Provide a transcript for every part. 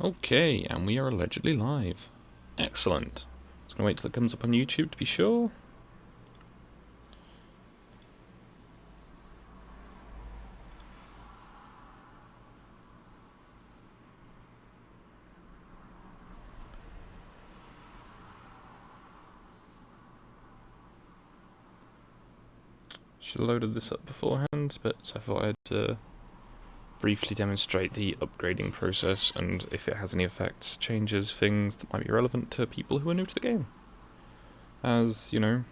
Okay, and we are allegedly live. Excellent. Just gonna wait till it comes up on YouTube to be sure. Should have loaded this up beforehand, but I thought I'd briefly demonstrate the upgrading process and if it has any effects, changes, things that might be relevant to people who are new to the game. As, you know,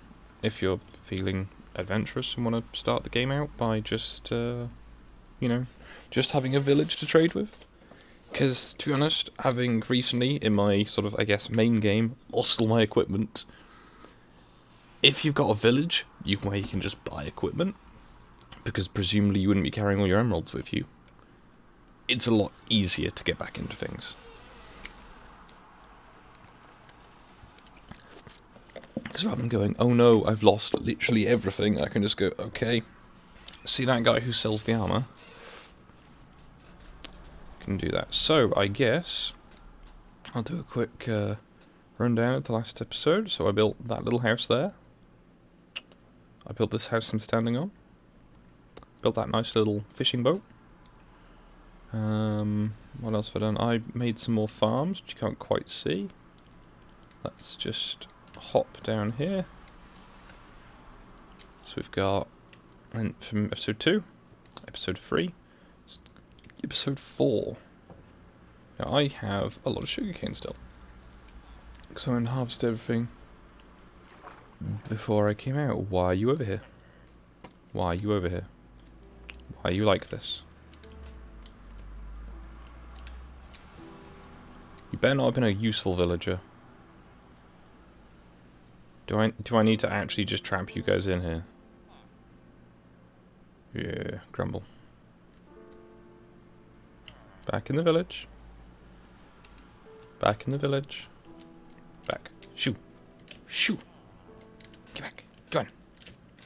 if you're feeling adventurous and want to start the game out by just, just having a village to trade with. Because, to be honest, having recently, in my sort of, I guess, main game, lost all my equipment, if you've got a village where you can just buy equipment, because presumably you wouldn't be carrying all your emeralds with you, it's a lot easier to get back into things. Because rather than going, oh no, I've lost literally everything, I can just go, okay, see that guy who sells the armor? Can do that. So, I guess I'll do a quick rundown of the last episode. So I built that little house there. I built this house I'm standing on. Built that nice little fishing boat. What else have I done? I made some more farms, which you can't quite see. Let's just hop down here. So we've got, and from episode 2, episode 3, episode 4. Now I have a lot of sugarcane still. Because I went and harvested everything before I came out. Why are you over here? Why are you over here? Why are you like this? You better not have been a useful villager. Do I need to actually just trap you guys in here? Yeah, grumble. Back in the village. Back in the village. Back. Shoo. Shoo. Get back. Go on.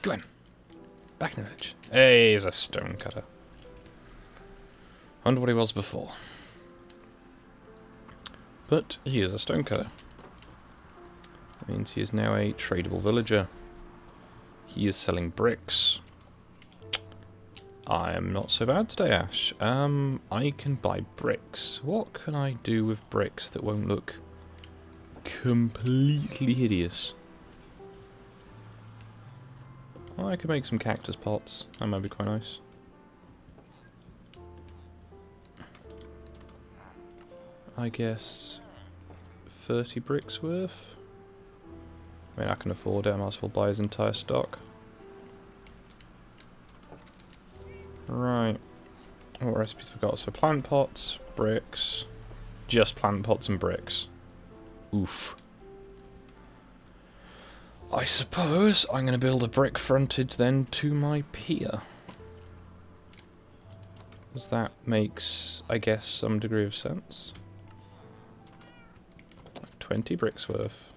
Go on. Back in the village. Hey, he's a stone cutter. Wonder what he was before. But he is a stone cutter. That means he is now a tradable villager. He is selling bricks. I am not so bad today, Ash. I can buy bricks. What can I do with bricks that won't look completely hideous? Well, I could make some cactus pots. That might be quite nice. I guess 30 bricks worth. I mean, I can afford it. I might as well buy his entire stock. Right. What recipes have we got? So plant pots, bricks, just plant pots and bricks. Oof. I suppose I'm going to build a brick frontage then to my pier. Because that makes, I guess, some degree of sense. 20 bricks worth.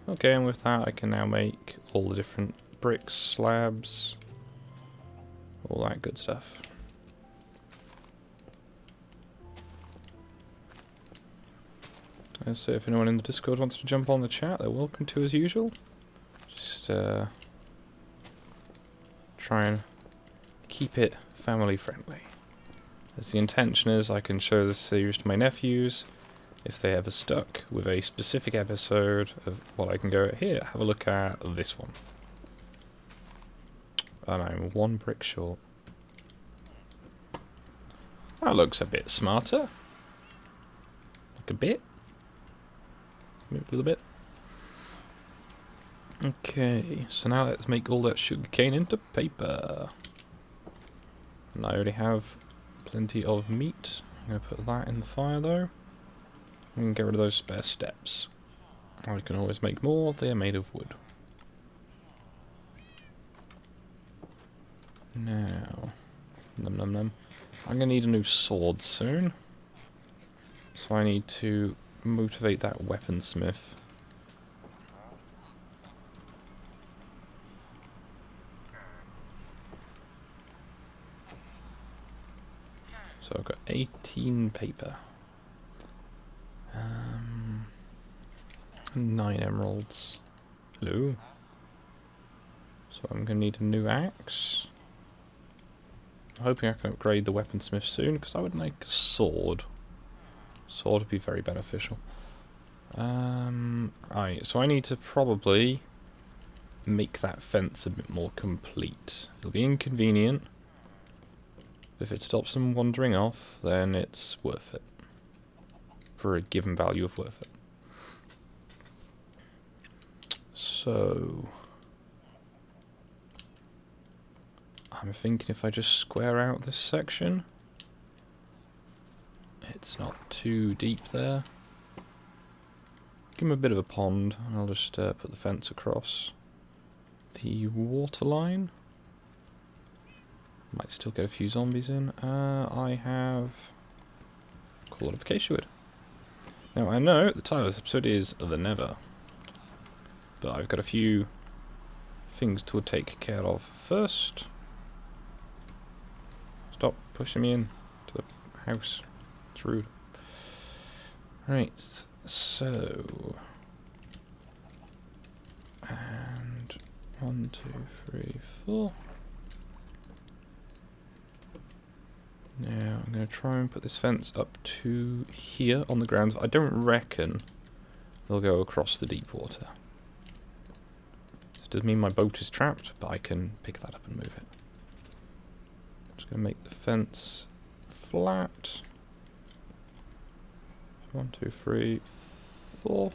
Okay, and with that I can now make all the different bricks, slabs, all that good stuff. So if anyone in the Discord wants to jump on the chat, they're welcome to as usual. Just try and keep it family friendly. As the intention is, I can show this series to my nephews. If they ever stuck with a specific episode of what I can go here, have a look at this one. And I'm 1 brick short. That looks a bit smarter. Like a bit. Maybe a little bit. Okay, so now let's make all that sugarcane into paper. And I already have plenty of meat. I'm going to put that in the fire though. And get rid of those spare steps. I can always make more, they are made of wood. Now, num num num. I'm going to need a new sword soon. So I need to motivate that weaponsmith. So I've got 18 paper. 9 emeralds. Hello. So I'm going to need a new axe. I'm hoping I can upgrade the weaponsmith soon, because I would like a sword. Sword would be very beneficial. Right, so I need to probably make that fence a bit more complete. It'll be inconvenient. If it stops them wandering off, then it's worth it. For a given value of worth it. So I'm thinking if I just square out this section, it's not too deep there. Give him a bit of a pond, and I'll just put the fence across the water line. Might still get a few zombies in. I have quite a lot of acacia wood. Now I know the title of this episode is The Nether, but I've got a few things to take care of first. Stop pushing me in to the house. It's rude. Right, so... And 1, 2, 3, 4. Now I'm going to try and put this fence up to here on the ground. I don't reckon they'll go across the deep water. This does mean my boat is trapped, but I can pick that up and move it. I'm just going to make the fence flat. 1, 2, 3, 4.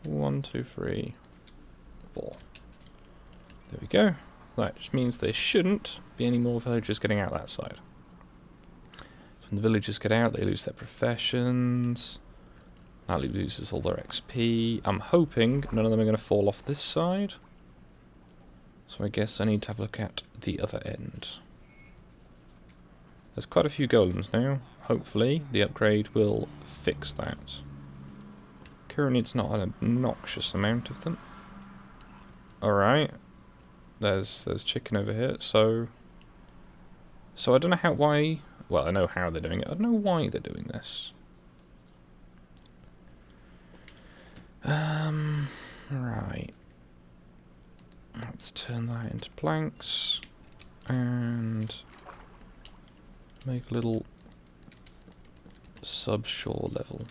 1, 2, 3, 4. There we go. That just means there shouldn't be any more villagers getting out that side. So when the villagers get out, they lose their professions. That loses all their XP. I'm hoping none of them are going to fall off this side. So I guess I need to have a look at the other end. There's quite a few golems now. Hopefully the upgrade will fix that. Currently it's not an obnoxious amount of them. Alright. There's chicken over here, so I don't know why, well I know how they're doing it, I don't know why they're doing this. Right. Let's turn that into planks and make a little subshore level.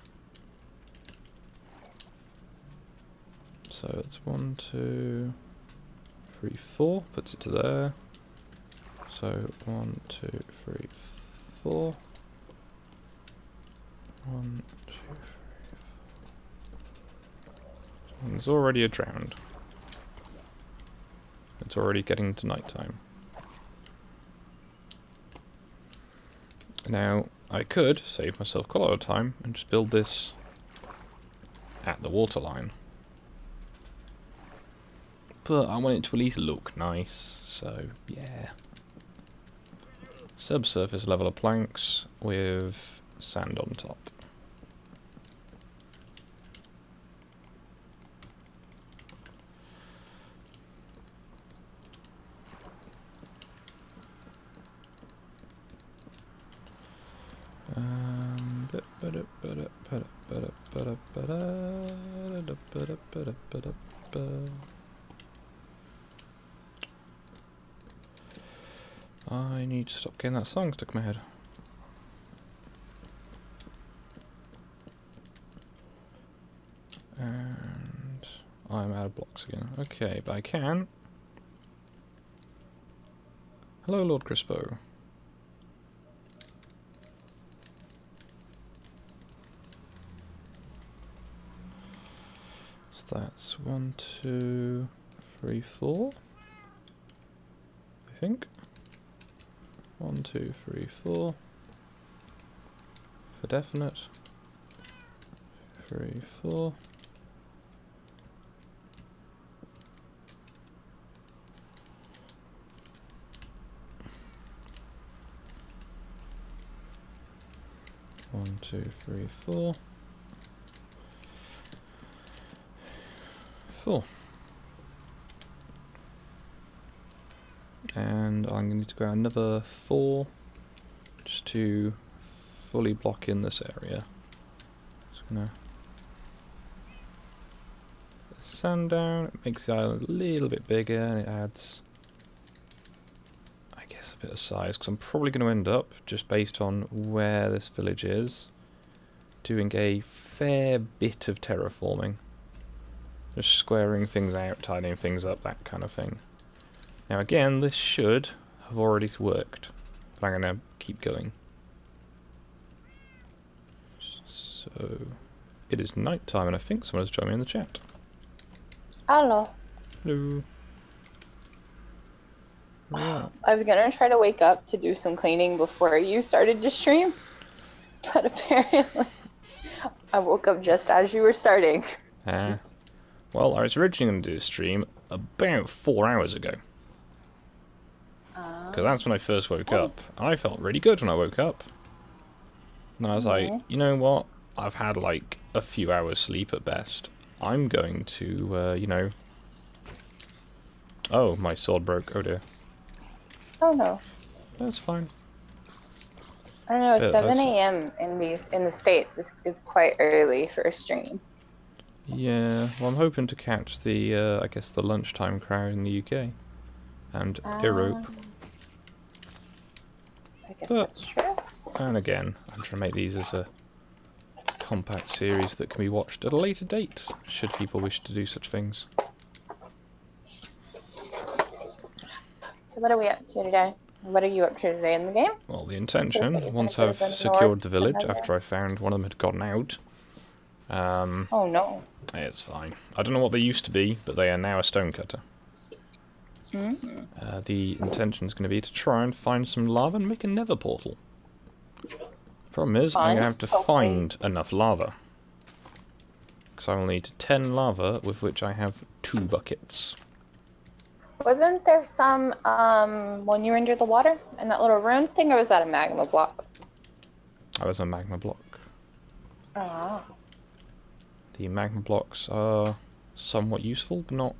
So it's 1, 2, 3, 4, puts it to there. So 1, 2, 3, 4. 1, 2, 3, 4. There's already a drowned. It's already getting to night time. Now, I could save myself quite a lot of time and just build this at the water line. But I want it to at least look nice, so yeah. Subsurface level of planks with sand on top. I need to stop getting that song stuck in my head. And I'm out of blocks again. Okay, but I can. Hello, Lord Crispo. So that's 1, 2, 3, 4. I think. 1, 2, 3, 4. For definite. 3, 4. One, 2, 3, 4. 4. And I'm going to need to go another 4 just to fully block in this area. Just gonna put the sand down. It makes the island a little bit bigger, and it adds, I guess, a bit of size. Because I'm probably going to end up, just based on where this village is, doing a fair bit of terraforming. Just squaring things out, tidying things up, that kind of thing. Now again, this should have already worked, but I'm going to keep going. So, it is night time, and I think someone has joined me in the chat. Hello. Hello. Yeah. I was gonna try to wake up to do some cleaning before you started to stream, but apparently I woke up just as you were starting. Well, I was originally going to do a stream about 4 hours ago. Because that's when I first woke up. And I felt really good when I woke up. And I was like, you know what? I've had like a few hours sleep at best. I'm going to, you know... Oh, my sword broke. Oh dear. Oh no. That's fine. I don't know, Yeah, 7 a.m. in the States is quite early for a stream. Yeah, well I'm hoping to catch the, I guess the lunchtime crowd in the UK. And Europe. I guess that's true. And again, I'm trying to make these as a compact series that can be watched at a later date, should people wish to do such things. So what are we up to today? What are you up to today in the game? Well, the intention, once I've secured the village, after I found one of them had gotten out... oh no. It's fine. I don't know what they used to be, but they are now a stonecutter. The intention is going to be to try and find some lava and make a nether portal. Problem is, I'm going to have to find enough lava. Because I will need 10 lava, with which I have 2 buckets. Wasn't there some, when you were under the water, in that little rune thing, or was that a magma block? I was a magma block. Oh. The magma blocks are somewhat useful, but not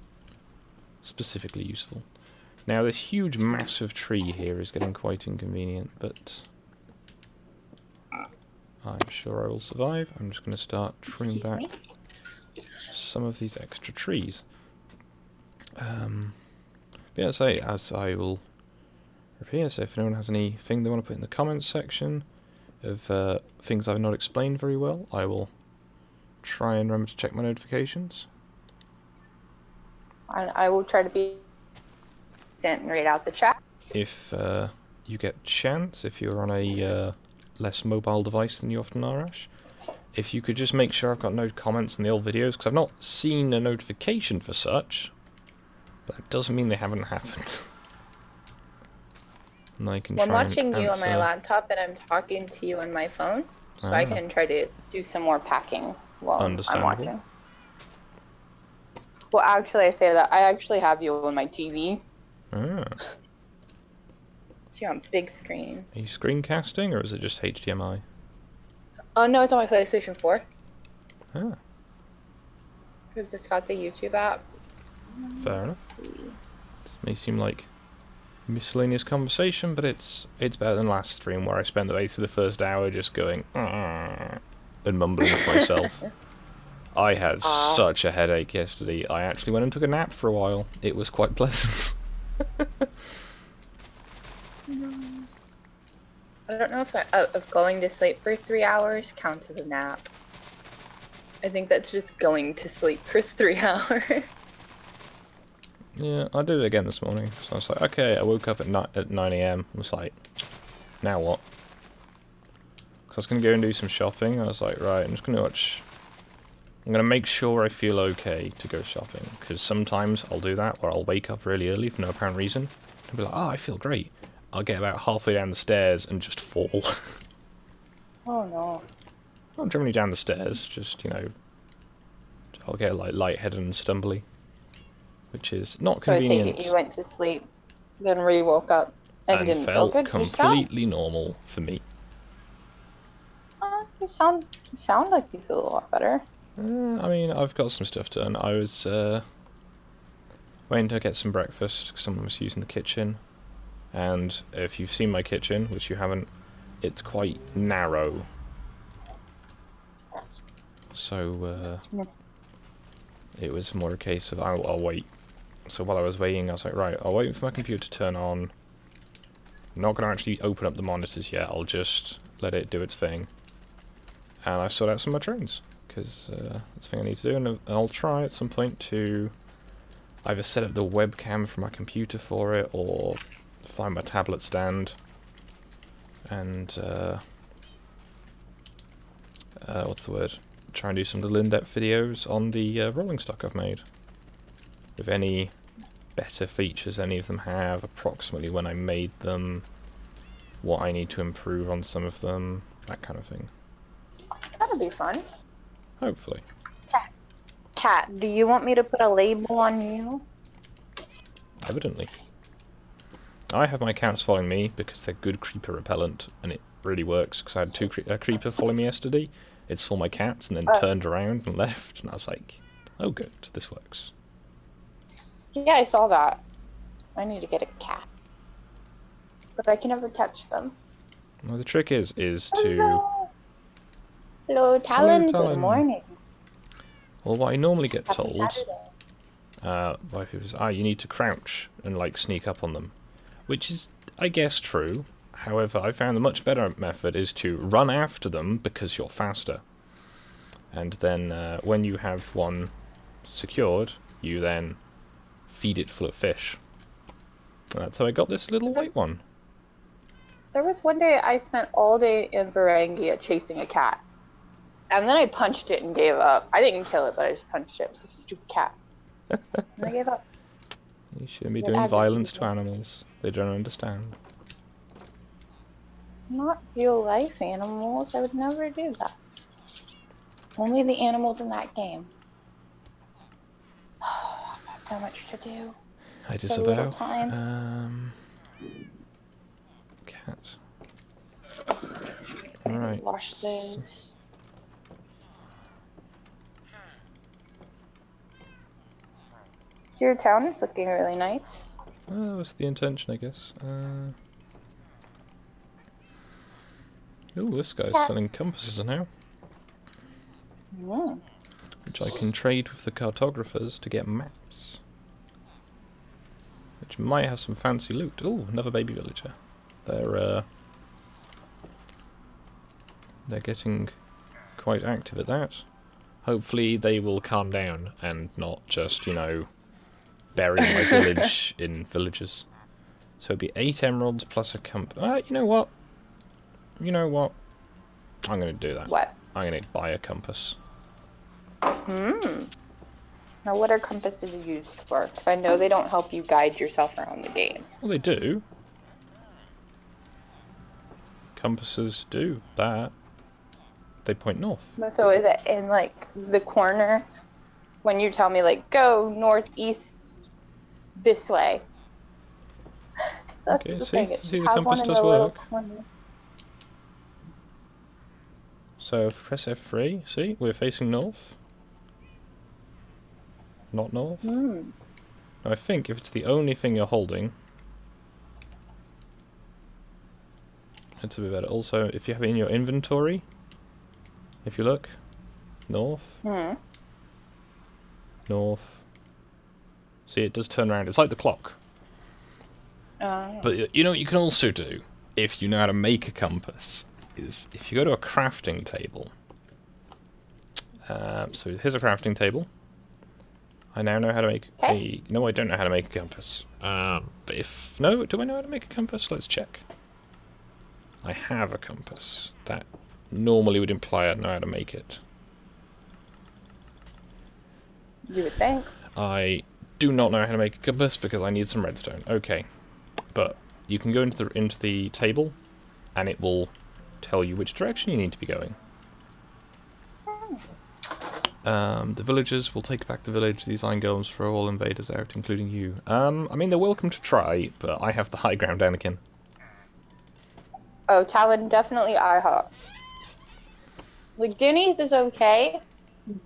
specifically useful. Now, this huge, massive tree here is getting quite inconvenient, but I'm sure I will survive. I'm just going to start trimming back some of these extra trees. Yeah, say, as I will repeat, so if anyone has anything they want to put in the comments section of things I've not explained very well, I will try and remember to check my notifications. I will try to be and read out the chat. If you get chance, if you're on a less mobile device than you often are, Ash, if you could just make sure I've got no comments in the old videos, because I've not seen a notification for such, but that doesn't mean they haven't happened. And I can well, I'm try watching and you on answer. my laptop, and I'm talking to you on my phone, so I can try to do some more packing while I'm watching. Well, actually, I say that I actually have you on my TV. Ah. So you're on big screen. Are you screencasting, or is it just HDMI? Oh no, it's on my PlayStation 4. Ah. Because it's got the YouTube app. Fair enough. It may seem like miscellaneous conversation, but it's better than last stream where I spent basically the first hour just going and mumbling to myself. I had such a headache yesterday. I actually went and took a nap for a while. It was quite pleasant. I don't know if going to sleep for 3 hours counts as a nap. I think that's just going to sleep for 3 hours. Yeah, I did it again this morning. So I was like, okay, I woke up at 9 AM. I was like, now what? Because I was going to go and do some shopping. I was like, right, I'm just going to watch... I'm going to make sure I feel okay to go shopping. Because sometimes I'll do that, where I'll wake up really early for no apparent reason. And be like, oh, I feel great. I'll get about halfway down the stairs and just fall. Oh no. Not generally down the stairs, just, you know... I'll get like lightheaded and stumbly. Which is not convenient. So I take it you went to sleep, then re-woke up, and didn't feel good yourself? Completely normal for me. You sound like you feel a lot better. I mean, I've got some stuff done. I was waiting to get some breakfast because someone was using the kitchen. And if you've seen my kitchen, which you haven't, it's quite narrow. So, it was more a case of, I'll wait. So while I was waiting, I was like, right, I'll wait for my computer to turn on. I'm not going to actually open up the monitors yet, I'll just let it do its thing. And I sort out some of my trains, because that's the thing I need to do, and I'll try at some point to either set up the webcam from my computer for it, or find my tablet stand, and, what's the word? Try and do some little in-depth videos on the rolling stock I've made. With any better features any of them have, approximately when I made them, what I need to improve on some of them, that kind of thing. That'll be fun. Hopefully. Cat, do you want me to put a label on you? Evidently. I have my cats following me because they're good creeper repellent, and it really works, because I had a creeper follow me yesterday. It saw my cats and then turned around and left, and I was like, oh good, this works. Yeah, I saw that. I need to get a cat. But I can never touch them. Well, the trick is to... Hello, Talon. Hello, Talon. Good morning. Well, what I normally get Happy told Saturday. by people is, you need to crouch and, like, sneak up on them. Which is, I guess, true. However, I found the much better method is to run after them because you're faster. And then, when you have one secured, you then feed it full of fish. And that's how I got this little white one. There was one day I spent all day in Varangia chasing a cat. And then I punched it and gave up. I didn't kill it, but I just punched it. It was like a stupid cat. And I gave up. You shouldn't be doing violence to animals. They don't understand. Not real life animals. I would never do that. Only the animals in that game. Oh, I've got so much to do. I So little disavow. time. Cat. Alright. Wash those. So your town is looking really nice. That was the intention, I guess. Ooh, this guy's selling compasses now. Mm. Which I can trade with the cartographers to get maps. Which might have some fancy loot. Ooh, another baby villager. They're getting quite active at that. Hopefully they will calm down and not just, you know, bury my village in villages. So it'd be 8 emeralds plus a compass. You know what? You know what? I'm going to do that. What? I'm going to buy a compass. Hmm. Now, what are compasses used for? Because I know they don't help you guide yourself around the game. Well, they do. Compasses do that. They point north. So is it in, like, the corner? When you tell me, like, go northeast this way. Okay, see the compass does work. So if we press F3, see, we're facing north. Not north. Hmm. Now I think if it's the only thing you're holding, it's a bit better. Also, if you have it in your inventory, if you look, north, north. See, it does turn around. It's like the clock. But you know what you can also do, if you know how to make a compass, is if you go to a crafting table. So here's a crafting table. I now know how to make a... No, I don't know how to make a compass. But if... No, do I know how to make a compass? Let's check. I have a compass. That normally would imply I know how to make it. You would think. I do not know how to make a compass because I need some redstone. Okay. But you can go into the table, and it will tell you which direction you need to be going. The villagers will take back the village. These iron golems throw all invaders out, including you. I mean, they're welcome to try, but I have the high ground, Anakin. Oh, Talon, definitely IHOP. Like, Denny's is okay,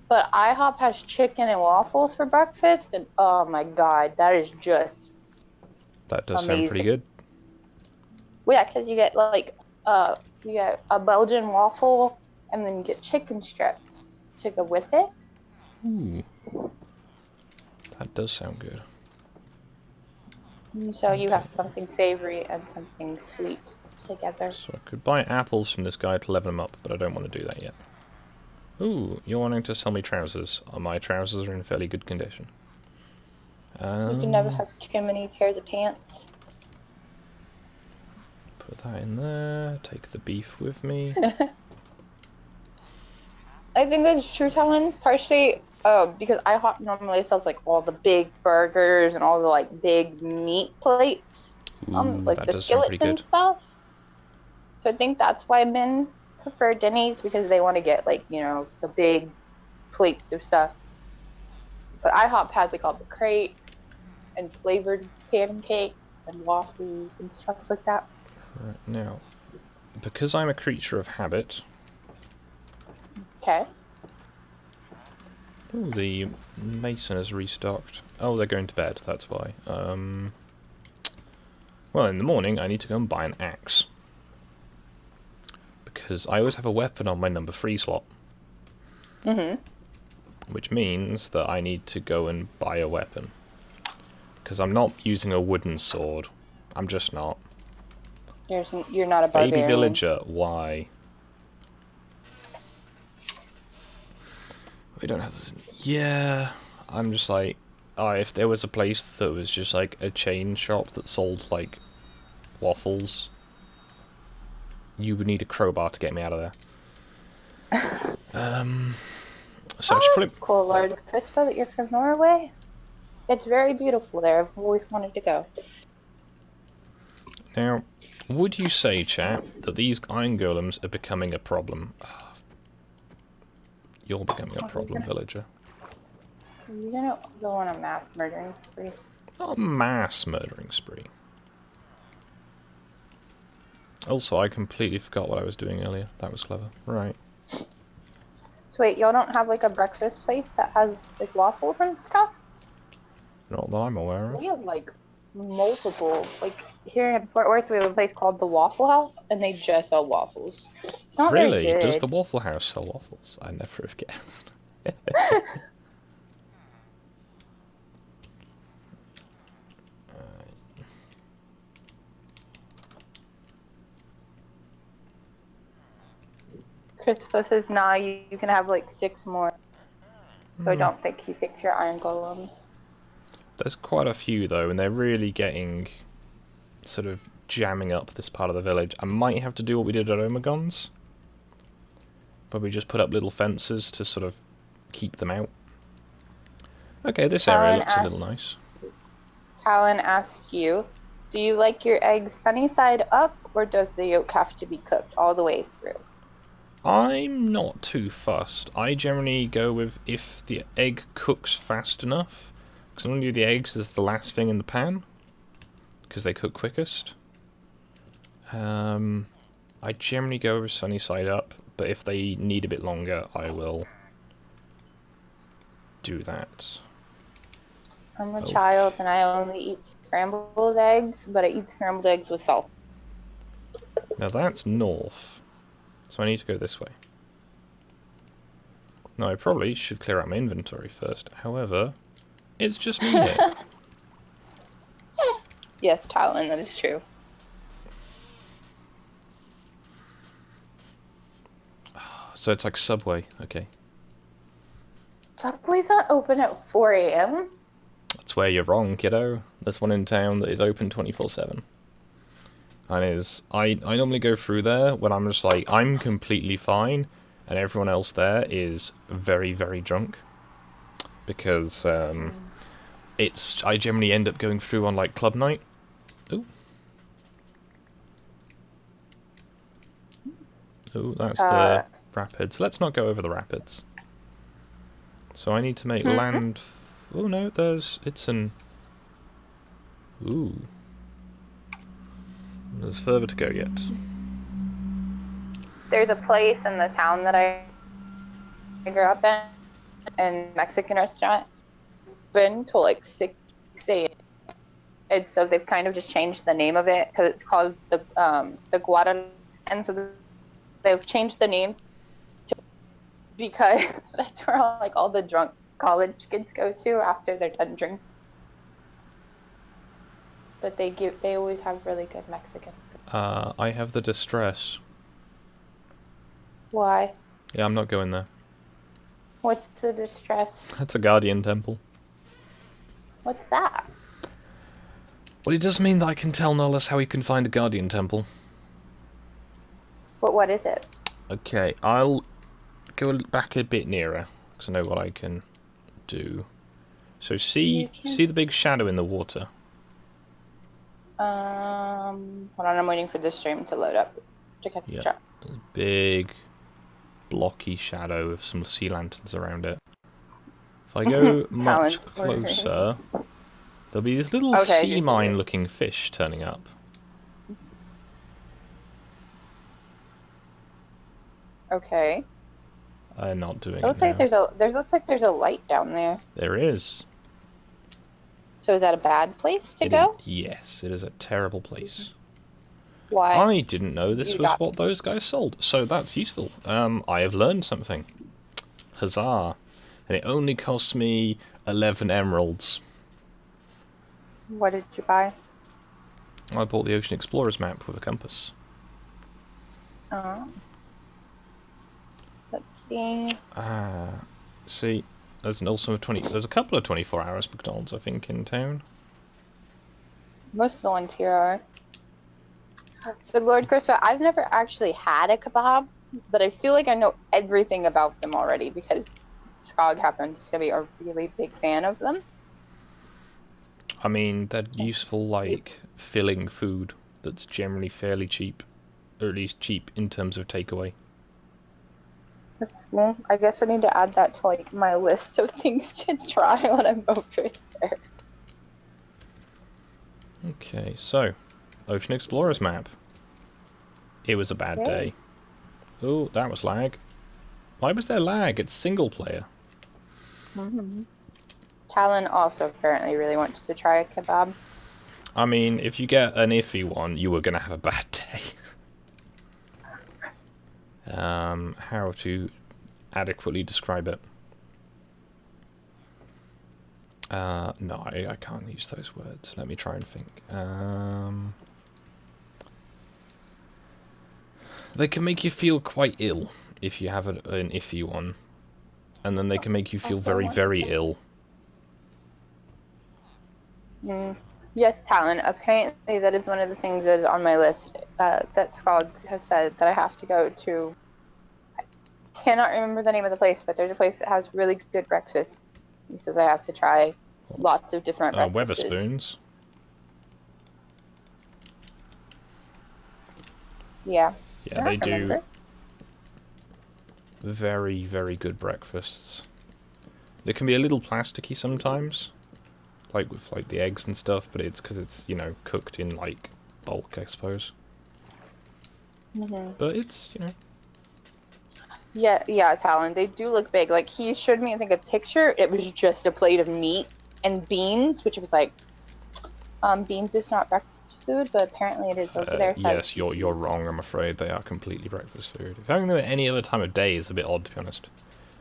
but IHOP has chicken and waffles for breakfast, and oh my god, that is just That does amazing. sound pretty good. Well, yeah, because you get, like, you get a Belgian waffle, and then you get chicken strips to go with it. Ooh. That does sound good. And so you Okay. have something savory and something sweet together. So I could buy apples from this guy to level him up, but I don't want to do that yet. Ooh, you're wanting to sell me trousers. My trousers are in fairly good condition. You can never have too many pairs of pants. Put that in there. Take the beef with me. I think that's true, Talon. Partially because IHOP normally sells like all the big burgers and all the like big meat plates, Ooh, like that the does sound pretty skillets and good. stuff. So I think that's why men prefer Denny's, because they want to get like, you know, the big plates of stuff. But IHOP has like all the crepes and flavored pancakes and waffles and stuff like that. Right, now, because I'm a creature of habit... Okay. Oh, the mason is restocked. Oh, they're going to bed, that's why. Well, in the morning, I need to go and buy an axe. Because I always have a weapon on my number 3 slot. Which means that I need to go and buy a weapon. Because I'm not using a wooden sword. I'm just not. You're not a barbarian. Baby villager, why? We don't have this. Yeah, I'm just like, if there was a place that was just like a chain shop that sold like waffles, you would need a crowbar to get me out of there. So it's cool, Lord Crispa, that you're from Norway. It's very beautiful there. I've always wanted to go. Now, would you say, chat, that these iron golems are becoming a problem? You're becoming a problem, villager. You're gonna go on a mass murdering spree. Not a mass murdering spree. Also, I completely forgot what I was doing earlier. That was clever. Right. So wait, y'all don't have like a breakfast place that has like waffles and stuff? Not that I'm aware of. We have like multiple. Like here in Fort Worth, we have a place called the Waffle House, and they just sell waffles. It's not Really? very good. Does the Waffle House sell waffles? I never have guessed. Crispa says, nah, you can have like 6 more. So I don't think he thinks you're iron golems. There's quite a few, though, and they're really getting... sort of jamming up this part of the village. I might have to do what we did at Omegons, where we just put up little fences to sort of keep them out. Okay, this area looks a little nice. Talon asked you, do you like your eggs sunny side up, or does the yolk have to be cooked all the way through? I'm not too fussed. I generally go with if the egg cooks fast enough, because I want to do the eggs as the last thing in the pan, because they cook quickest. I generally go with sunny side up, but if they need a bit longer, I will do that. I'm a child and I only eat scrambled eggs, but I eat scrambled eggs with salt. Now that's north, so I need to go this way. Now I probably should clear out my inventory first, however, it's just me here. Yes, Talon, that is true. So it's like Subway, okay. Subway's not open at 4 a.m. That's where you're wrong, kiddo. There's one in town that is open 24/7. And I normally go through there when I'm just like, I'm completely fine, and everyone else there is very, very drunk. Because, I generally end up going through on, like, club night. Ooh. Ooh, that's the rapids. Let's not go over the rapids. So I need to make land... Oh no, it's an... Ooh. There's further to go yet. There's a place in the town that I grew up in, a Mexican restaurant, been till like 6 a.m. And so they've kind of just changed the name of it because it's called the Guadalajara and so they've changed the name because that's where all the drunk college kids go to after they're done drinking. But they always have really good Mexican food. I have the distress. Why? Yeah, I'm not going there. What's the distress? That's a guardian temple. What's that? Well, it does mean that I can tell Nolus how he can find a guardian temple. But what is it? Okay, I'll go back a bit nearer, because I know what I can do. So see the big shadow in the water? Hold on, I'm waiting for the stream to load up to catch up. Big, blocky shadow with some sea lanterns around it. If I go much closer, there'll be this little sea mine-looking fish turning up. Okay. I'm not doing it. Looks like there's a light down there. There is. So is that a bad place to go? Yes, it is a terrible place. Why? I didn't know this was what those guys sold, so that's useful. I have learned something. Huzzah. And it only cost me 11 emeralds. What did you buy? I bought the Ocean Explorer's map with a compass. Oh. Let's see. See, there's a couple of 24-hour McDonald's, I think, in town. Most of the ones here are. So, Lord Crispin, I've never actually had a kebab, but I feel like I know everything about them already because Skog happens to be a really big fan of them. I mean, they're useful, like, filling food that's generally fairly cheap, or at least cheap in terms of takeaway. Well, I guess I need to add that to my list of things to try when I'm over there. Okay, so Ocean Explorer's map. It was a bad day. Oh, that was lag. Why was there lag? It's single player. Talon also apparently really wants to try a kebab. I mean, if you get an iffy one, you were gonna have a bad day. How to adequately describe it? No, I can't use those words. Let me try and think. They can make you feel quite ill if you have an iffy one. And then they can make you feel very, very ill. Yes, Talon. Apparently that is one of the things that is on my list that Skog has said that I have to go to. I cannot remember the name of the place, but there's a place that has really good breakfast. He says I have to try lots of different breakfasts. Weatherspoons. Yeah. Yeah, they do very, very good breakfasts. They can be a little plasticky sometimes, like with like the eggs and stuff, but it's because it's, you know, cooked in like bulk, I suppose. But it's, you know. Yeah, Talon. They do look big. Like he showed me, I think, a picture. It was just a plate of meat and beans, which was like, beans is not breakfast food, but apparently it is over there. Yes, you're wrong. I'm afraid they are completely breakfast food. If having them at any other time of day is a bit odd, to be honest.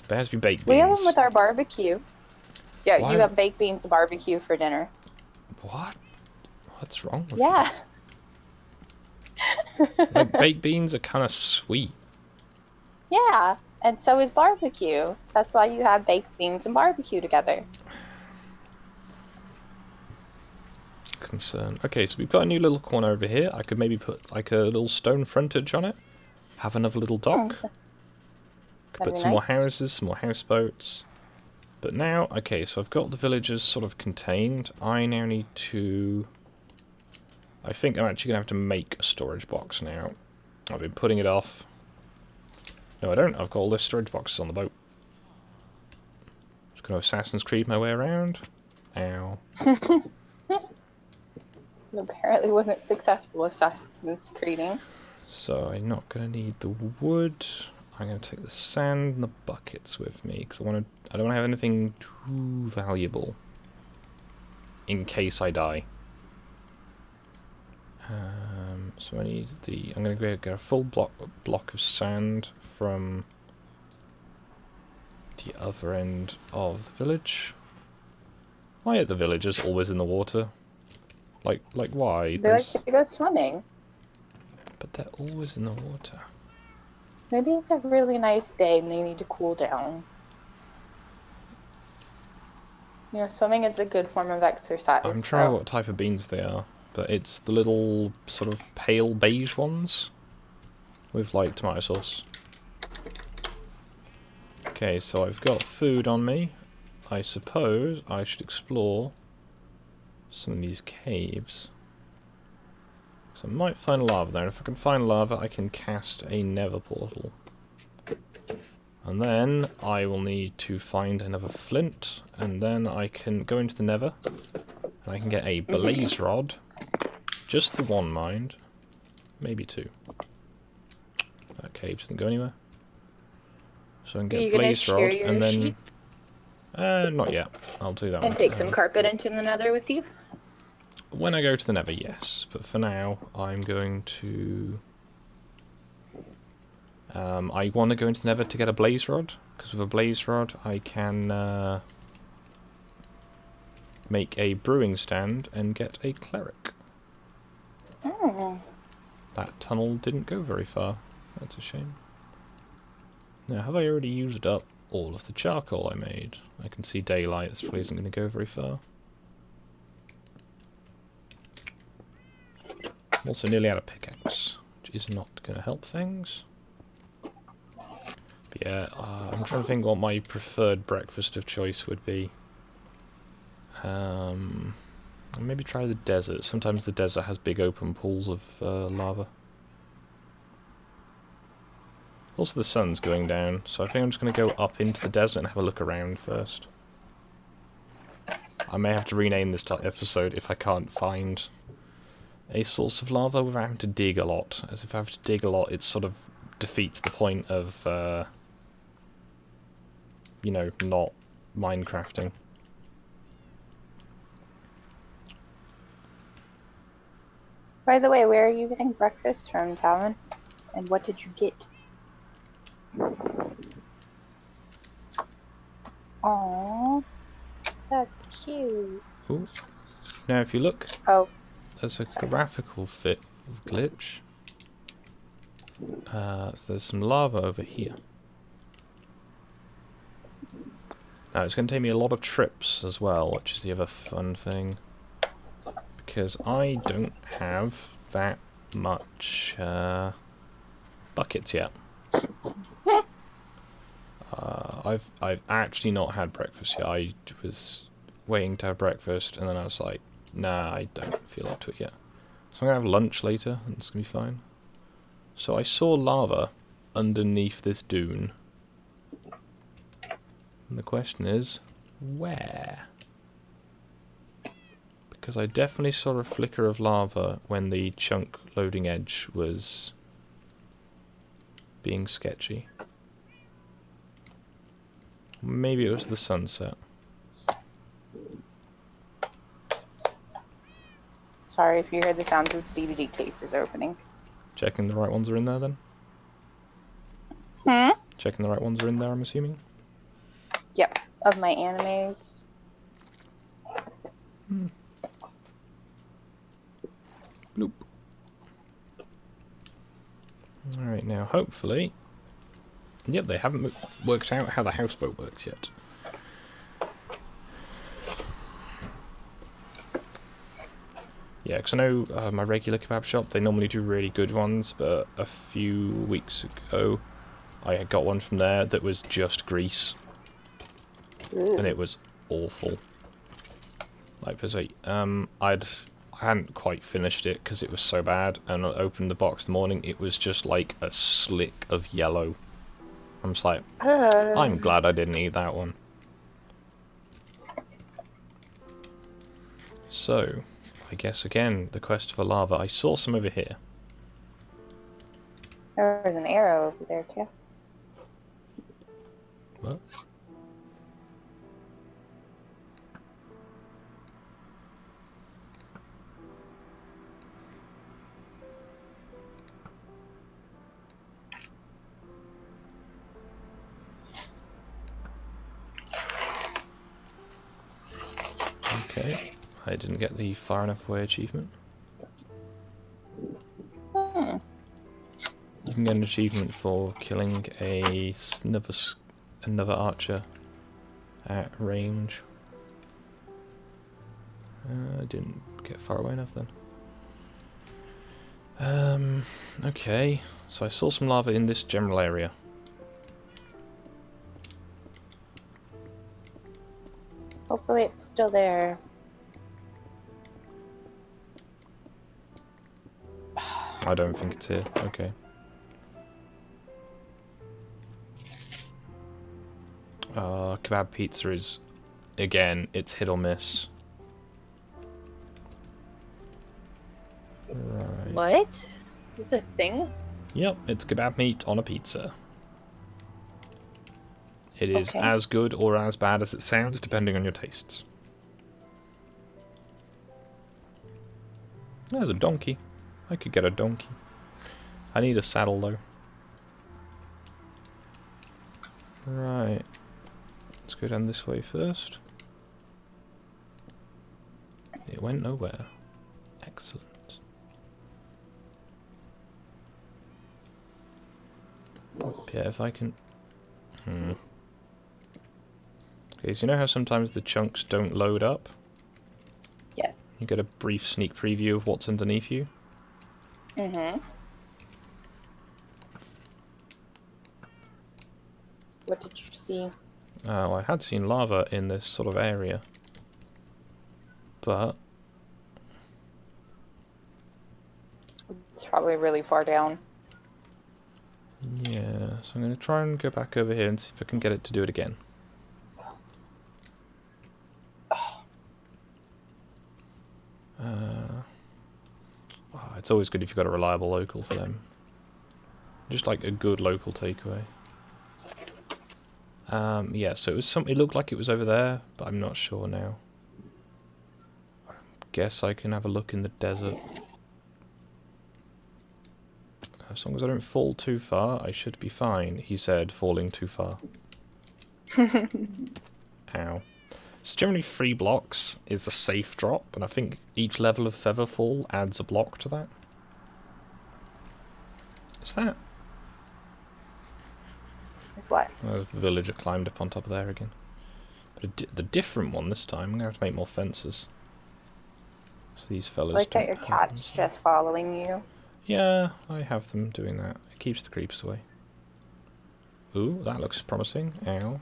There has to be baked beans. We have them with our barbecue. Yeah, Why? You have baked beans and barbecue for dinner. What? What's wrong with you? Like, baked beans are kind of sweet. Yeah, and so is barbecue. That's why you have baked beans and barbecue together. Concern. Okay, so we've got a new little corner over here. I could maybe put like a little stone frontage on it. Have another little dock. Could put some more houses, some more houseboats. But now, okay, so I've got the villagers sort of contained. I now need to... I think I'm actually going to have to make a storage box now. I've been putting it off. No, I don't. I've got all those storage boxes on the boat. Just going to Assassin's Creed my way around. Ow. Apparently wasn't successful Assassin's Creeding. So I'm not going to need the wood. I'm going to take the sand and the buckets with me because I don't want to have anything too valuable in case I die. So I need the... I'm going to get a full block of sand from the other end of the village. Why are the villagers always in the water? Like why? They like to go swimming. But they're always in the water. Maybe it's a really nice day and they need to cool down. You know, swimming is a good form of exercise. I'm trying what type of beans they are, but it's the little sort of pale beige ones with like tomato sauce. Okay, so I've got food on me. I suppose I should explore some of these caves. So I might find lava there, and if I can find lava, I can cast a Nether portal. And then I will need to find another flint, and then I can go into the Nether, and I can get a blaze rod. Just the one, mind. Maybe two. That cave doesn't go anywhere. So I can get a blaze rod, and then... not yet. I'll do that. And take some carpet into the Nether with you? When I go to the Nether, yes. But for now, I'm going to... I want to go into the Nether to get a blaze rod, because with a blaze rod I can make a brewing stand and get a cleric. Mm. That tunnel didn't go very far. That's a shame. Now, have I already used up all of the charcoal I made? I can see daylight. This probably isn't going to go very far. I'm also nearly out of pickaxe, which is not going to help things. But yeah, I'm trying to think what my preferred breakfast of choice would be. Maybe try the desert. Sometimes the desert has big open pools of lava. Also, the sun's going down, so I think I'm just going to go up into the desert and have a look around first. I may have to rename this episode if I can't find a source of lava without having to dig a lot. As if I have to dig a lot, it sort of defeats the point of, you know, not Minecrafting. By the way, where are you getting breakfast from, Talon? And what did you get? Aww, that's cute. Ooh. Now, if you look, there's a graphical glitch. So there's some lava over here. Now, it's going to take me a lot of trips as well, which is the other fun thing. Because I don't have that much buckets yet. I've actually not had breakfast yet. I was waiting to have breakfast, and then I was like, nah, I don't feel up to it yet. So I'm going to have lunch later, and it's going to be fine. So I saw lava underneath this dune. And the question is, where? Because I definitely saw a flicker of lava when the chunk loading edge was being sketchy. Maybe it was the sunset. Sorry if you heard the sounds of DVD cases opening. Checking the right ones are in there then? Hmm? Checking the right ones are in there, I'm assuming? Yep, of my animes. Hmm. Bloop. Alright, now hopefully... Yep, they haven't worked out how the houseboat works yet. Yeah, because I know my regular kebab shop, they normally do really good ones, but a few weeks ago I had got one from there that was just grease. Ooh. And it was awful. Like, I hadn't quite finished it because it was so bad, and I opened the box in the morning, it was just like a slick of yellow. I'm just like, I'm glad I didn't eat that one. So, I guess again, the quest for lava. I saw some over here. There was an arrow over there too. What? Okay. I didn't get the far enough away achievement. Hmm. You can get an achievement for killing another archer at range. I didn't get far away enough then. Okay. So I saw some lava in this general area. Hopefully it's still there. I don't think it's here. Okay. Kebab pizza is, again, it's hit or miss. Right. What? It's a thing? Yep, it's kebab meat on a pizza. It is Okay. as good or as bad as it sounds, depending on your tastes. There's a donkey. I could get a donkey. I need a saddle, though. Right. Let's go down this way first. It went nowhere. Excellent. Yeah, if I can... Okay, so you know how sometimes the chunks don't load up? Yes. You get a brief sneak preview of what's underneath you. Mm-hmm. What did you see? Oh, I had seen lava in this sort of area. But... It's probably really far down. yeah, so I'm going to try and go back over here and see if I can get it to do it again. It's always good if you've got a reliable local for them. Just like a good local takeaway. Yeah, so it looked like it was over there, but I'm not sure now. I guess I can have a look in the desert. As long as I don't fall too far, I should be fine, he said, falling too far. Ow. So generally 3 blocks is a safe drop, and I think each level of feather fall adds a block to that. Is that? Is what? Oh, the villager climbed up on top of there again. But the different one this time, I'm going to have to make more fences. So these fellas Like that don't your hurt cat's themselves. just following you. Yeah, I have them doing that. It keeps the creeps away. Ooh, that looks promising. Ow.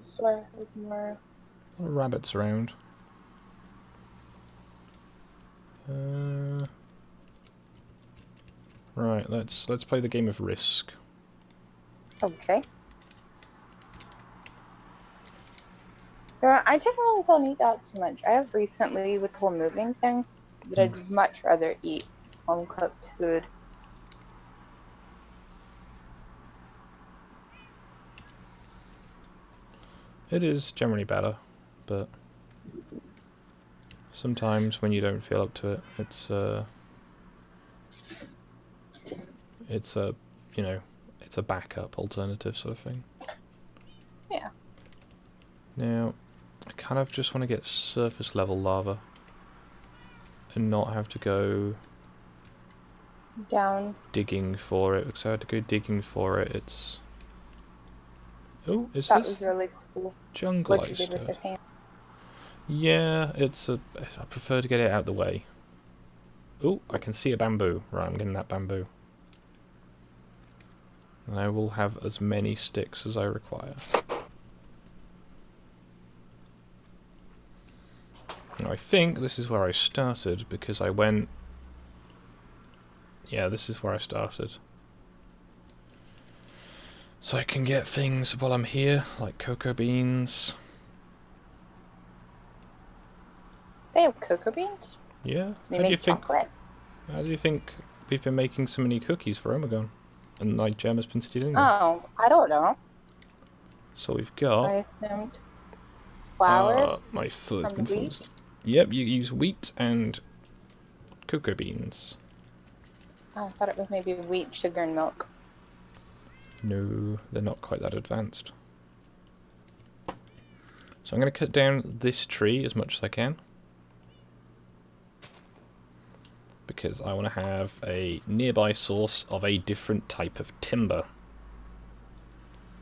Swear there's more. A lot of rabbits around. Right, let's play the game of Risk. Okay. Yeah, I generally don't eat out too much. I have recently, with the whole moving thing, that I'd much rather eat home cooked food. It is generally better, but sometimes when you don't feel up to it, it's a, you know, it's a backup alternative sort of thing. Yeah. Now, I kind of just want to get surface level lava and not have to go Down. digging for it, because I had to go digging for it. It's... oh, is That this was really cool. jungle What you did with said? the sand. Yeah, it's a... I prefer to get it out of the way. Oh, I can see a bamboo. Right, I'm getting that bamboo. And I will have as many sticks as I require. Now, I think this is where I started, because I went... yeah, this is where I started. So I can get things while I'm here, like cocoa beans. They have cocoa beans? Yeah. Can you make chocolate? How do you think we've been making so many cookies for Omegon? And like Gemma's been stealing them? Oh, I don't know. So we've got... I assumed flour my foot has from been full. wheat. Yep, you use wheat and cocoa beans. Oh, I thought it was maybe wheat, sugar, and milk. No, they're not quite that advanced. So I'm going to cut down this tree as much as I can. Because I want to have a nearby source of a different type of timber.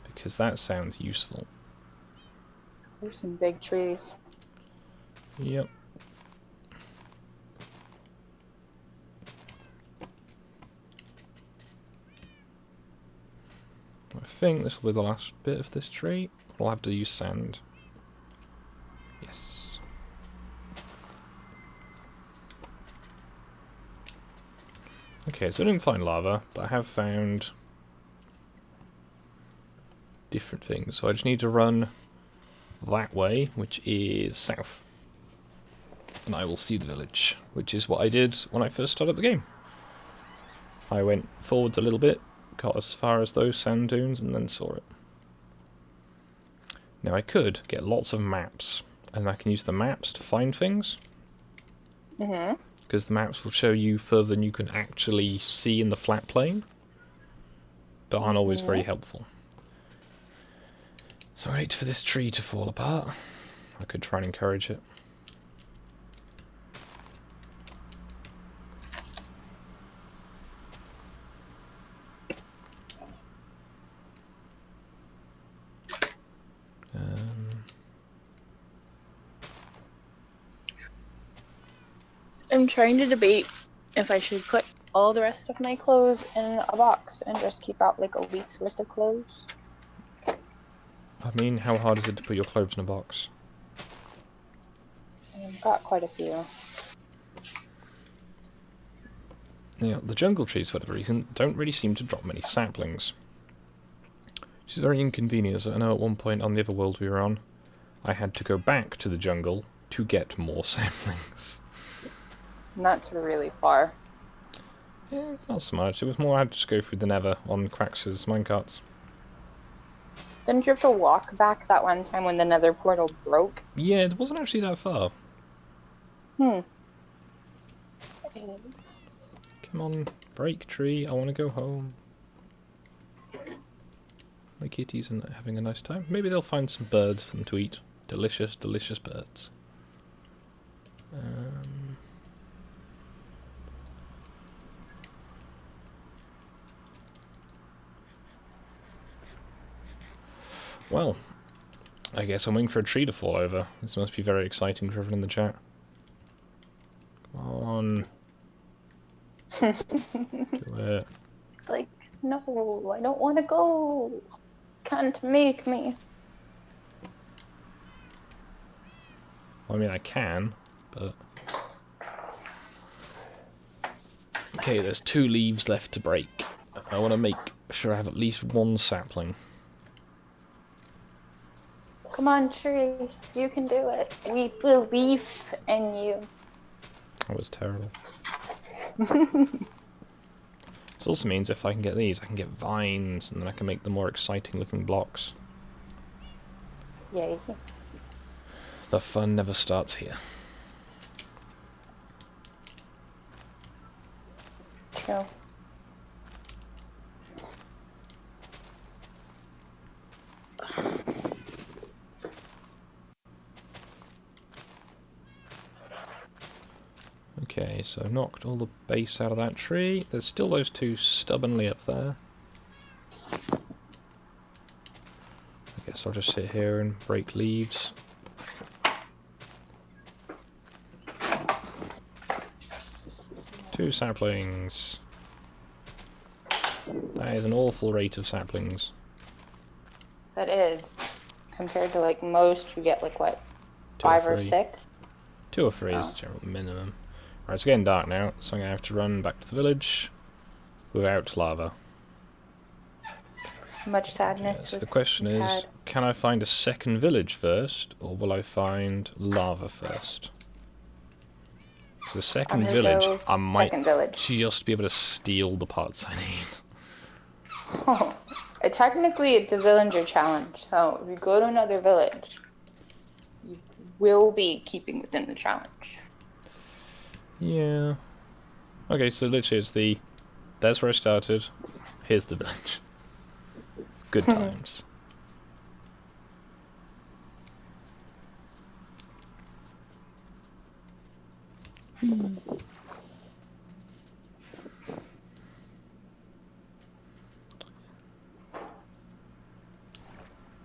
Because that sounds useful. There's some big trees. Yep. I think this will be the last bit of this tree. I'll have to use sand. Yes. Okay, so I didn't find lava, but I have found different things. So I just need to run that way, which is south. And I will see the village, which is what I did when I first started the game. I went forwards a little bit, got as far as those sand dunes, and then saw it. Now I could get lots of maps, and I can use the maps to find things. Because the maps will show you further than you can actually see in the flat plane, but aren't always very helpful. So I wait for this tree to fall apart. I could try and encourage it. I'm trying to debate if I should put all the rest of my clothes in a box and just keep out like a week's worth of clothes. I mean, how hard is it to put your clothes in a box? I've got quite a few. Yeah, the jungle trees, for whatever reason, don't really seem to drop many saplings. Which is very inconvenient, as I know at one point on the other world we were on, I had to go back to the jungle to get more saplings. And that's really far. Yeah, not so much. It was more I had to just go through the Nether on Quax's minecarts. Didn't you have to walk back that one time when the Nether portal broke? Yeah, it wasn't actually that far. It is. Come on, break tree, I want to go home. My kitties are having a nice time. Maybe they'll find some birds for them to eat. Delicious, delicious birds. Well, I guess I'm waiting for a tree to fall over. This must be very exciting for everyone in the chat. Come on. Do it. Like, no, I don't want to go. Can't make me. Well, I mean, I can, but... Okay, there's 2 leaves left to break. I want to make sure I have at least 1 sapling. Come on, tree. You can do it. We believe in you. That was terrible. This also means if I can get these, I can get vines, and then I can make the more exciting looking blocks. Yay. The fun never starts here. True. Okay, so I've knocked all the base out of that tree. There's still those 2 stubbornly up there. I guess I'll just sit here and break leaves. Two saplings. That is an awful rate of saplings. That is. Compared to like most, you get like what? 2 or 5 or 3. 6? 2 or 3 is the general minimum. Right, it's getting dark now, so I'm going to have to run back to the village without lava. Much sadness. Yes, the question is, can I find a second village first, or will I find lava first? So the second village, I might just be able to steal the parts I need. Oh, technically it's a villager challenge, so if you go to another village, you will be keeping within the challenge. Yeah. Okay, so literally it's that's where I started, here's the village. Good times.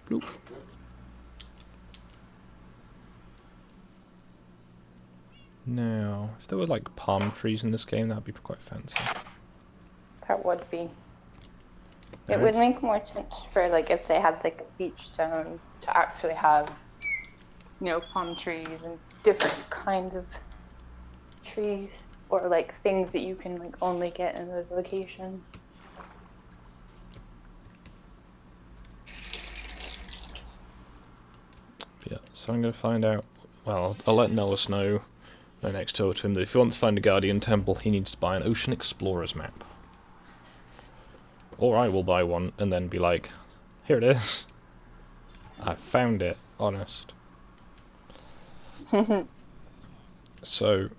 Bloop. Now, if there were like palm trees in this game, that'd be quite fancy. That would be. It Alright. would make more sense for like if they had like a beach town to actually have, you know, palm trees and different kinds of trees or like things that you can like only get in those locations. Yeah, so I'm going to find out. Well, I'll let Nellis know my next tour to him that if he wants to find a Guardian Temple, he needs to buy an Ocean Explorer's map. Or I will buy one and then be like, here it is. I found it, honest. So,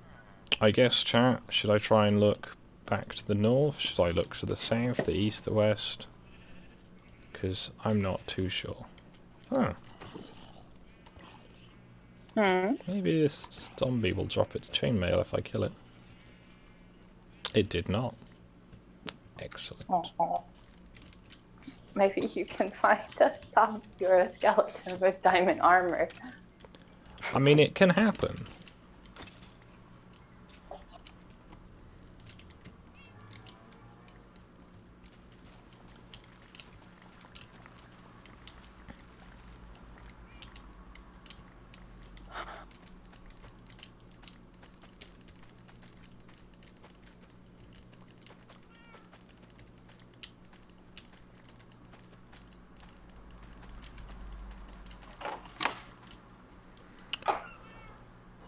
I guess, chat, should I try and look back to the north? Should I look to the south, the east, the west? Because I'm not too sure. Huh. Maybe this zombie will drop its chainmail if I kill it. It did not. Excellent. Oh. Maybe you can find a zombie or a skeleton with diamond armor. I mean, it can happen.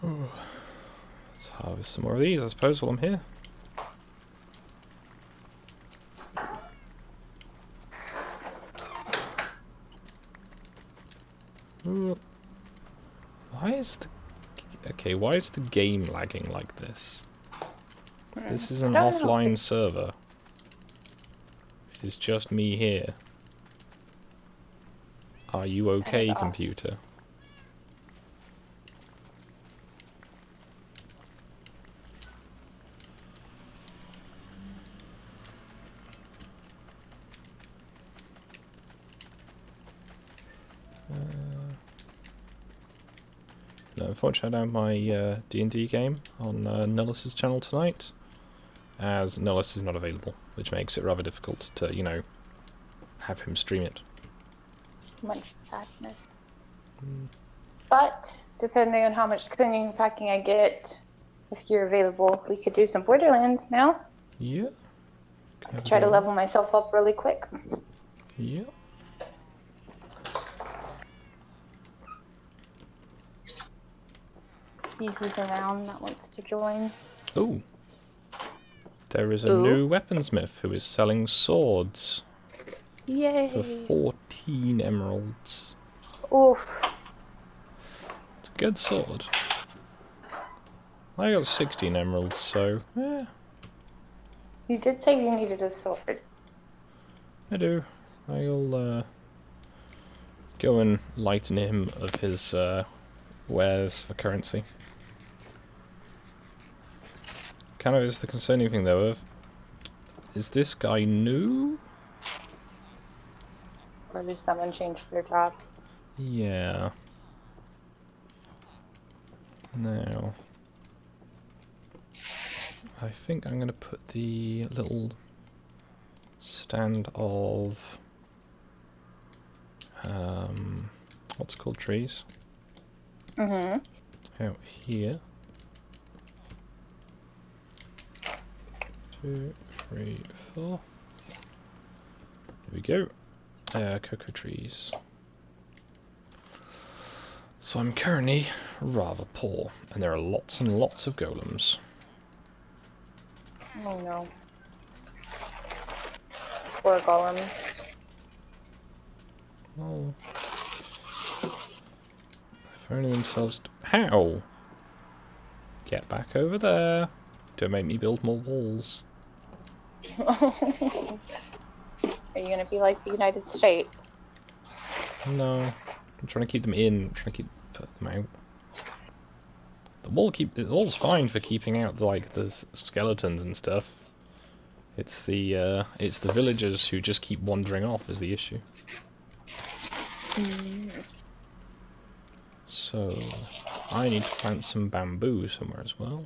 Let's harvest some more of these, I suppose, while I'm here. Ooh. Why is the game lagging like this? This is an offline server. It is just me here. Are you okay, computer? No, unfortunately I don't have my D&D game on Nellis's channel tonight, as Nellis is not available, which makes it rather difficult to, you know, have him stream it. Much sadness. But, depending on how much cleaning and packing I get, if you're available, we could do some Borderlands now. Yeah. I could try to level myself up really quick. Yeah. See who's around that wants to join. Ooh. There is a new weaponsmith who is selling swords. Yay! For 14 emeralds. Oof. It's a good sword. I got 16 emeralds, so yeah. You did say you needed a sword. I do. I'll go and lighten him of his wares for currency. Kind of is the concerning thing though of, is this guy new? Or did someone change their job? Yeah. Now, I think I'm going to put the little stand of, what's it called, trees? Out here. 2, 3, 4. There we go. Cocoa trees. So I'm currently rather poor, and there are lots and lots of golems. Oh no. Poor golems. Oh. If only themselves... How? Get back over there. Don't make me build more walls. Are you going to be like the United States? No. I'm trying to keep them in. I'm trying to put them out. The wall's fine for keeping out the skeletons and stuff. It's the villagers who just keep wandering off is the issue. So I need to plant some bamboo somewhere as well.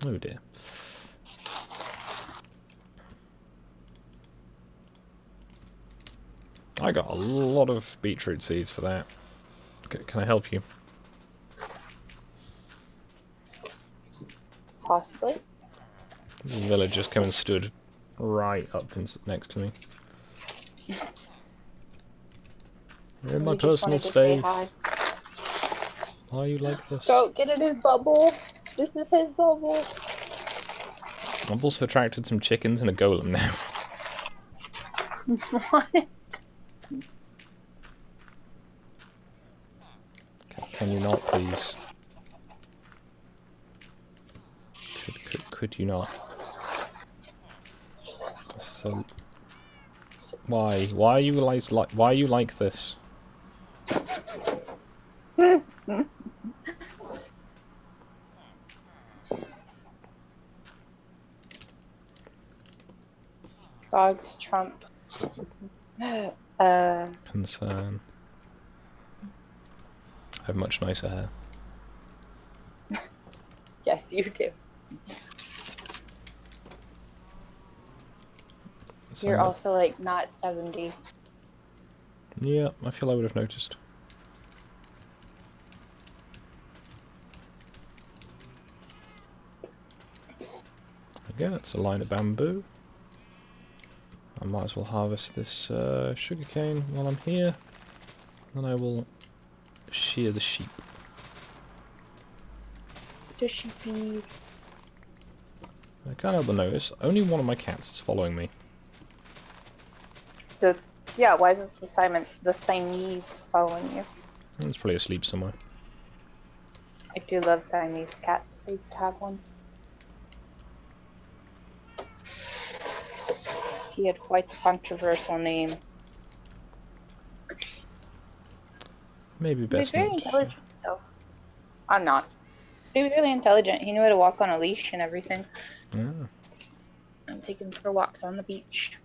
Oh dear. I got a lot of beetroot seeds for that. Can I help you? Possibly. The villagers come and stood right up next to me. You're in my personal space. Why are you like this? Go get in his bubble. This is his bubble. I've also attracted some chickens and a golem now. What? Can you not, please? Could you not? So, why? Why are you like this? Skog's Trump. Concern. I have much nicer hair. Yes, you do. You're also like not 70. Yeah, I feel I would have noticed. Again, it's a line of bamboo. I might as well harvest this sugarcane while I'm here. Then I will shear the sheep. The sheepies. I can't help but notice, only one of my cats is following me. So, yeah, why is it the Siamese following you? It's probably asleep somewhere. I do love Siamese cats. I used to have one. He had quite a controversial name. Maybe best. He was very intelligent, though. I'm not. He was really intelligent. He knew how to walk on a leash and everything. Yeah. And take him for walks on the beach.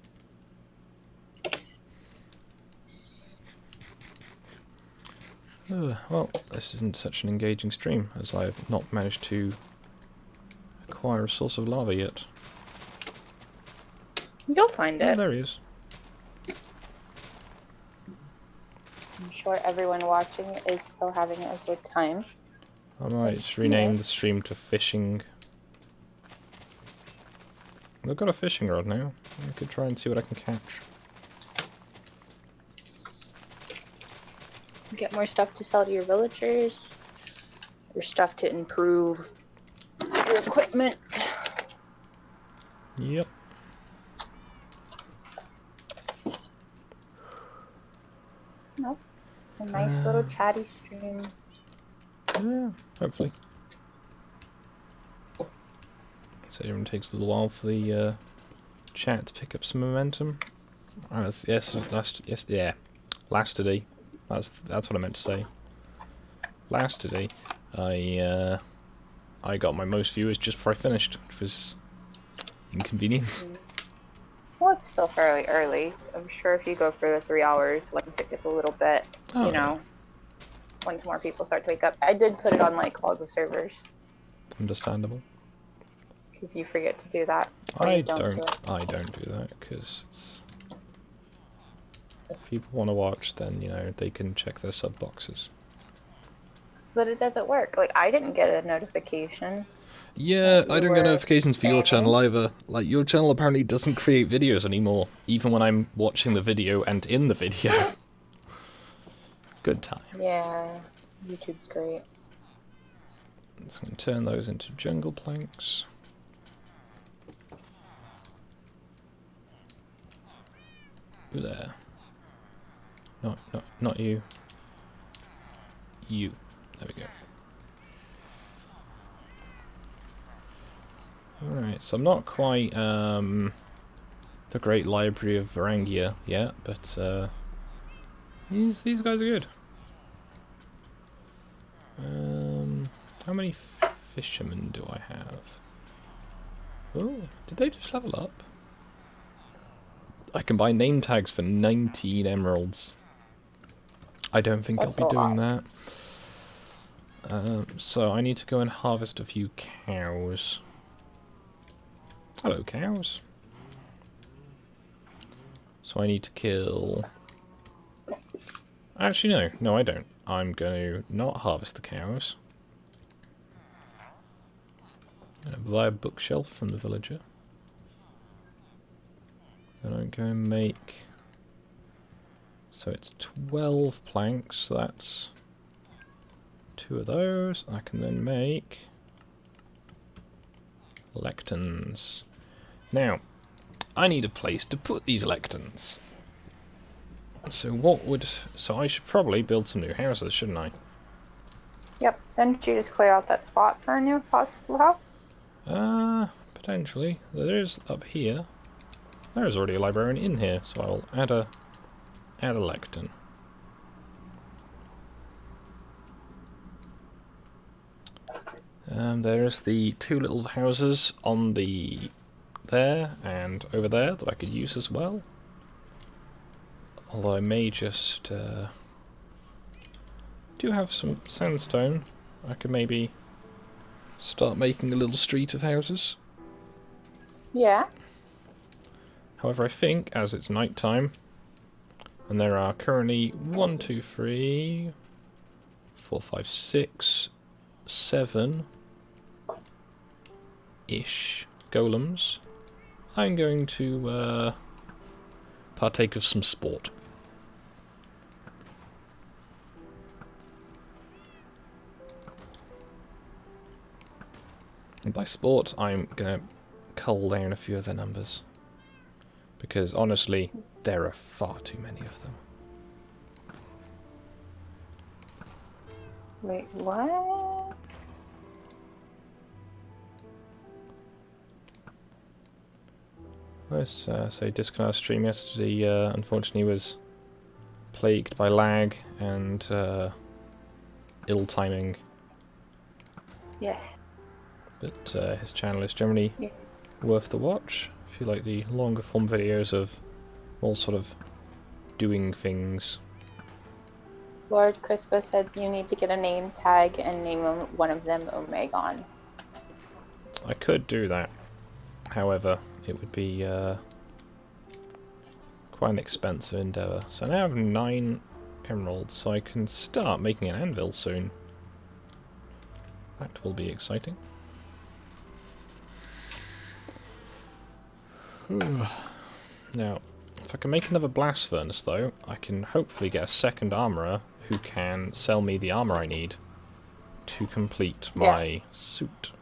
Well, this isn't such an engaging stream, as I have not managed to acquire a source of lava yet. You'll find it. Oh, there he is. I'm sure everyone watching is still having a good time. I might rename the stream to fishing. I've got a fishing rod now. I could try and see what I can catch. Get more stuff to sell to your villagers. Your stuff to improve your equipment. Yep. Nope. It's a nice little chatty stream. Yeah, hopefully. So everyone takes a little while for the chat to pick up some momentum. Last today. That's what I meant to say. Last today, I got my most viewers just before I finished, which was inconvenient. Well, it's still fairly early. I'm sure if you go for the 3 hours, once it gets a little bit, you know, once more people start to wake up. I did put it on like all the servers. Understandable. Because you forget to do that. I don't do that because if people want to watch, then they can check their sub boxes. But it doesn't work. Like I didn't get a notification. Yeah, I don't get notifications for your channel either. Like, your channel apparently doesn't create videos anymore, even when I'm watching the video and in the video. Good times. Yeah, YouTube's great. So I'm going to turn those into jungle planks. Ooh, there. Not you. You. There we go. Alright, so I'm not quite the Great Library of Varangia yet, but these guys are good. How many fishermen do I have? Oh, did they just level up? I can buy name tags for 19 emeralds. I don't think That's I'll be a doing lot. that. So I need to go and harvest a few cows. Hello, cows. So I need to kill... Actually, no. No, I don't. I'm going to not harvest the cows. I'm going to buy a bookshelf from the villager. Then I'm going to make... So it's 12 planks, so that's 2 of those. I can then make lecterns. Now, I need a place to put these lecterns. So what would... So I should probably build some new houses, shouldn't I? Yep. Didn't you just clear out that spot for a new possible house? Potentially. There is up here. There is already a librarian in here, so I'll add a lectern. There's the 2 little houses on the there and over there that I could use as well. Although I may just do have some sandstone. I could maybe start making a little street of houses. Yeah. However, I think as it's night time, and there are currently 1, 2, 3, 4, 5, 6, 7-ish golems, I'm going to partake of some sport. And by sport, I'm going to cull down a few of their numbers. Because honestly, there are far too many of them. Wait, what? Let's say Disconnect stream yesterday unfortunately was plagued by lag and ill timing. Yes. But his channel is generally worth the watch if you like the longer form videos of all sort of doing things. Lord Crispo said you need to get a name tag and name one of them Omegon. I could do that, however, it would be quite an expensive endeavour. So now I have 9 emeralds, so I can start making an anvil soon. That will be exciting. Now, if I can make another blast furnace though, I can hopefully get a second armourer who can sell me the armour I need to complete my suit.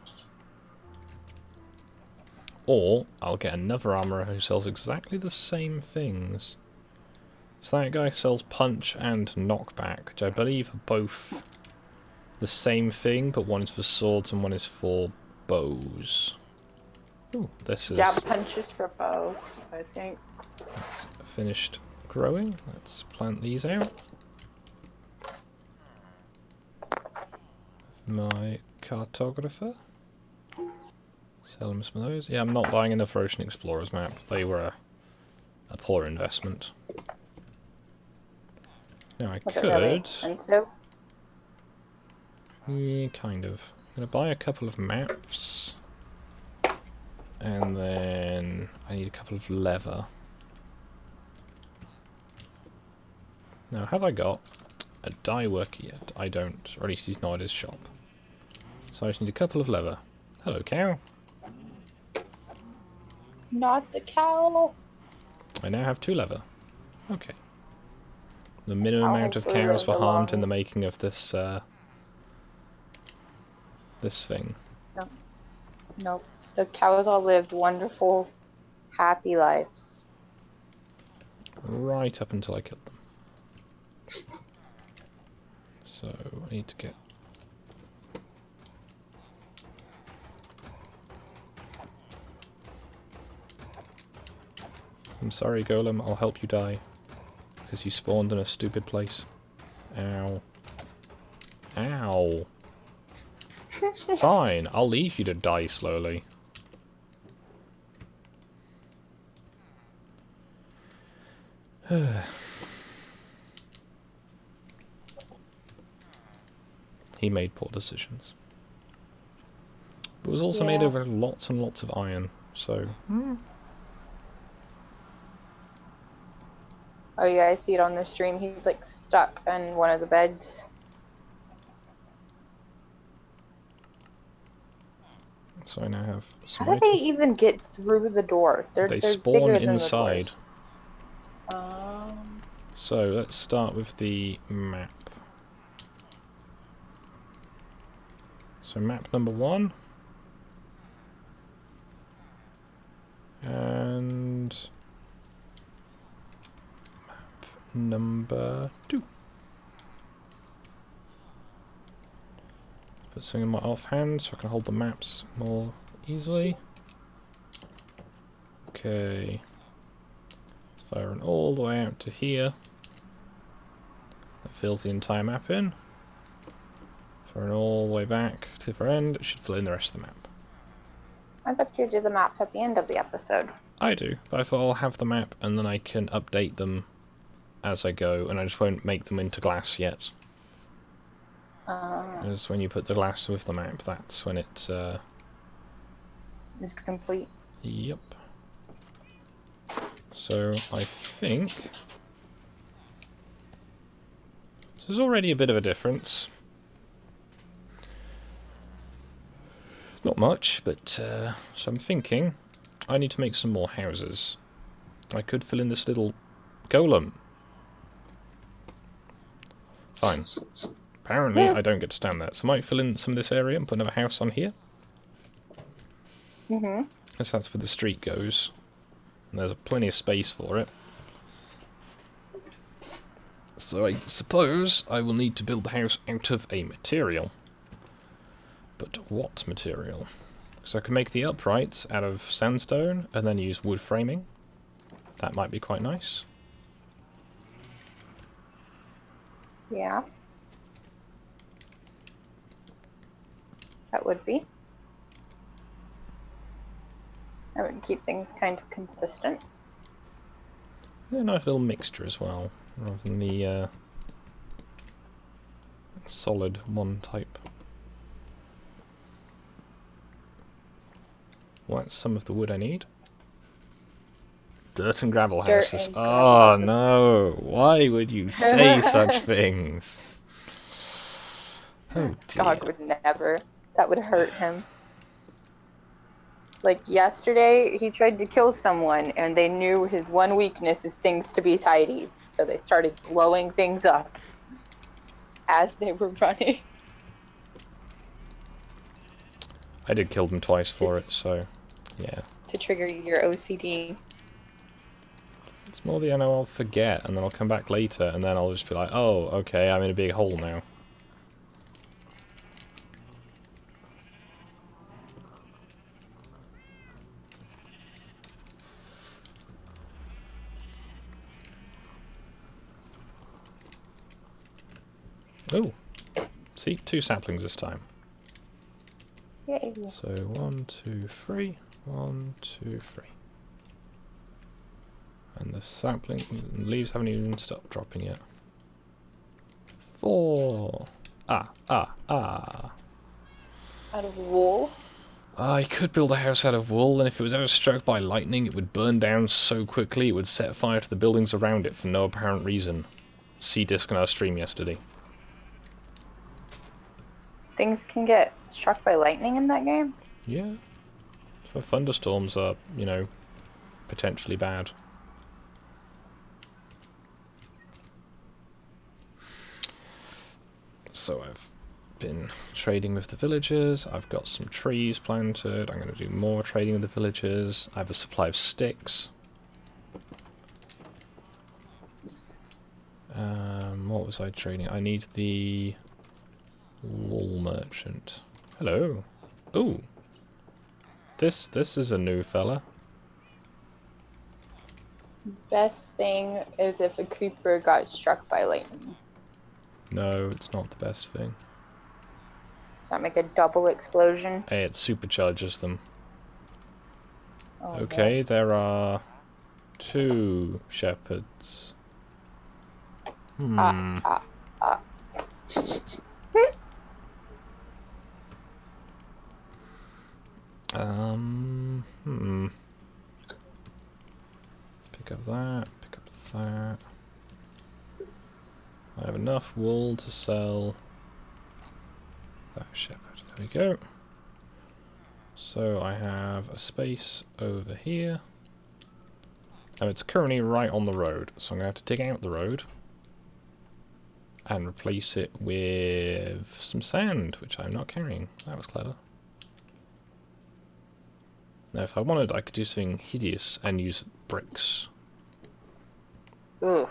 Or I'll get another armourer who sells exactly the same things. So that guy sells punch and knockback, which I believe are both the same thing, but one is for swords and one is for bows. Ooh, this is... Jab punches for both, I think. It's finished growing. Let's plant these out. My cartographer. Sell him some of those. Yeah, I'm not buying enough Ocean Explorers map. They were a poor investment. Now I Was could... it really expensive? Yeah, kind of. I'm going to buy a couple of maps. And then I need a couple of leather. Now, have I got a dye worker yet? I don't, or at least he's not at his shop. So I just need a couple of leather. Hello, cow. Not the cow. I now have 2 leather. Okay. The minimum amount of Cows cows were live harmed in along. the making of this, this thing. No. Nope. Those cows all lived wonderful, happy lives. Right up until I killed them. So, I need to get... I'm sorry, Golem, I'll help you die. Because you spawned in a stupid place. Ow. Ow. Fine, I'll leave you to die slowly. He made poor decisions. But it was also made over lots and lots of iron, so... Oh yeah, I see it on the stream. He's like stuck in one of the beds. So I now have some How do they even get through the door? They They're spawn bigger than inside. The doors. So let's start with the map. So map number 1. And map number 2. Put something in my offhand so I can hold the maps more easily. Okay. Firing all the way out to here. That fills the entire map in. Firing all the way back to the other end. It should fill in the rest of the map. I thought you do the maps at the end of the episode. I do, but I thought I'll have the map and then I can update them as I go, and I just won't make them into glass yet. Because when you put the glass with the map, that's when it is complete. Yep. So I think there's already a bit of a difference. Not much, but so I'm thinking I need to make some more houses. I could fill in this little golem. Fine. Apparently I don't get to stand there, so I might fill in some of this area and put another house on here. As that's where the street goes. And there's plenty of space for it. So I suppose I will need to build the house out of a material. But what material? So I can make the uprights out of sandstone and then use wood framing. That might be quite nice. Yeah. That would be. That would keep things kind of consistent. Yeah, nice little mixture as well, rather than the solid one type. Well, that's some of the wood I need. Dirt and gravel houses. Oh no! Why would you say such things? Oh dear. Skog would never. That would hurt him. Like yesterday, he tried to kill someone, and they knew his one weakness is things to be tidy. So they started blowing things up as they were running. I did kill them twice for it, so yeah. To trigger your OCD. It's more the I know I'll forget, and then I'll come back later, and then I'll just be like, oh, okay, I'm in a big hole now. Oh, see, 2 saplings this time. Yay. So 1, 2, 3, 1, 2, 3. And the sapling leaves haven't even stopped dropping yet. 4. Ah. Out of wool? I could build a house out of wool, and if it was ever struck by lightning, it would burn down so quickly it would set fire to the buildings around it for no apparent reason. See disc on our stream yesterday. Things can get struck by lightning in that game? Yeah. So thunderstorms are, you know, potentially bad. So I've been trading with the villagers. I've got some trees planted. I'm going to do more trading with the villagers. I have a supply of sticks. What was I trading? I need the wool merchant. Hello. Ooh. This is a new fella. Best thing is if a creeper got struck by lightning. No, it's not the best thing. Does that make a double explosion? Hey, it supercharges them. Oh, Okay, there are 2 shepherds. Ah, ah, ah. Let's pick up that, pick up that. I have enough wool to sell that shepherd. There we go. So I have a space over here. Now it's currently right on the road, so I'm going to have to dig out the road and replace it with some sand, which I'm not carrying. That was clever. Now if I wanted, I could do something hideous and use bricks. Ooh.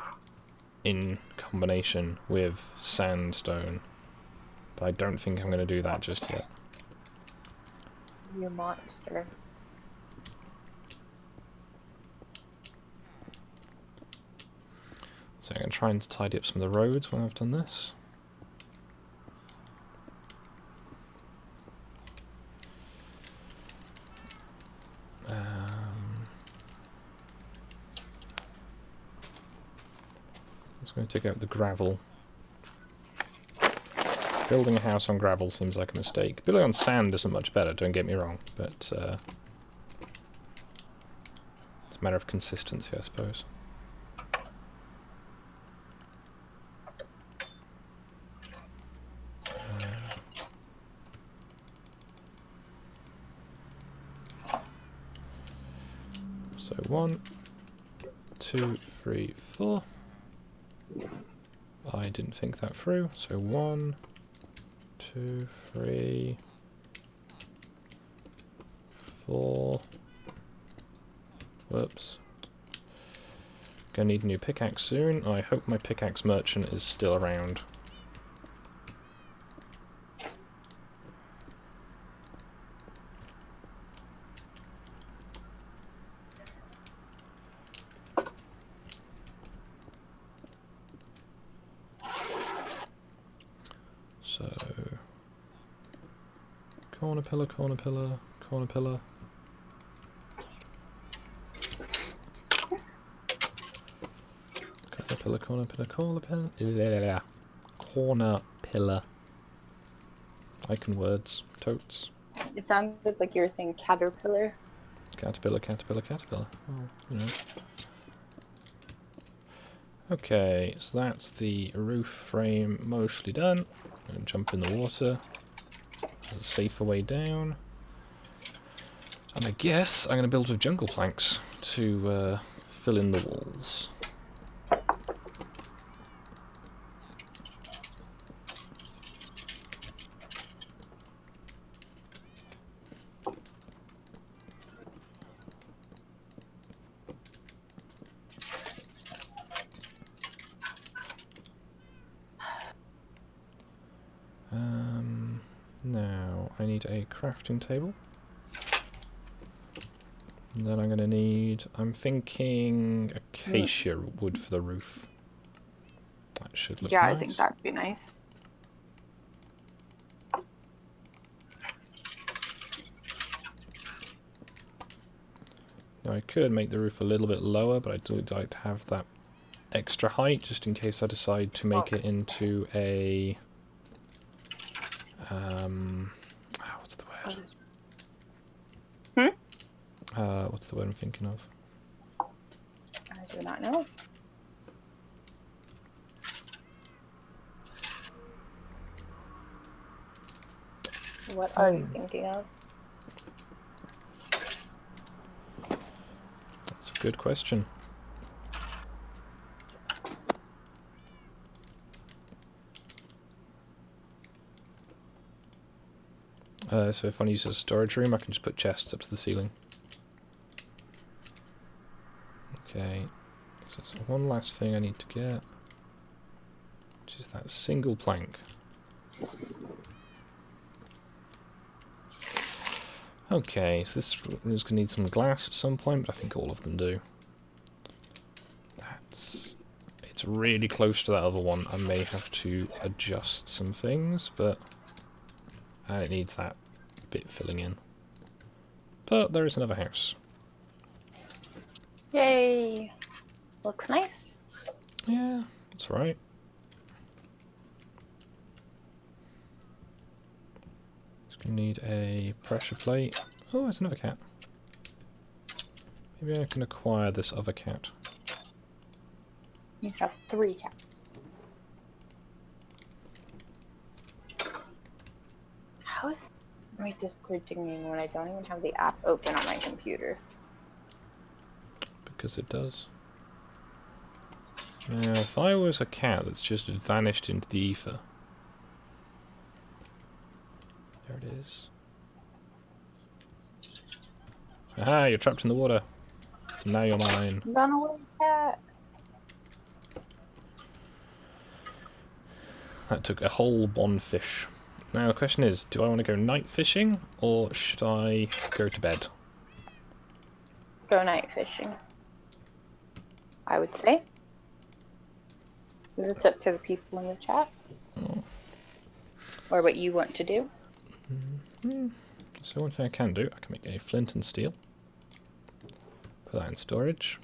In combination with sandstone. But I don't think I'm going to do that just yet. You monster. So I'm going to try and tidy up some of the roads when I've done this. I'm just going to take out the gravel. Building a house on gravel seems like a mistake. Building on sand isn't much better, don't get me wrong, but it's a matter of consistency, I suppose. So 1, 2, 3, 4. I didn't think that through. So 1, 2, 3, 4. Whoops. Gonna need a new pickaxe soon. I hope my pickaxe merchant is still around. So, corner pillar, corner pillar, corner pillar. Corner pillar, corner pillar, corner pillar. Corner pillar. I can words. Totes. It sounded like you were saying caterpillar. Caterpillar, caterpillar, caterpillar. Oh, you know. Okay, so that's the roof frame mostly done. I'm going to jump in the water. There's a safer way down. And I guess I'm going to build with jungle planks to fill in the walls. Now, I need a crafting table. And then I'm going to need, I'm thinking, acacia wood for the roof. That should look nice. I think that'd be nice. Now I could make the roof a little bit lower, but I do like to have that extra height, just in case I decide to make it into a... what's the word? What's the word I'm thinking of? I do not know. What are you thinking of? That's a good question. So if I use a storage room, I can just put chests up to the ceiling. Okay, so that's one last thing I need to get, which is that single plank. Okay, so this room's going to need some glass at some point, but I think all of them do. It's really close to that other one. I may have to adjust some things, but it needs that bit filling in. But there is another house. Yay! Looks nice. Yeah, that's right. It's going to need a pressure plate. Oh, there's another cat. Maybe I can acquire this other cat. You have 3 cats. How is my Discord dinging when I don't even have the app open on my computer? Because it does. Now, if I was a cat that's just vanished into the ether... There it is. Aha, you're trapped in the water. Now you're mine. Run away, cat! That took a whole 1 fish. Now the question is, do I want to go night fishing, or should I go to bed? Go night fishing, I would say. It's up to the people in the chat. Oh. Or what you want to do. So one thing I can do, I can make a flint and steel. Put that in storage.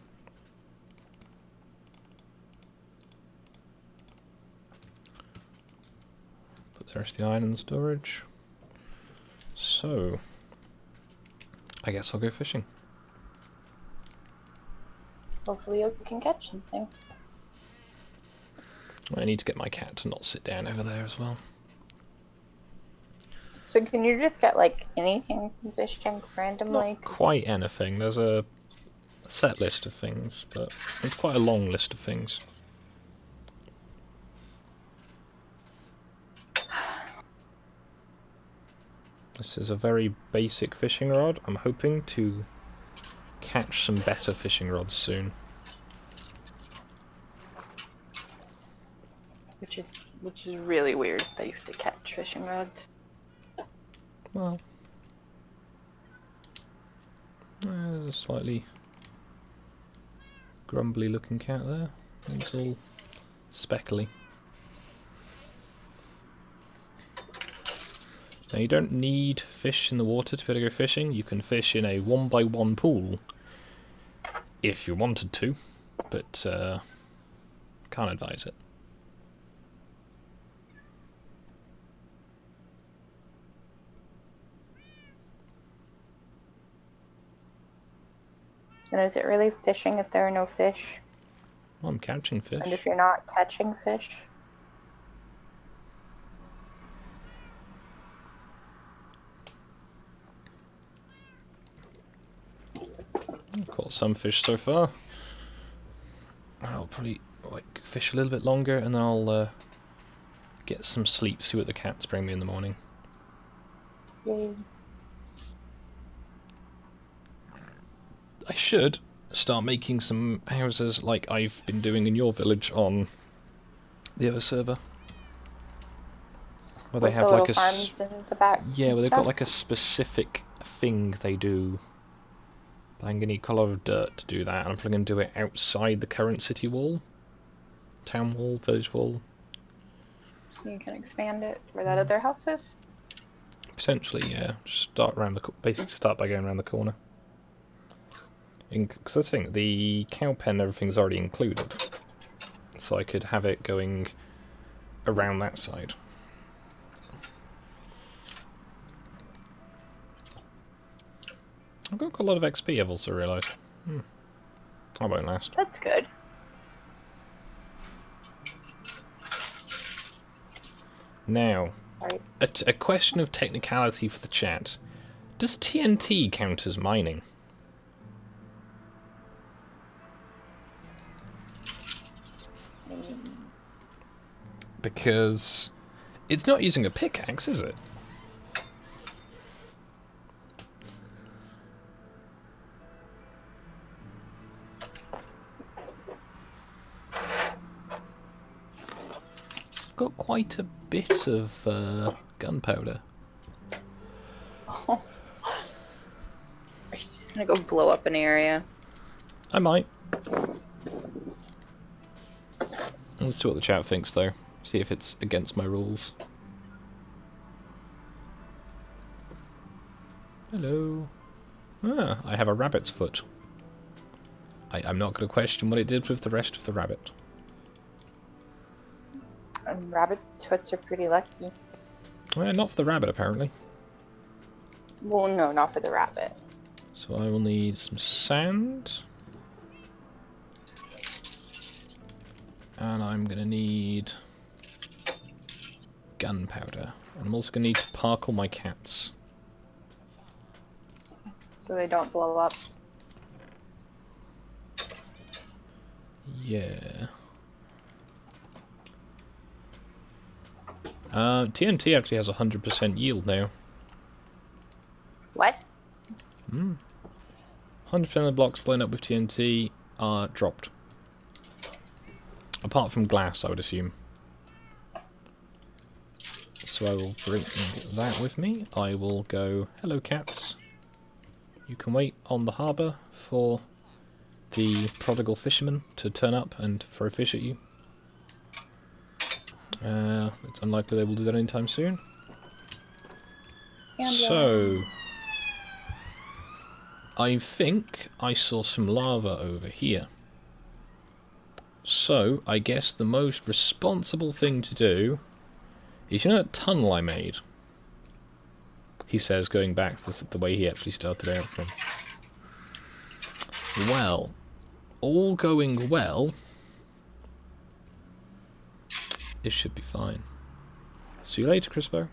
Put the rest of the iron in storage. So, I guess I'll go fishing. Hopefully you can catch something. I need to get my cat to not sit down over there as well. So can you just get like anything from Fish Tank randomly? Not quite anything. There's a set list of things, but it's quite a long list of things. This is a very basic fishing rod. I'm hoping to catch some better fishing rods soon. Which is really weird that you have to catch fishing rods. Well, there's a slightly grumbly looking cat there. It's all speckly. Now you don't need fish in the water to be able to go fishing. You can fish in a 1x1 pool if you wanted to, but can't advise it. And is it really fishing if there are no fish? Well, I'm catching fish. And if you're not catching fish? I've caught some fish so far. I'll probably fish a little bit longer and then I'll get some sleep, see what the cats bring me in the morning. Yay. I should start making some houses like I've been doing in your village on the other server. Where they With have the like little farms in the back. yeah, where they've got stuff? like a specific thing they do. But I'm going to need quite a lot of dirt to do that, and I'm probably going to do it outside the current city wall. Town wall, village wall. So you can expand it where that other house is? Potentially, yeah. Just start around the basically start by going around the corner. Because that's the thing, the cow pen, everything's already included. So I could have it going around that side. I've got quite a lot of XP, I've also realised. That won't last. That's good. Now, Right. a question of technicality for the chat. Does TNT count as mining? Because it's not using a pickaxe, is it? Got quite a bit of gunpowder. Are you just gonna go blow up an area? I might. Let's see what the chat thinks, though. See if it's against my rules. Hello. Ah, I have a rabbit's foot. I'm not going to question what it did with the rest of the rabbit. Rabbit foots are pretty lucky. Well, not for the rabbit, apparently. Well, no, not for the rabbit. So I will need some sand. And I'm going to need gunpowder. And I'm also going to need to parkle my cats. So they don't blow up. Yeah. TNT actually has 100% yield now. What? 100% of the blocks blown up with TNT are dropped. Apart from glass, I would assume. So I will bring that with me. I will go, hello cats. You can wait on the harbour for the prodigal fisherman to turn up and throw fish at you. It's unlikely they will do that anytime soon. So, I think I saw some lava over here. So, I guess the most responsible thing to do is, you know that tunnel I made? He says, going back the way he actually started out from. Well, all going well, it should be fine. See you later, Crispo.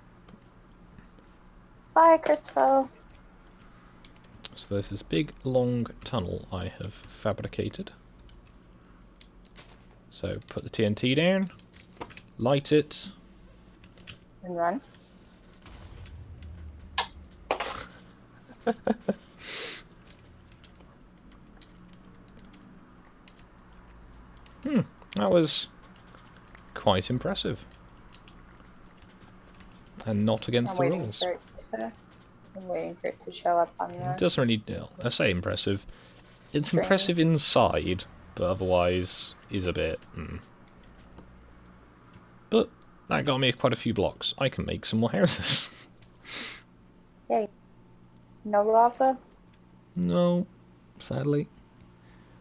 Bye, Crispo. So there's this big, long tunnel I have fabricated. So put the TNT down, light it. And run. That was quite impressive. And not against the rules. I'm waiting for it to show up on the... It doesn't really... I say impressive. It's String. impressive inside, but otherwise is a bit... But that got me quite a few blocks. I can make some more houses. Yay. No lava? No, sadly.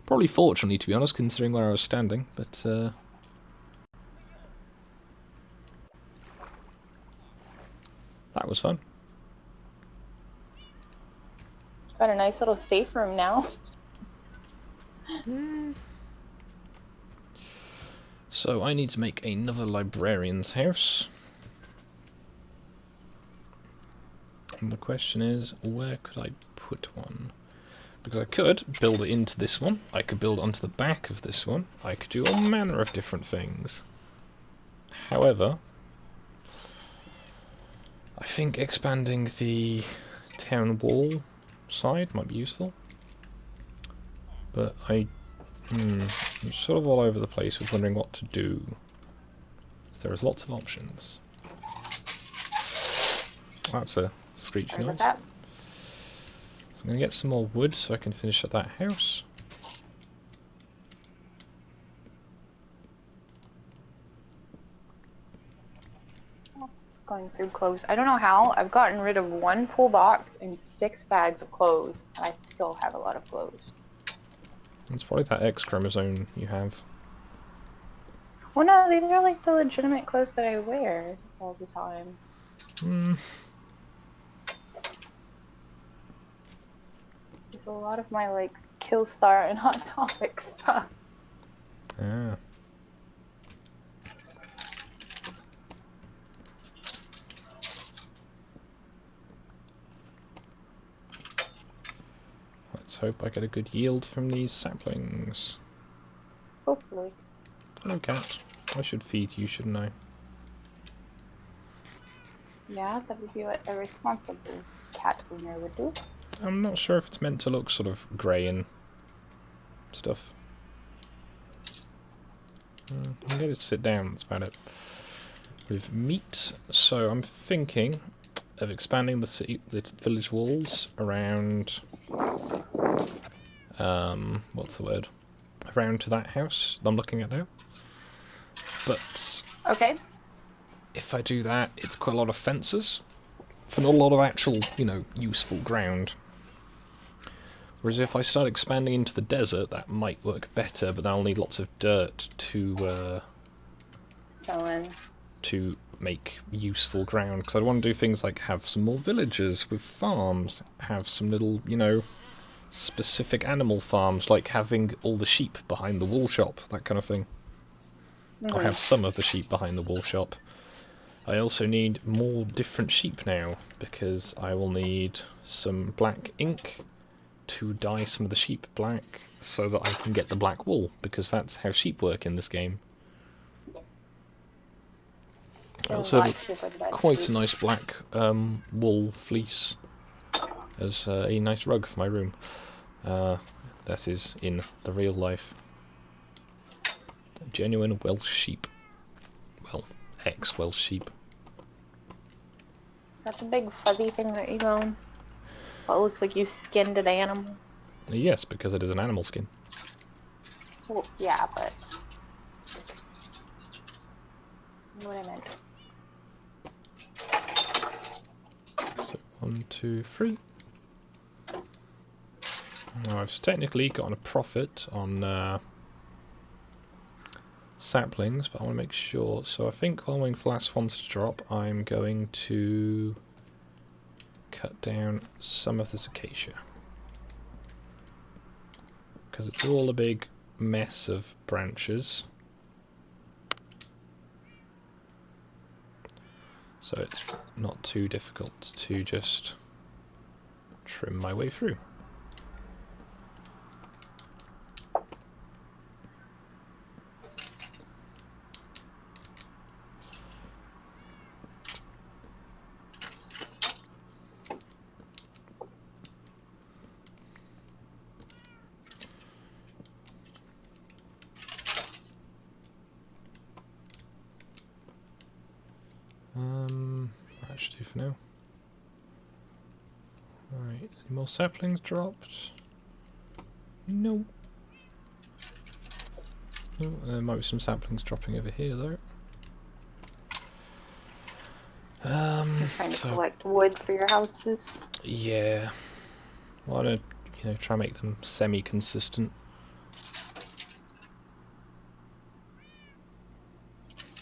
Probably fortunately, to be honest, considering where I was standing, but... that was fun. Got a nice little safe room now. So I need to make another librarian's house. And the question is, where could I put one? Because I could build it into this one, I could build onto the back of this one, I could do all manner of different things. However, I think expanding the town wall side might be useful. But I'm sort of all over the place with wondering what to do. So there's lots of options. That's a screechy noise. So I'm going to get some more wood so I can finish up that house. It's going through clothes. I don't know how. I've gotten rid of 1 full box and 6 bags of clothes. I still have a lot of clothes. It's probably that X chromosome you have. Well, no, these are like the legitimate clothes that I wear all the time. There's a lot of my like Killstar and Hot Topic stuff. Ah. Let's hope I get a good yield from these saplings. Hopefully. Hello, cat. I should feed you, shouldn't I? Yeah, that would be what a responsible cat owner would do. I'm not sure if it's meant to look sort of grey and stuff. I'm going to sit down, that's about it. With meat, so I'm thinking of expanding the village walls around... what's the word? Around to that house that I'm looking at now. But Okay. if I do that, it's quite a lot of fences for not a lot of actual, useful ground. Whereas if I start expanding into the desert, that might work better, but I'll need lots of dirt to make useful ground. Because I want to do things like have some more villages with farms, have some little, specific animal farms, like having all the sheep behind the wool shop, that kind of thing. Or have some of the sheep behind the wool shop. I also need more different sheep now, because I will need some black ink to dye some of the sheep black so that I can get the black wool, because that's how sheep work in this game. I also have quite a nice black wool fleece as a nice rug for my room. That is in the real life. A genuine Welsh sheep. Well, ex-Welsh sheep. That's a big fuzzy thing that you own. Well, it looks like you skinned an animal. Yes, because it is an animal skin. Well, yeah, but... You know what I meant. So, 1, 2, 3. Now, I've technically gotten a profit on saplings, but I want to make sure. So I think while I'm waiting for the last ones to drop, I'm going to cut down some of this acacia. Because it's all a big mess of branches. So it's not too difficult to just trim my way through. That should do for now. Alright, any more saplings dropped? No. Oh, there might be some saplings dropping over here though. You're trying to collect wood for your houses? Yeah. Well, I want to, try and make them semi-consistent.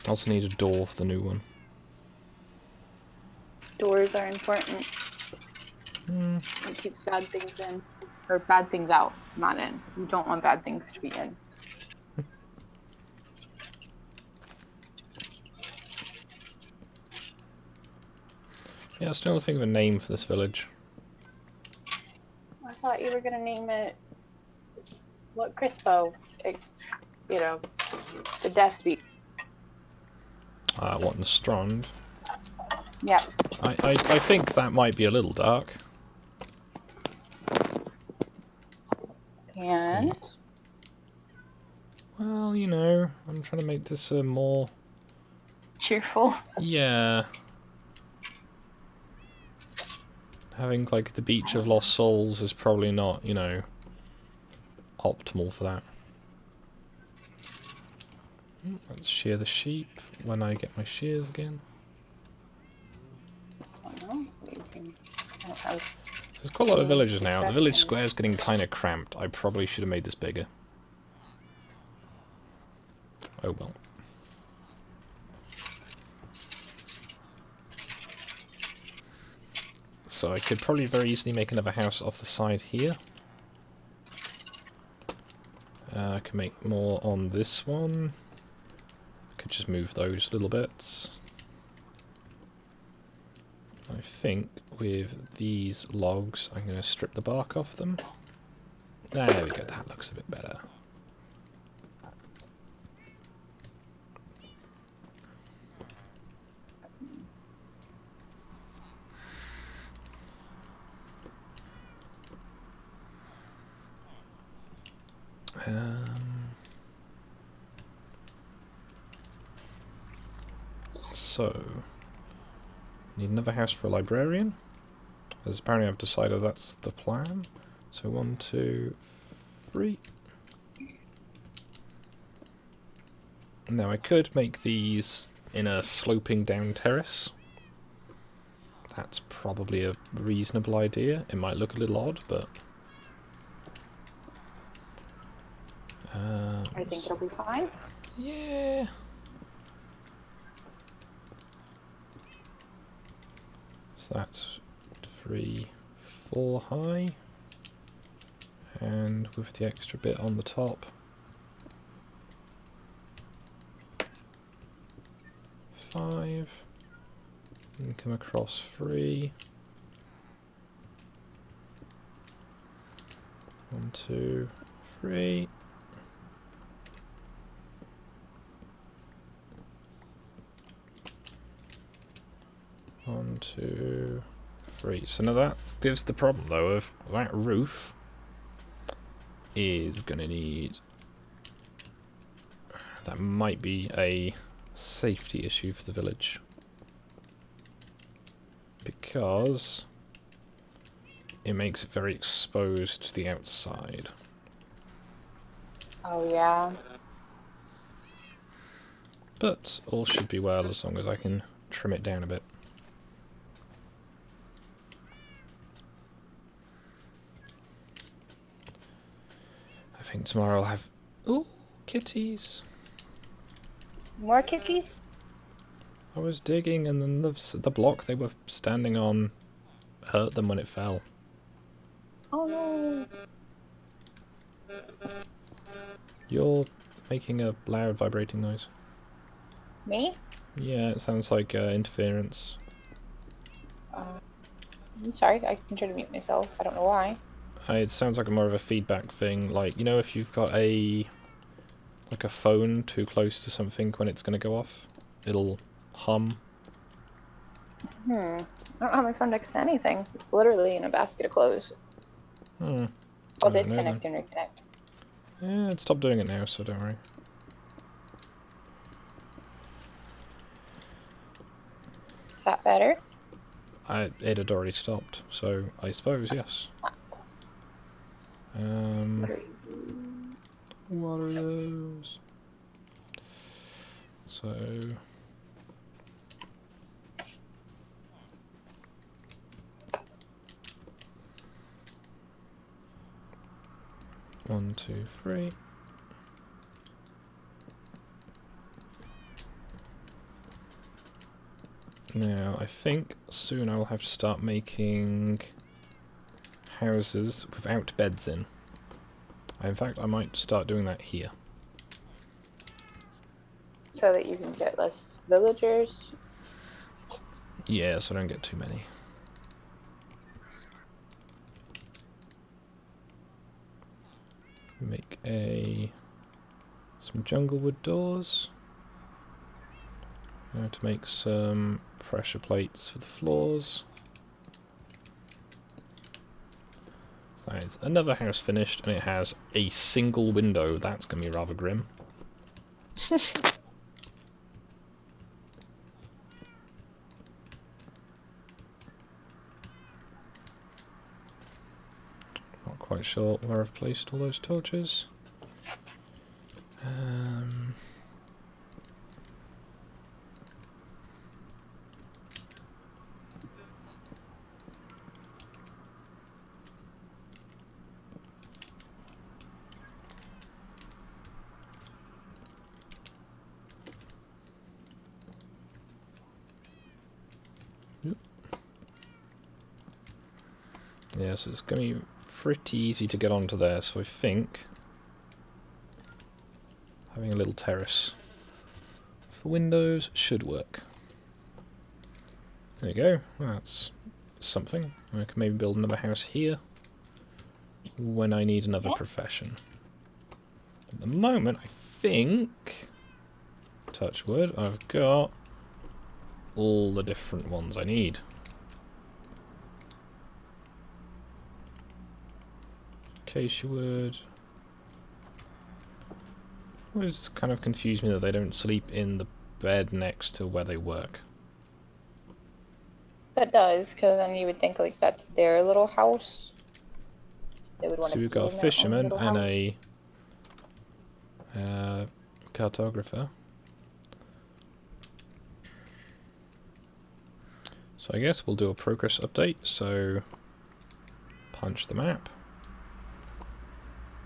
I also need a door for the new one. Doors are important. It keeps bad things in. Or bad things out, not in. You don't want bad things to be in. Yeah, I still think of a name for this village. I thought you were going to name it... What Crispo? It's, the death beat. What, Strand? Yeah. I think that might be a little dark. And? Well, I'm trying to make this a more... Cheerful? Yeah. Having, like, the Beach of Lost Souls is probably not, optimal for that. Let's shear the sheep when I get my shears again. There's quite a lot of villages now. The village square is getting kind of cramped. I probably should have made this bigger. Oh well. So I could probably very easily make another house off the side here. I can make more on this one. I could just move those little bits. I think with these logs, I'm going to strip the bark off them. There we go, that looks a bit better. So, need another house for a librarian, as apparently I've decided that's the plan. So 1, 2, 3. Now I could make these in a sloping down terrace. That's probably a reasonable idea. It might look a little odd, but... I think it'll be fine. Yeah. So that's 3, 4 high. And with the extra bit on the top. 5. And come across 3. 1, 2, 3. One, 2, 3. So now that gives the problem though of that roof is gonna need. That might be a safety issue for the village. Because it makes it very exposed to the outside. Oh, yeah. But all should be well as long as I can trim it down a bit. I think tomorrow I'll have... Ooh, kitties! More kitties? I was digging and then the block they were standing on hurt them when it fell. Oh no. You're making a loud vibrating noise. Me? Yeah, it sounds like interference. I'm sorry, I can try to mute myself. I don't know why. It sounds like more of a feedback thing, like, you know, if you've got a phone too close to something when it's going to go off, it'll hum. I don't have my phone next to anything. It's literally in a basket of clothes. I'll disconnect and reconnect. Yeah, it stopped doing it now, so don't worry. Is that better? It had already stopped, so I suppose, yes. What are those? So... One, 2, 3. Now, I think soon I will have to start making houses without beds in. In fact, I might start doing that here. So that you can get less villagers? Yeah, so I don't get too many. Make some jungle wood doors. Now to make some pressure plates for the floors. So that is another house finished, and it has a single window. That's going to be rather grim. Not quite sure where I've placed all those torches. Yeah, so it's going to be pretty easy to get onto there, so I think having a little terrace for the windows should work. There you go, that's something. I can maybe build another house here when I need another profession. At the moment, I think, touch wood, I've got all the different ones I need. Acacia wood. It just kind of confused me that they don't sleep in the bed next to where they work. That does, because then you would think like that's their little house. They would want So to we've got a fisherman and a cartographer. So I guess we'll do a progress update, so punch the map.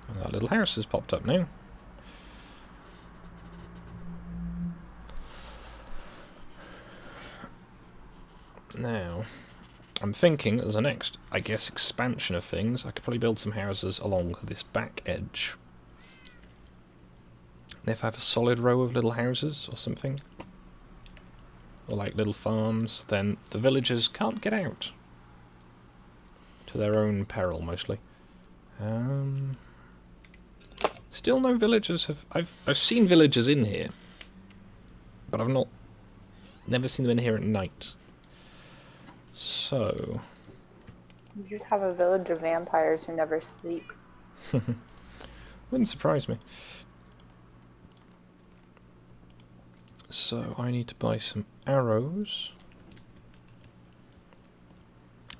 And that little house has popped up now. Now, I'm thinking as a next, I guess, expansion of things, I could probably build some houses along this back edge. And if I have a solid row of little houses or something, or like little farms, then the villagers can't get out. To their own peril, mostly. Still no villagers have... I've seen villagers in here, but I've never seen them in here at night. So... You just have a village of vampires who never sleep. Wouldn't surprise me. So I need to buy some arrows.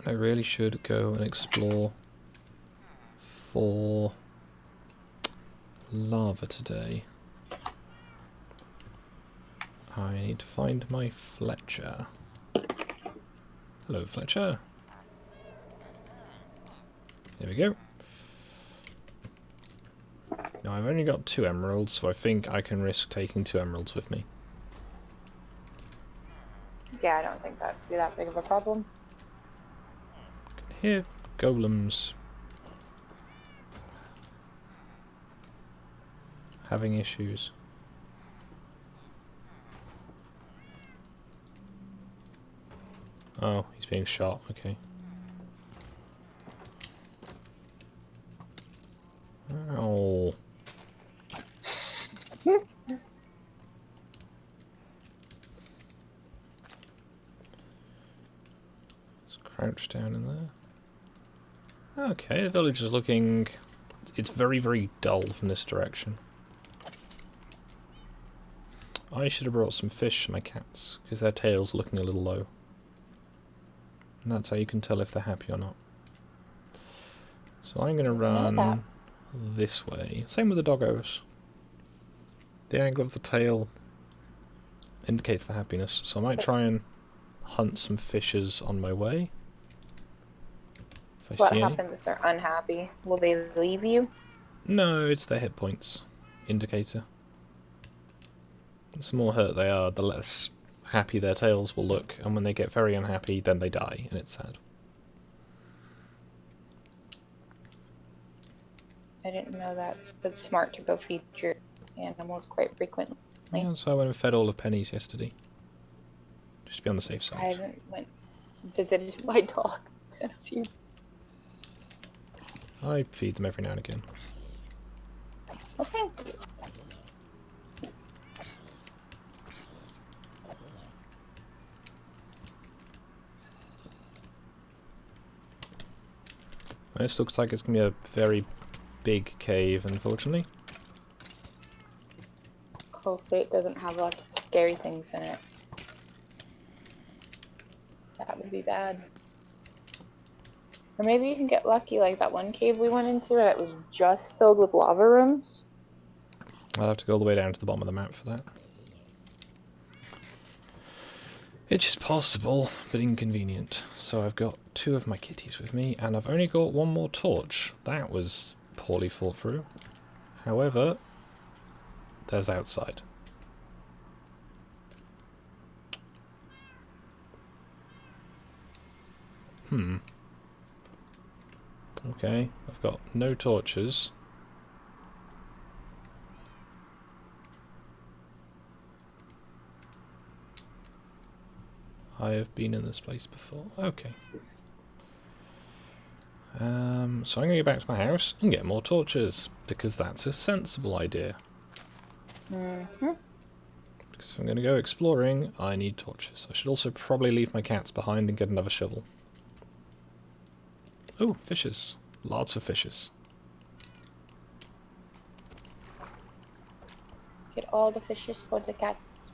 I really should go and explore for lava today. I need to find my Fletcher. Hello, Fletcher. There we go. Now I've only got 2 emeralds, so I think I can risk taking 2 emeralds with me. Yeah, I don't think that'd be that big of a problem. I can hear golems having issues. Oh, he's being shot, okay. Oh. Let's crouch down in there. Okay, the village is looking... It's very, very dull from this direction. I should have brought some fish for my cats, because their tails are looking a little low. And that's how you can tell if they're happy or not. So I'm going to run this way. Same with the doggos. The angle of the tail indicates the happiness. So I might try and hunt some fishes on my way. So what happens if they're unhappy? Will they leave you? No, it's their hit points indicator. The more hurt they are, the less happy their tails will look, and when they get very unhappy, then they die, and it's sad. I didn't know that. It's smart to go feed your animals quite frequently. Yeah, so I went and fed all of Penny's yesterday. Just to be on the safe side. I haven't visited my dogs in a few. I feed them every now and again. Well, thank you. This looks like it's going to be a very big cave, unfortunately. Hopefully it doesn't have lots of scary things in it. That would be bad. Or maybe you can get lucky like that one cave we went into and it was just filled with lava rooms. I'll have to go all the way down to the bottom of the map for that. It's just possible, but inconvenient. So I've got 2 of my kitties with me, and I've only got 1 more torch. That was poorly thought through. However, there's outside. Okay, I've got no torches. I have been in this place before. Okay. So I'm going to go back to my house and get more torches, because that's a sensible idea. Mm-hmm. Because if I'm going to go exploring, I need torches. I should also probably leave my cats behind and get another shovel. Oh, fishes. Lots of fishes. Get all the fishes for the cats.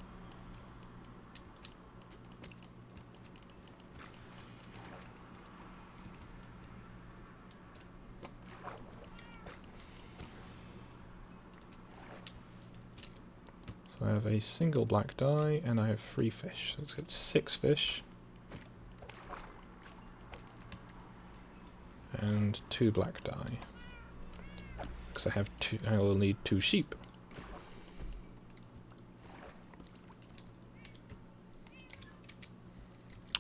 So I have a single black dye and I have 3 fish. So let's get 6 fish. And 2 black dye. Because I will need 2 sheep.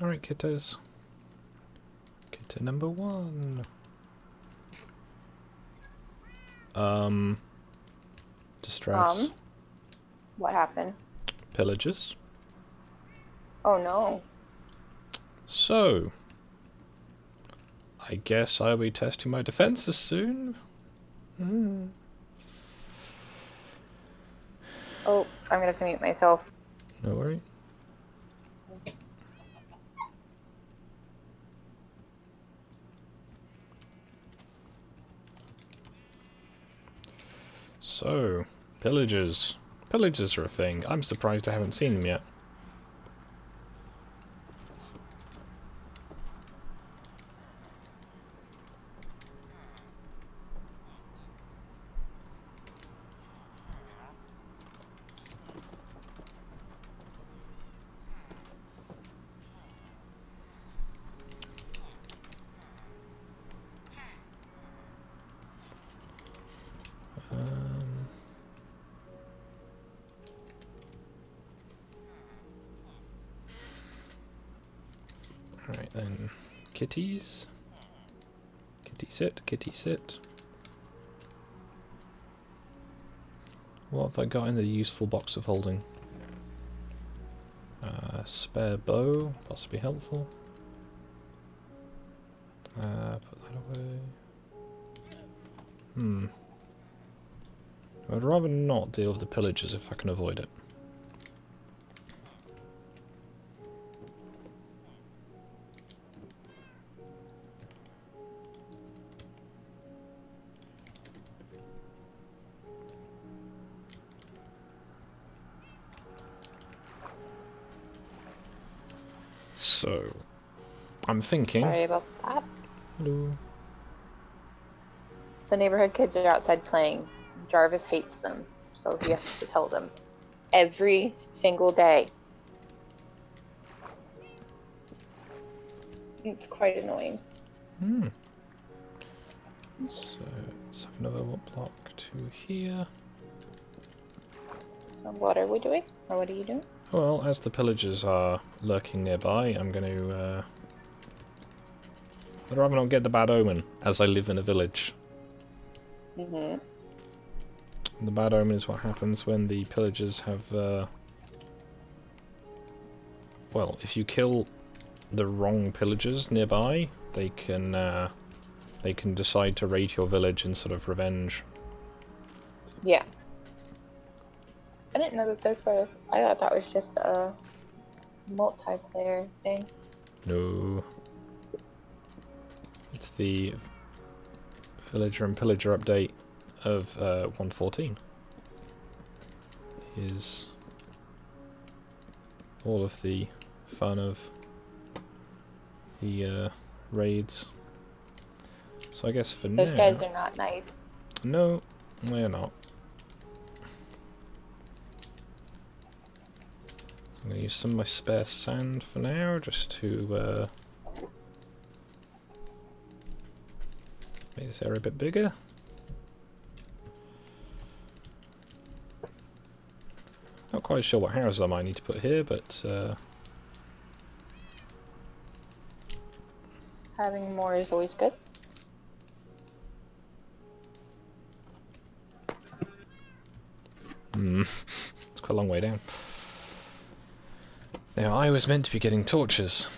Alright, kitters. Kitter number 1. Distress. What happened? Pillagers. Oh no. So, I guess I'll be testing my defenses soon. Oh, I'm gonna have to mute myself. No worry. So, pillagers. Pillagers are a thing. I'm surprised I haven't seen them yet. Alright then, kitties. Kitty sit, kitty sit. What have I got in the useful box of holding? Spare bow, possibly helpful. Put that away. I'd rather not deal with the pillagers if I can avoid it. So, I'm thinking... Sorry about that. Hello. The neighborhood kids are outside playing. Jarvis hates them, so he has to tell them every single day. It's quite annoying. So, let's have another block to here. So what are we doing? Or what are you doing? Well, as the pillagers are lurking nearby, I'm going to... I'd rather not get the bad omen, as I live in a village. Mm-hmm. The bad omen is what happens when the pillagers have... Well, if you kill the wrong pillagers nearby, they can decide to raid your village in sort of revenge. Yeah. I didn't know that those were... I thought that was just a multiplayer thing. No. It's the villager and pillager update of 1.14. Is all of the fun of the raids. So I guess for now... Those guys are not nice. No, they're not. So I'm going to use some of my spare sand for now, just to make this area a bit bigger. Not quite sure what houses I might need to put here, but Having more is always good. it's quite a long way down. Now, I was meant to be getting torches.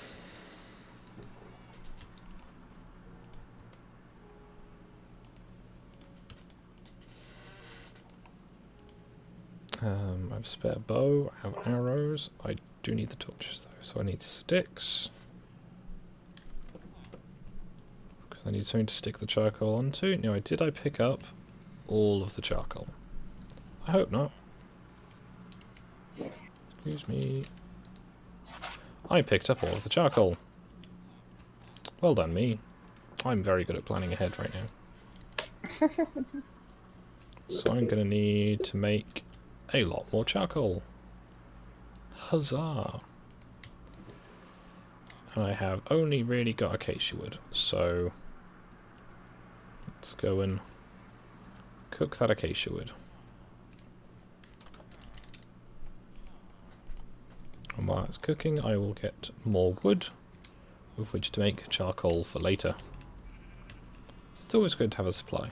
I have a spare bow, I have arrows. I do need the torches though, so I need sticks. Because I need something to stick the charcoal onto. Now, did I pick up all of the charcoal? I hope not. Excuse me. I picked up all of the charcoal. Well done, me. I'm very good at planning ahead right now. So I'm going to need to make a lot more charcoal. Huzzah! I have only really got acacia wood, so Let's go and cook that acacia wood. And while it's cooking, I will get more wood with which to make charcoal for later. So it's always good to have a supply.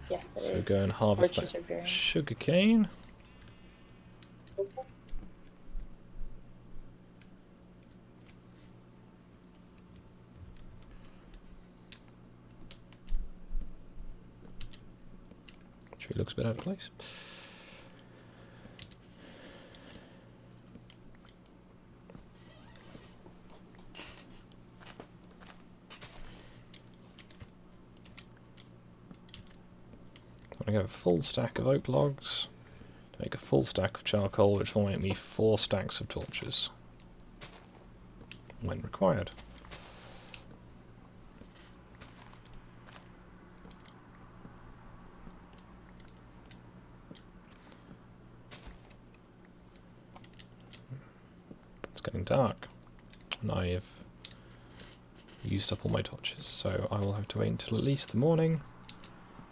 Yes, it So is. go and harvest Torches that are very... sugar cane. Tree looks a bit out of place. I'm going to get a full stack of oak logs to make a full stack of charcoal, which will make me 4 stacks of torches when required. It's getting dark, and I've used up all my torches, so I will have to wait until at least the morning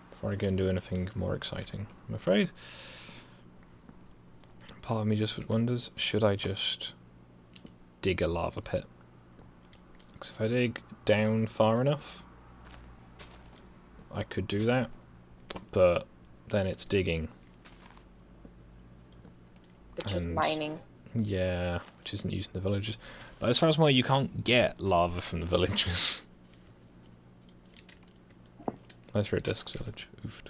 before I go and do anything more exciting, I'm afraid. Part of me just wonders, should I just dig a lava pit? Because if I dig down far enough, I could do that, but then it's digging. Which is mining. Yeah, which isn't used in the villages. But as far as I know, you can't get lava from the villages. Unless you're at Discs Village. Oofed.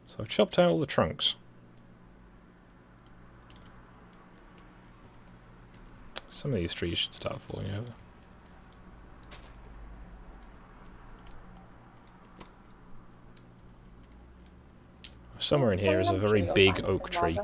So I've chopped out all the trunks. Some of these trees should start falling over. Somewhere in here is a very big oak tree.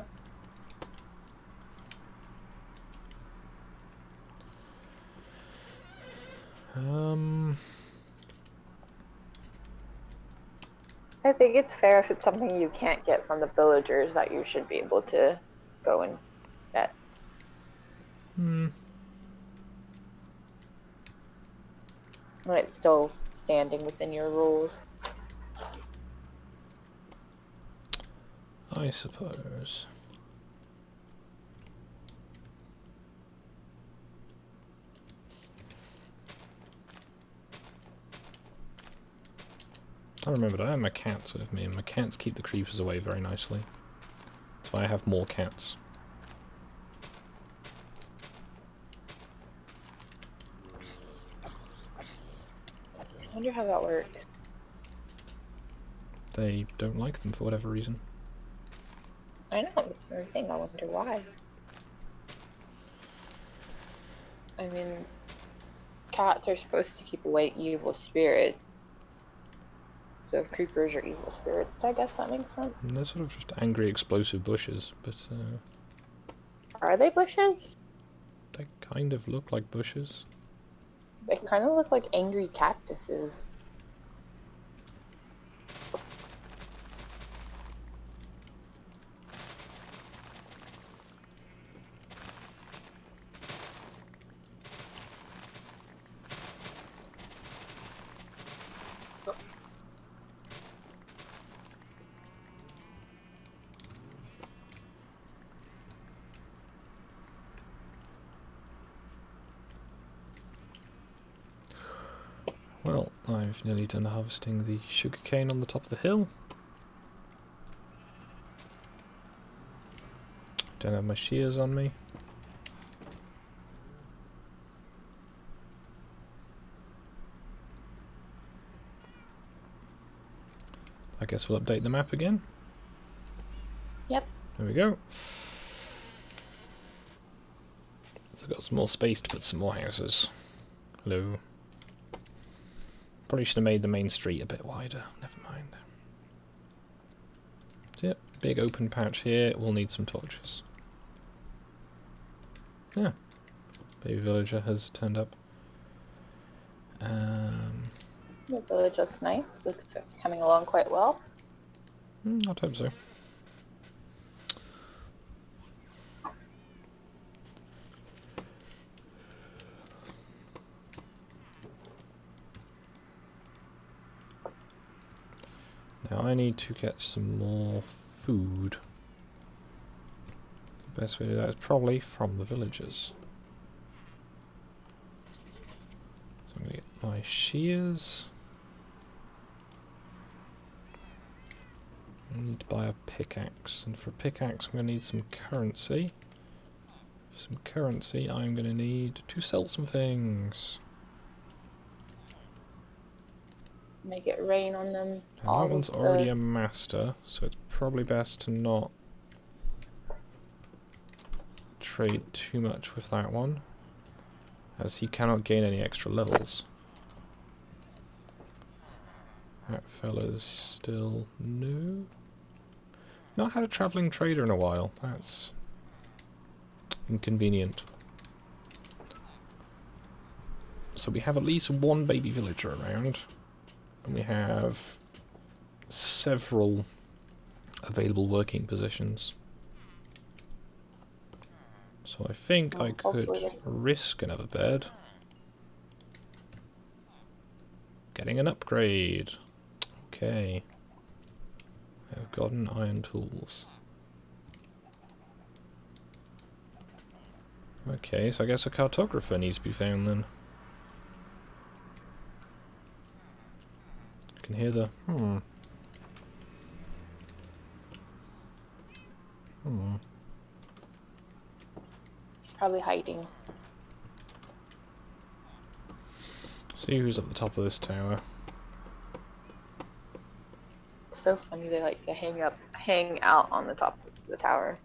I think it's fair if it's something you can't get from the villagers that you should be able to go and get. When it's still standing within your rules. I suppose. I remembered I have my cats with me, and my cats keep the creepers away very nicely. That's why I have more cats. I wonder how that works. They don't like them for whatever reason. I know, it's the thing. I wonder why. I mean, cats are supposed to keep away evil spirits. So if creepers are evil spirits, I guess that makes sense. And they're sort of just angry, explosive bushes, but Are they bushes? they kind of look like bushes. They kind of look like angry cactuses. Well, I've nearly done harvesting the sugarcane on the top of the hill. Don't have my shears on me. I guess we'll update the map again. Yep. There we go. So I've got some more space to put some more houses. Hello. Probably should have made the main street a bit wider. Never mind. So yep, big open patch here. We'll need some torches. Yeah. Baby villager has turned up. The village looks nice. Looks like it's coming along quite well. I'd hope so. I need to get some more food. The best way to do that is probably from the villagers. So I'm going to get my shears. I need to buy a pickaxe, and for a pickaxe I'm going to need some currency. For some currency I'm going to need to sell some things. Make it rain on them. And that one's already a master, so it's probably best to not trade too much with that one, as he cannot gain any extra levels. That fella's still new. Not had a travelling trader in a while. That's inconvenient. So we have at least one baby villager around, and we have several available working positions. So I think I could risk another bed. Getting an upgrade. Okay. I've gotten iron tools. Okay, so I guess a cartographer needs to be found then. I can hear the He's probably hiding. See who's at the top of this tower. It's so funny they like to hang out on the top of the tower.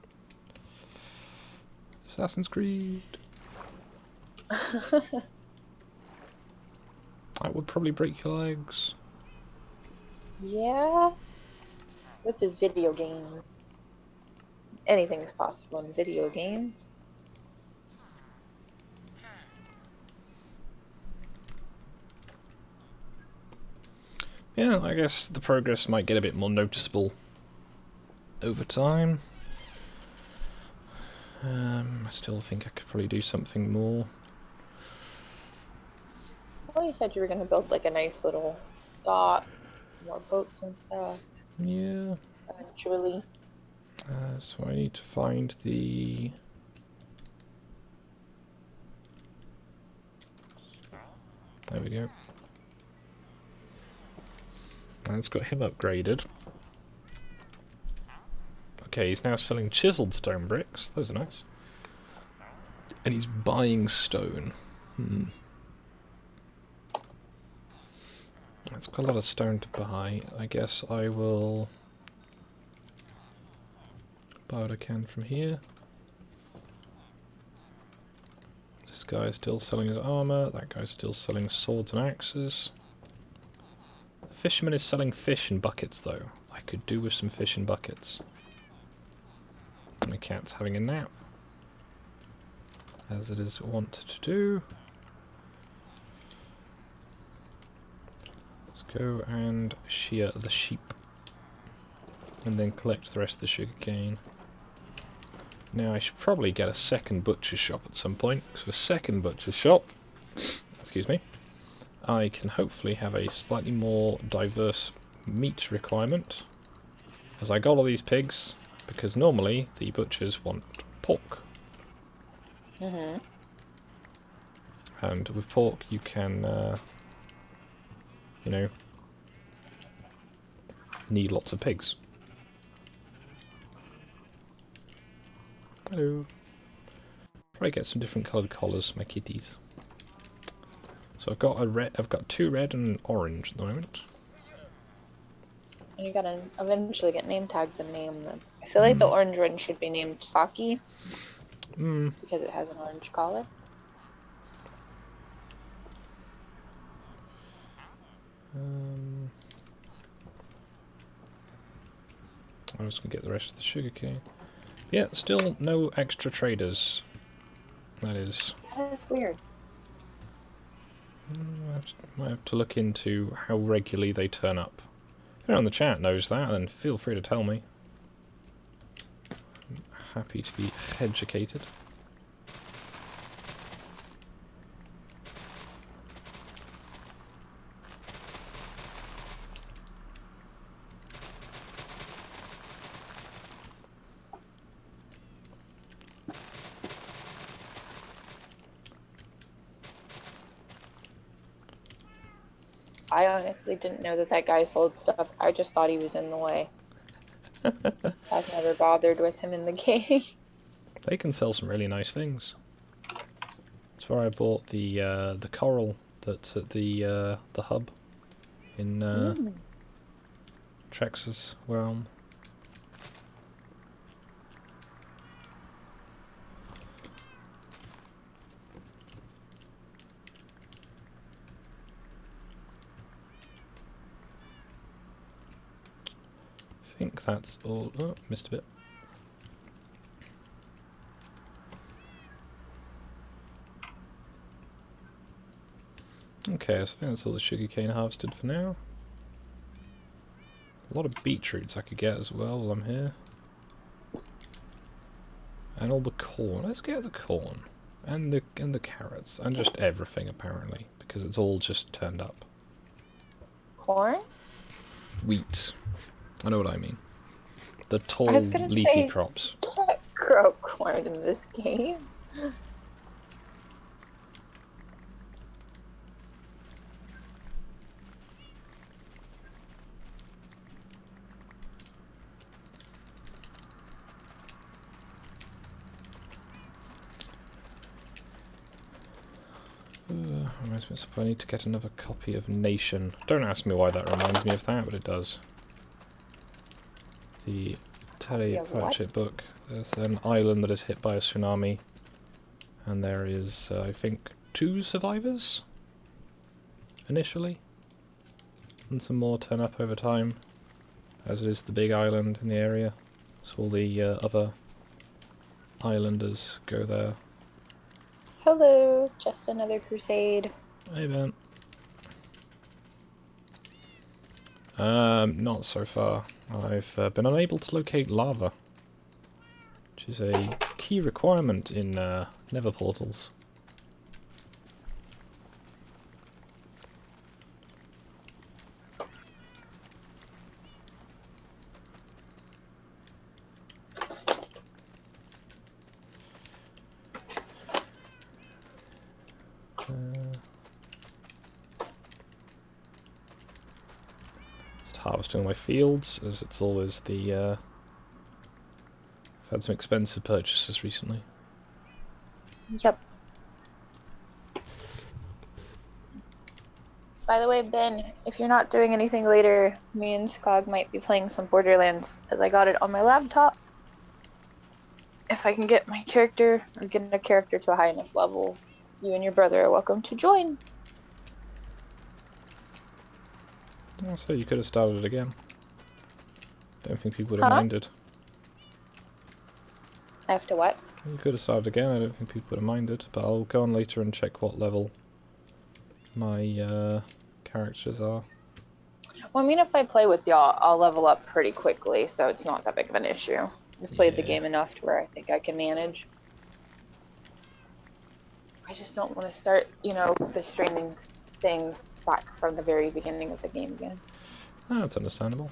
Assassin's Creed. That would probably break your legs. Yeah. This is video game. Anything is possible in video games. Yeah, I guess the progress might get a bit more noticeable over time. I still think I could probably do something more. Well, you said you were going to build like a nice little dock, more boats and stuff. Yeah. Eventually. So I need to find the... There we go. That's got him upgraded. Okay, he's now selling chiseled stone bricks. Those are nice. And he's buying stone. That's got a lot of stone to buy. I guess I will buy what I can from here. This guy's still selling his armor. That guy's still selling swords and axes. The fisherman is selling fish in buckets, though. I could do with some fish in buckets. And the cat's having a nap, as it is wont to do. Let's go and shear the sheep, and then collect the rest of the sugarcane. Now I should probably get a second butcher's shop at some point, because with a second butcher's shop, excuse me, I can hopefully have a slightly more diverse meat requirement, as I got all these pigs, because normally the butchers want pork. Mm-hmm. And with pork you can, you know, need lots of pigs. Hello. Probably get some different coloured collars for my kitties. So I've got a red. I've got 2 red and an orange at the moment. And you gotta eventually get name tags and name them. I feel like the orange one should be named Saki. Because it has an orange collar. I was going to get the rest of the sugarcane. Yeah, still no extra traders. That is weird. Might have to look into how regularly they turn up. If anyone in the chat knows that, then feel free to tell me. I'm happy to be educated. I honestly didn't know that that guy sold stuff. I just thought he was in the way. I've never bothered with him in the game. They can sell some really nice things. That's where I bought the coral that's at the hub in Trex's realm. I think that's all. Oh, missed a bit. Okay, so I think that's all the sugarcane harvested for now. A lot of beetroots I could get as well while I'm here. And all the corn. Let's get the corn. And the carrots. And just everything apparently. Because it's all just turned up. Corn? Wheat. I know what I mean. The I tall was gonna leafy say, crops. can't grow corn in this game. Reminds me of something. I need to get another copy of Nation. Don't ask me why that reminds me of that, but it does. The Terry Pratchett book. There's an island that is hit by a tsunami, and there is, I think, 2 survivors initially, and some more turn up over time, as it is the big island in the area. So all the other islanders go there. Hello, just another crusade. Hey Ben. Not so far. I've been unable to locate lava, which is a key requirement in Nether portals. Just harvesting my fields, as it's always the... I've had some expensive purchases recently. Yep. By the way, Ben, if you're not doing anything later, me and Skog might be playing some Borderlands, as I got it on my laptop. If I can get my character, or get a character to a high enough level, you and your brother are welcome to join. Oh, so you could have started it again. Don't think people would have minded. I have to what? You could have started again, I don't think people would have minded, but I'll go on later and check what level my characters are. Well, I mean, if I play with y'all, I'll level up pretty quickly, so it's not that big of an issue. I've played the game enough to where I think I can manage. I just don't want to start, you know, the streaming thing back from the very beginning of the game again. Oh, that's understandable.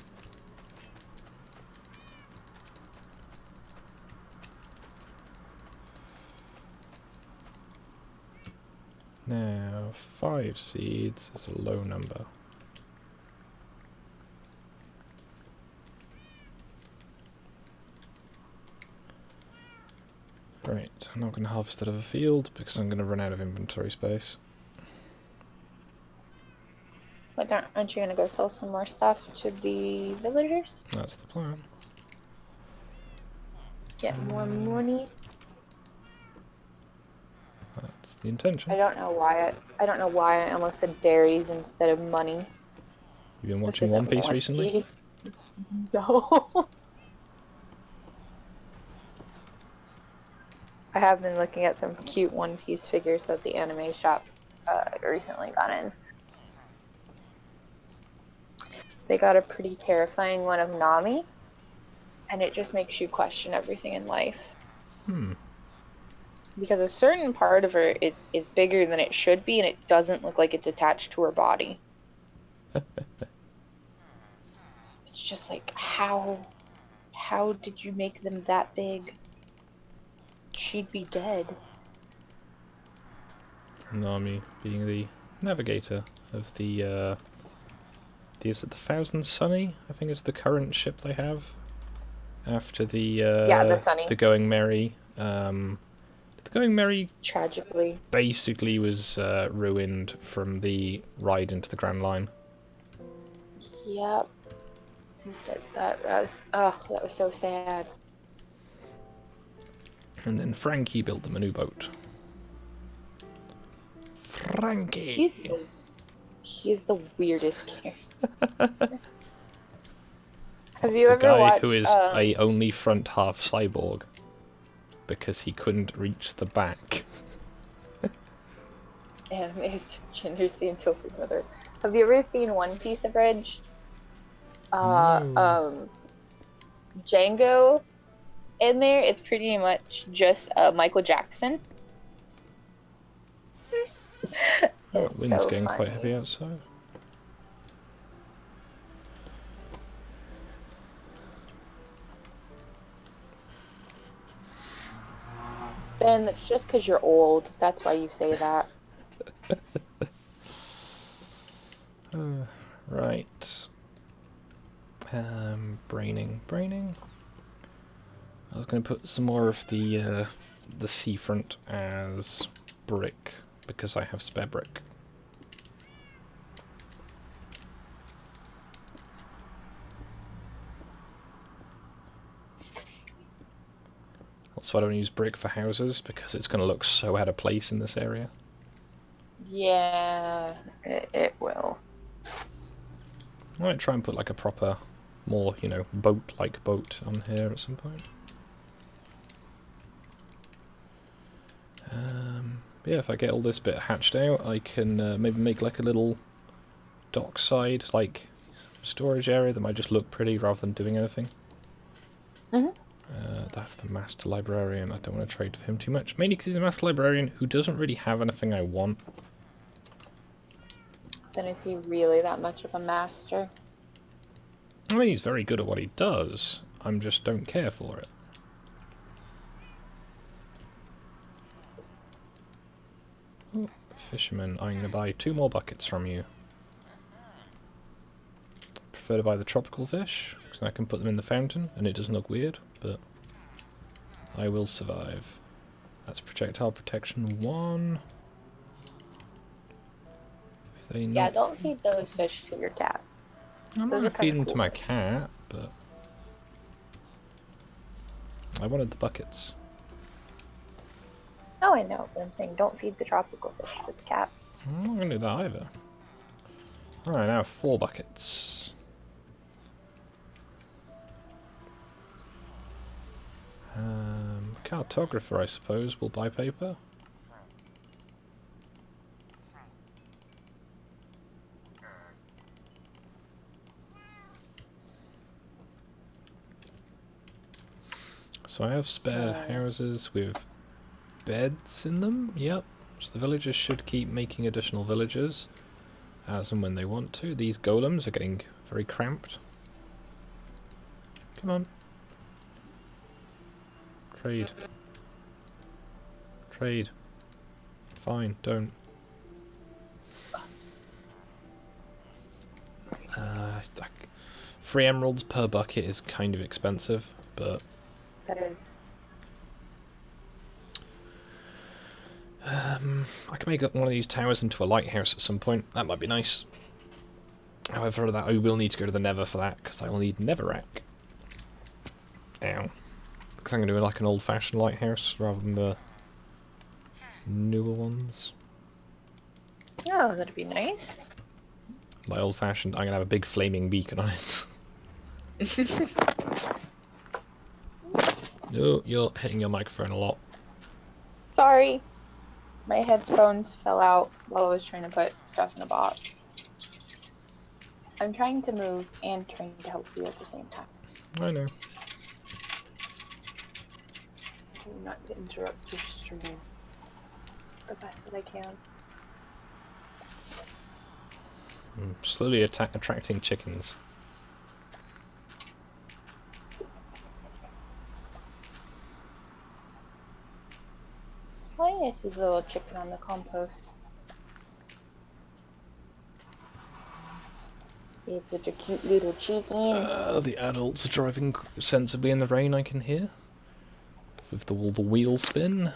Now, 5 seeds is a low number. Right, I'm not going to harvest out of a field because I'm going to run out of inventory space. But aren't you going to go sell some more stuff to the villagers? That's the plan. Get more money? That's the intention. I don't know why I almost said berries instead of money. You've been watching One Piece recently? No. I have been looking at some cute One Piece figures that the anime shop recently got in. They got a pretty terrifying one of Nami, and it just makes you question everything in life. Because a certain part of her is bigger than it should be, and it doesn't look like it's attached to her body. It's just like, how did you make them that big? She'd be dead. Nami being the navigator of the Is it the Thousand Sunny? I think it's the current ship they have. After the Yeah, the Sunny. the Going Merry. The Going Merry Tragically. basically was ruined from the ride into the Grand Line. Yep. That was so sad. And then Frankie built them a new boat. Frankie! He's the weirdest character. Have you the ever guy watched... who is a only front half cyborg. Because he couldn't reach the back. Animated gender scientific mother. Have you ever seen One Piece abridged? No. Django in there is pretty much just Michael Jackson. Oh, wind's so getting funny. quite heavy outside. Ben, that's just because you're old. That's why you say that. Right. Braining. I was going to put some more of the seafront as brick because I have spare brick. Also, I don't use brick for houses because it's going to look so out of place in this area. Yeah, it will. I might try and put like a proper, more, you know, boat-like boat on here at some point. Yeah, if I get all this bit hatched out, I can maybe make like a little dockside, like, storage area that might just look pretty rather than doing anything. That's the Master Librarian. I don't want to trade for him too much. Mainly because he's a Master Librarian who doesn't really have anything I want. Then is he really that much of a master? I mean, he's very good at what he does. I just don't care for it. Ooh, fisherman, I'm going to buy 2 more buckets from you. Prefer to buy the tropical fish, because I can put them in the fountain, and it doesn't look weird, but I will survive. That's projectile protection 1. Yeah, don't feed those fish to your cat. I'm not going to feed them to my cat, but I wanted the buckets. No, I know, but I'm saying don't feed the tropical fish to the cat. I'm not going to do that either. Alright, now 4 buckets. Cartographer, I suppose, will buy paper. So I have spare houses with beds in them. Yep. So the villagers should keep making additional villages as and when they want to. These golems are getting very cramped. Come on. Trade. Trade. Fine, don't. 3 emeralds per bucket is kind of expensive, but... That is. I can make one of these towers into a lighthouse at some point. That might be nice. However, that I will need to go to the Nether for that, because I will need netherrack. Ow. Because I'm going to do like an old-fashioned lighthouse rather than the newer ones. Oh, that'd be nice. By old-fashioned, I'm going to have a big flaming beacon on it. No, you're hitting your microphone a lot. Sorry. My headphones fell out while I was trying to put stuff in a box. I'm trying to move and trying to help you at the same time. I know. Not to interrupt your stream. The best that I can. I'm slowly attracting chickens. Oh yes, there's a little chicken on the compost. It's such a cute little chicken. The adults are driving sensibly in the rain, I can hear. With all the wheel spin.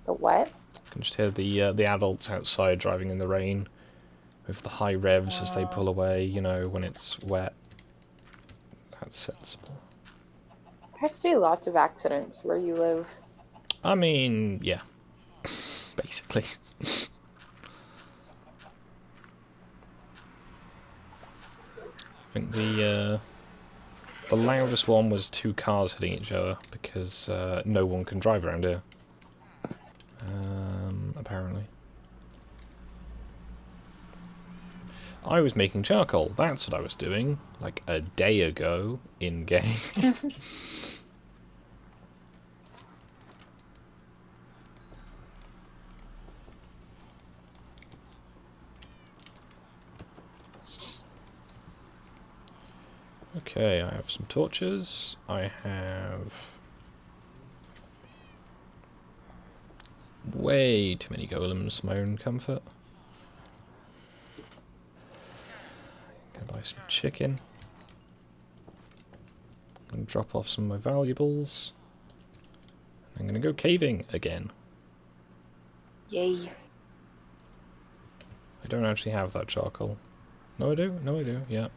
The what? I can just hear the adults outside driving in the rain. With the high revs as they pull away, you know, when it's wet. That's sensible. There has to be lots of accidents where you live. I mean, yeah. Basically. I think the loudest one was 2 cars hitting each other, because no one can drive around here. Apparently. I was making charcoal, that's what I was doing, like a day ago, in-game. Okay, I have some torches, I have way too many golems for my own comfort. Gonna buy some chicken. I'm gonna drop off some of my valuables. I'm gonna go caving again. Yay. I don't actually have that charcoal. No I do, no I do, yeah.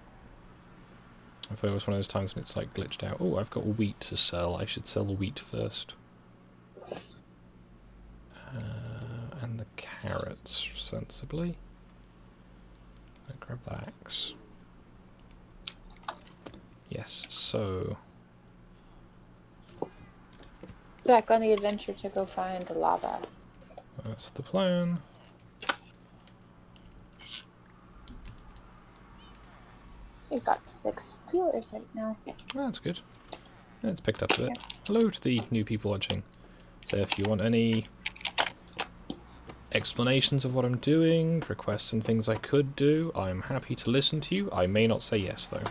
I thought it was one of those times when it's like glitched out. Oh, I've got wheat to sell. I should sell the wheat first. And the carrots, sensibly. I'll grab that axe. Yes, so... Back on the adventure to go find the lava. that's the plan. We've got 6 viewers right now. Oh, that's good. Yeah, it's picked up a bit. Hello to the new people watching. So if you want any explanations of what I'm doing, requests and things I could do, I'm happy to listen to you. I may not say yes, though.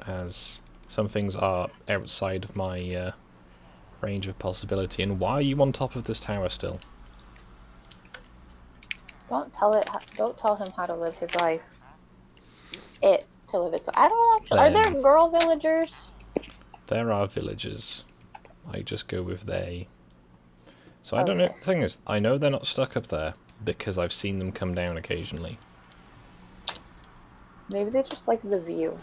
As some things are outside of my range of possibility. And why are you on top of this tower still? Don't tell him how to live his life. To live its life. I don't actually. Are there girl villagers? There are villagers. I just go with they. So I don't know. The thing is, I know they're not stuck up there because I've seen them come down occasionally. Maybe they just like the view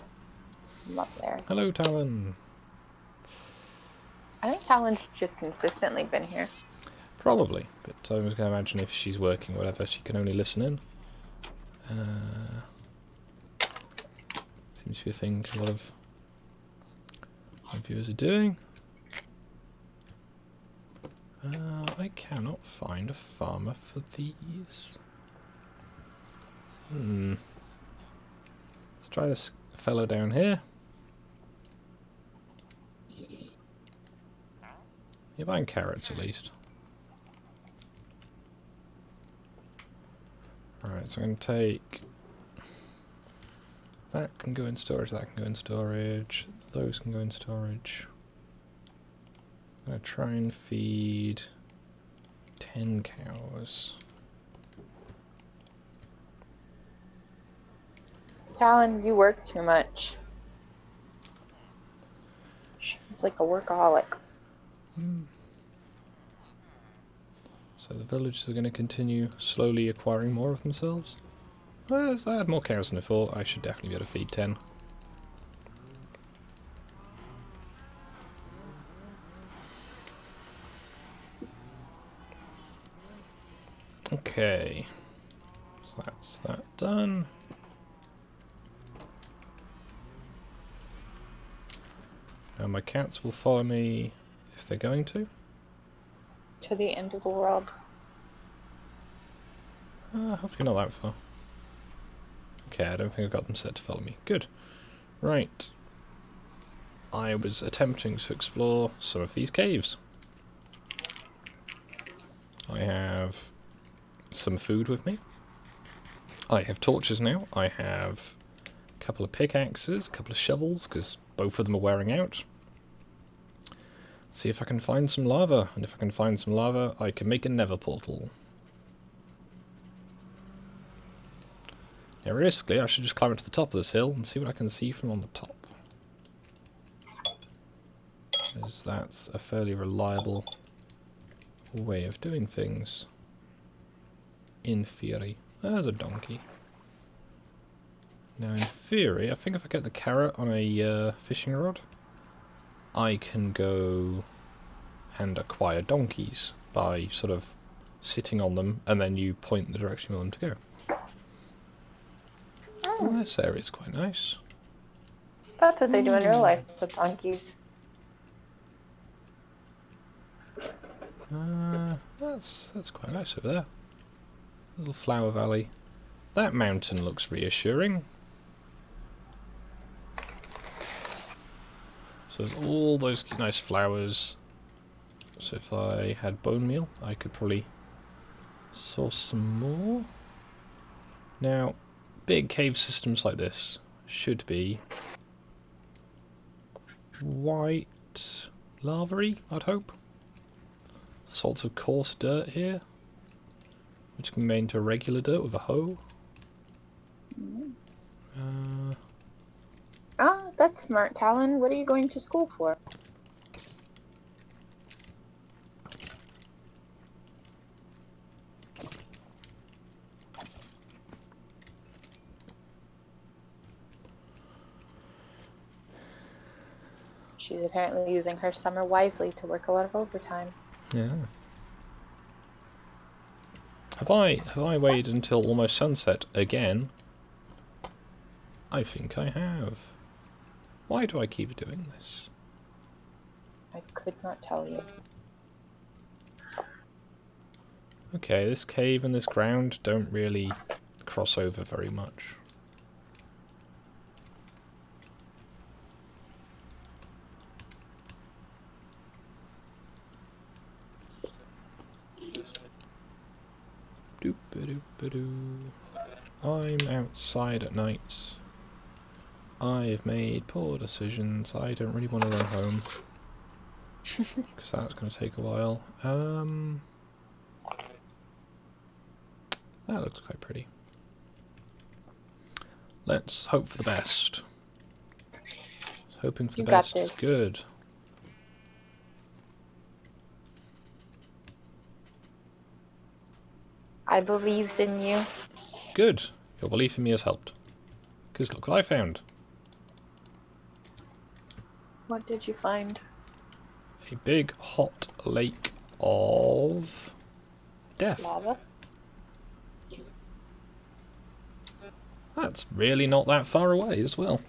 from up there. Hello, Talon. I think Talon's just consistently been here. Probably, but I was going to imagine if she's working or whatever, she can only listen in. Seems to be a thing a lot of viewers are doing. I cannot find a farmer for these. Let's try this fellow down here. You're buying carrots at least. Alright, so I'm going to take... that can go in storage, that can go in storage, those can go in storage. I'm going to try and feed 10 cows. Talon, you work too much. She's like a workaholic. So the villagers are going to continue slowly acquiring more of themselves. Well, if I had more cows than I thought, I should definitely be able to feed 10. Okay. So that's that done. Now my cats will follow me if they're going to. To the end of the world. Hopefully not that far. Okay, I don't think I've got them set to follow me. Good. Right. I was attempting to explore some of these caves. I have some food with me. I have torches now. I have a couple of pickaxes, a couple of shovels, because both of them are wearing out. See if I can find some lava, and if I can find some lava, I can make a Nether portal. Yeah, realistically, I should just climb to the top of this hill and see what I can see from on the top. Because that's a fairly reliable way of doing things. In theory. There's a donkey. Now, in theory, I think if I get the carrot on a fishing rod, I can go and acquire donkeys by sort of sitting on them, and then you point the direction you want them to go. Oh, this area's quite nice. That's what they do in real life with donkeys. That's quite nice over there. Little flower valley. That mountain looks reassuring. So there's all those nice flowers. So if I had bone meal, I could probably source some more. Now, big cave systems like this should be white lava-y, I'd hope. Sorts of coarse dirt here, which can be made into regular dirt with a hoe. That's smart, Talon. What are you going to school for? She's apparently using her summer wisely to work a lot of overtime. Yeah. Have I waited until almost sunset again? I think I have. Why do I keep doing this? I could not tell you. Okay, this cave and this ground don't really cross over very much. Doop-a-doop-a-doo. I'm outside at night. I've made poor decisions. I don't really want to run home. Because that's going to take a while. That looks quite pretty. Let's hope for the best. Hoping for the best is good. I believe in you. Good. Your belief in me has helped. Because look what I found. What did you find? A big hot lake of death. Lava? That's really not that far away as well.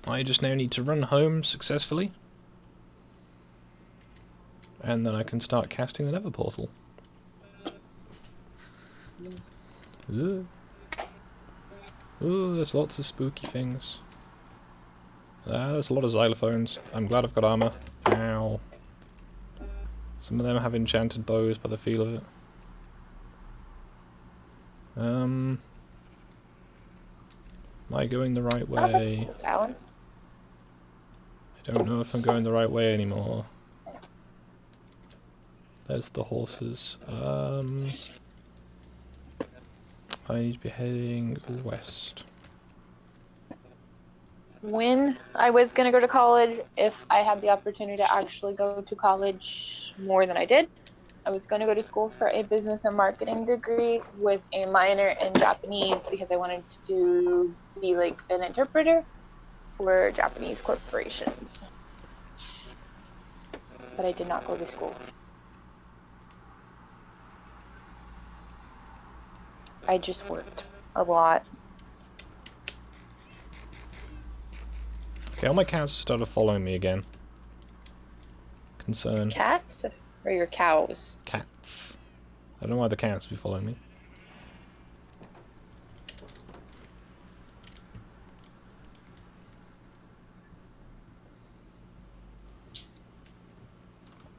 I just now need to run home successfully. And then I can start casting the Nether portal. Ooh. Ooh, there's lots of spooky things. There's a lot of xylophones. I'm glad I've got armor. Ow. Some of them have enchanted bows by the feel of it. Am I going the right way? Talon. I don't know if I'm going the right way anymore. There's the horses. I need to be heading west. When I was going to go to college, if I had the opportunity to actually go to college more than I did, I was going to go to school for a business and marketing degree with a minor in Japanese because I wanted to be like an interpreter for Japanese corporations. But I did not go to school. I just worked a lot. Okay, all my cats started following me again. Concern. Cats? Or your cows? Cats. I don't know why the cats be following me.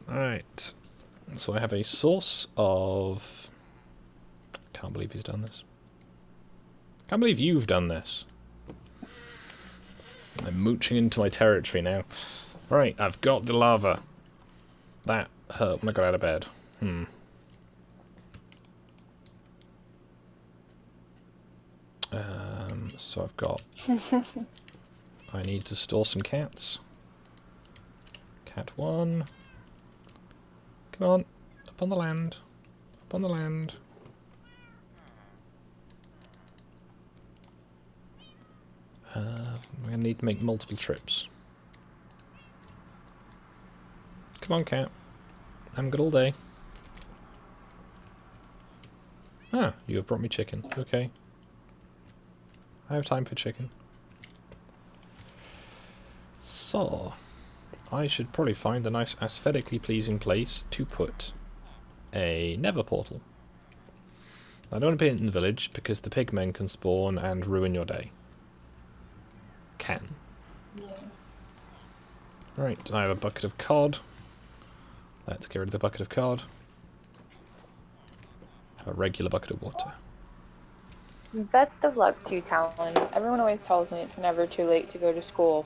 Alright. So I have a source of... Can't believe he's done this. Can't believe you've done this. I'm mooching into my territory now. Right, I've got the lava. That hurt when I got out of bed. So I've got... I need to store some cats. Cat 1. Come on. Up on the land. Up on the land. I'm going to need to make multiple trips. Come on, cat. I'm good all day. Ah, you have brought me chicken. Okay. I have time for chicken. So, I should probably find a nice aesthetically pleasing place to put a Nether portal. I don't want to put it in the village because the pigmen can spawn and ruin your day. Can. Yeah. Right, I have a bucket of cod. Let's get rid of the bucket of cod. Have a regular bucket of water. Best of luck to you, Talon. Everyone always tells me it's never too late to go to school.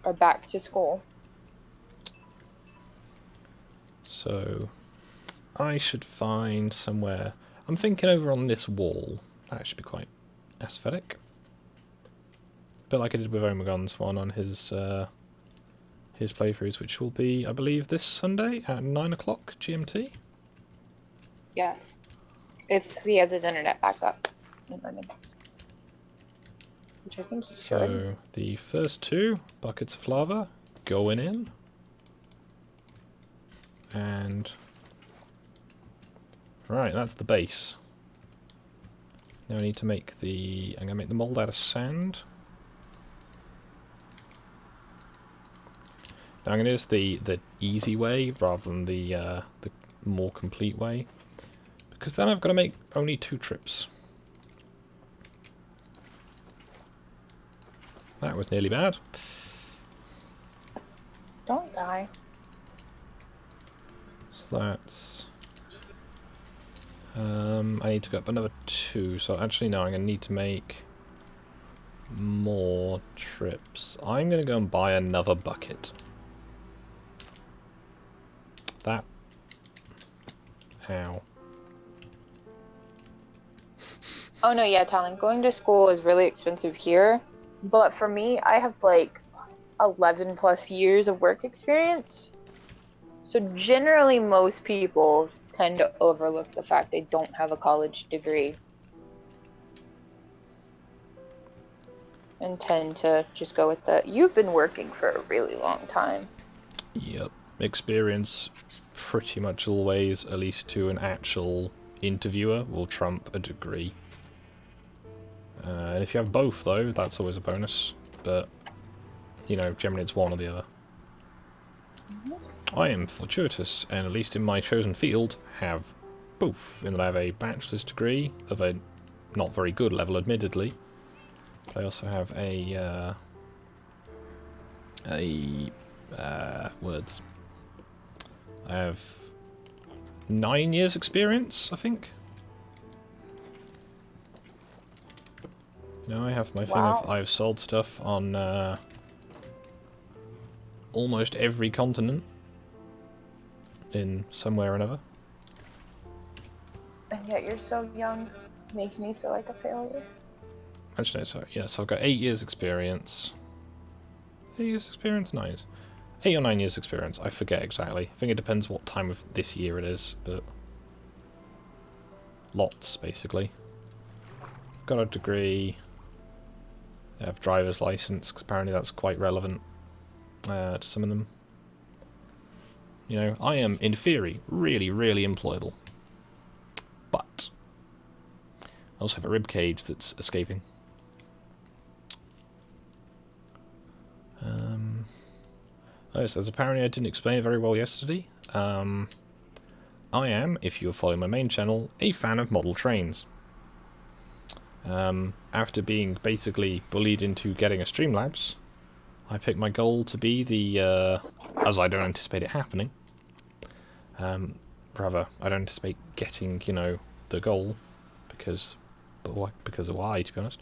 Or back to school. So, I should find somewhere... I'm thinking over on this wall. That should be quite aesthetic. A bit like I did with Omegon's one on his playthroughs, which will be, I believe, this Sunday at 9 o'clock GMT. Yes. If he has his internet back up. Which I think he should. So, the first 2 buckets of lava going in. And... right, that's the base. Now I need to make the... I'm going to make the mould out of sand. Now I'm going to use the easy way rather than the more complete way. Because then I've got to make only 2 trips. That was nearly bad. Don't die. So that's... I need to go up another 2, so actually no, I'm going to need to make more trips. I'm going to go and buy another bucket. That... ow. Oh no, yeah, Talon. Going to school is really expensive here. But for me, I have like 11 plus years of work experience. So generally most people tend to overlook the fact they don't have a college degree. And tend to just go with the, you've been working for a really long time. Yep. Experience pretty much always, at least to an actual interviewer, will trump a degree. And if you have both, though, that's always a bonus. But, you know, generally it's one or the other. I am fortuitous, and at least in my chosen field, have both. In that I have a bachelor's degree of a not very good level, admittedly. But I also have words. I have 9 years experience, I think. You know, I have my thing of I've sold stuff on almost every continent in some way or another. And yet you're so young. Makes me feel like a failure. Actually, no, sorry. Yeah, so I've got 8 years experience. 8 years experience? 9 years. 8 or 9 years experience. I forget exactly. I think it depends what time of this year it is, but... lots, basically. Got a degree. I have driver's license, because apparently that's quite relevant to some of them. You know, I am, in theory, really, really employable. But I also have a rib cage that's escaping. Oh, so as apparently I didn't explain it very well yesterday. I am, if you follow my main channel, a fan of model trains. After being basically bullied into getting a Streamlabs, I picked my goal to be the, as I don't anticipate it happening, rather, I don't anticipate getting, you know, the goal, because of why, to be honest.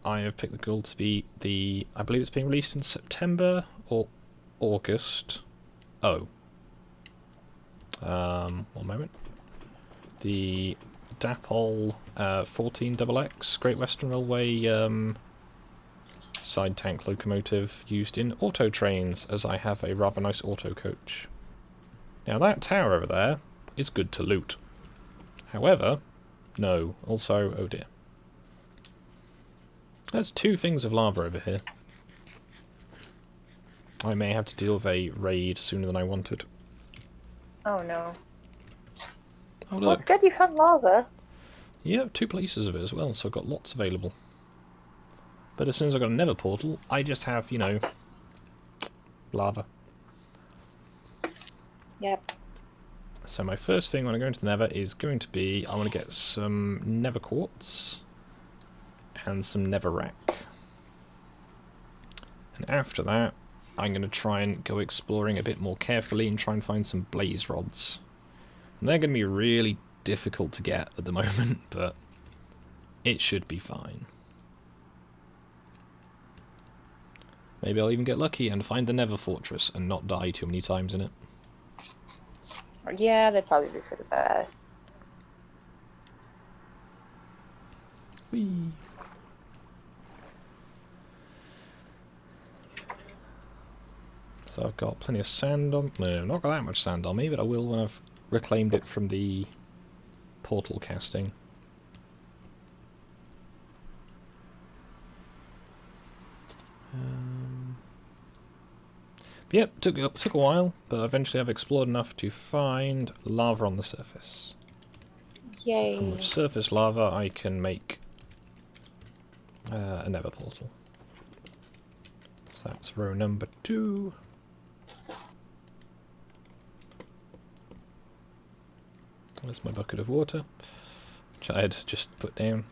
I have picked the goal to be the, I believe it's being released in September or August. Oh. One moment. The Dapol 14XX Great Western Railway side tank locomotive used in auto trains, as I have a rather nice auto coach. Now that tower over there is good to loot. However, no. Also, oh dear. There's 2 things of lava over here. I may have to deal with a raid sooner than I wanted. Oh no. Oh Well, look. it's good you found lava. Yeah, 2 places of it as well, so I've got lots available. But as soon as I've got a nether portal, I just have, you know, lava. Yep. So my first thing when I go into the nether is going to be, I want to get some nether quartz and some nether rack. And after that, I'm going to try and go exploring a bit more carefully and try and find some blaze rods. And they're going to be really difficult to get at the moment, but it should be fine. Maybe I'll even get lucky and find the nether fortress and not die too many times in it. Yeah, that'd probably be for the best. Whee! So I've got plenty of sand on... No, I've not got that much sand on me, but I will when I've reclaimed it from the portal casting. But yep, took a while, but eventually I've explored enough to find lava on the surface. Yay. And with surface lava I can make a nether portal. So that's row number 2. There's my bucket of water, which I had just put down.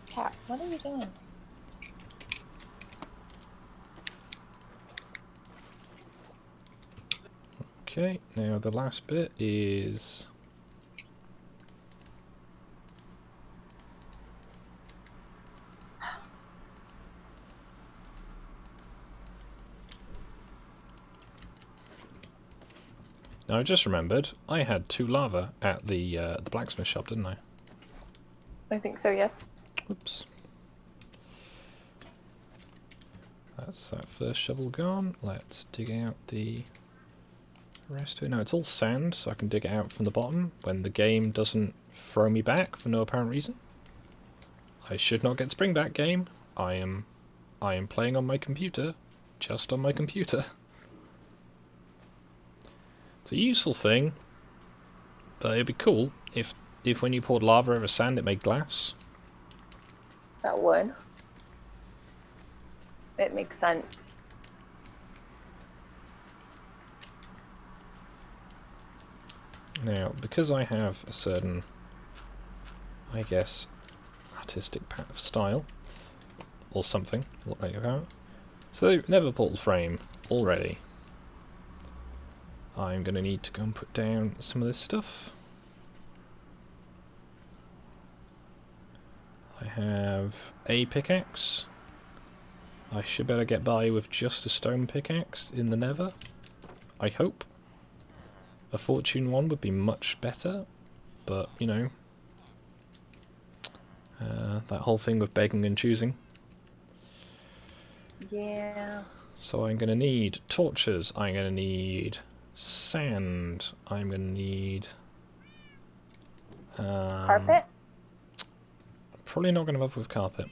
Cat, what are you doing? Okay, now the last bit is... Now I just remembered, I had 2 lava at the blacksmith shop, didn't I? I think so, yes. Whoops. That's that first shovel gone. Let's dig out the rest of it. No, it's all sand, so I can dig it out from the bottom when the game doesn't throw me back for no apparent reason. I should not get spring back, game. I am playing on my computer. Just on my computer. It's a useful thing, but it'd be cool if when you poured lava over sand it made glass. That would. It makes sense. Now, because I have a certain, I guess, artistic style, or something like that, so nether portal frame already. I'm going to need to go and put down some of this stuff. I have a pickaxe. I should better get by with just a stone pickaxe in the nether, I hope. A fortune one would be much better, but, you know, that whole thing with begging and choosing. Yeah. So I'm going to need torches, I'm going to need sand, I'm going to need... Carpet? Probably not going to bother with carpet. I'm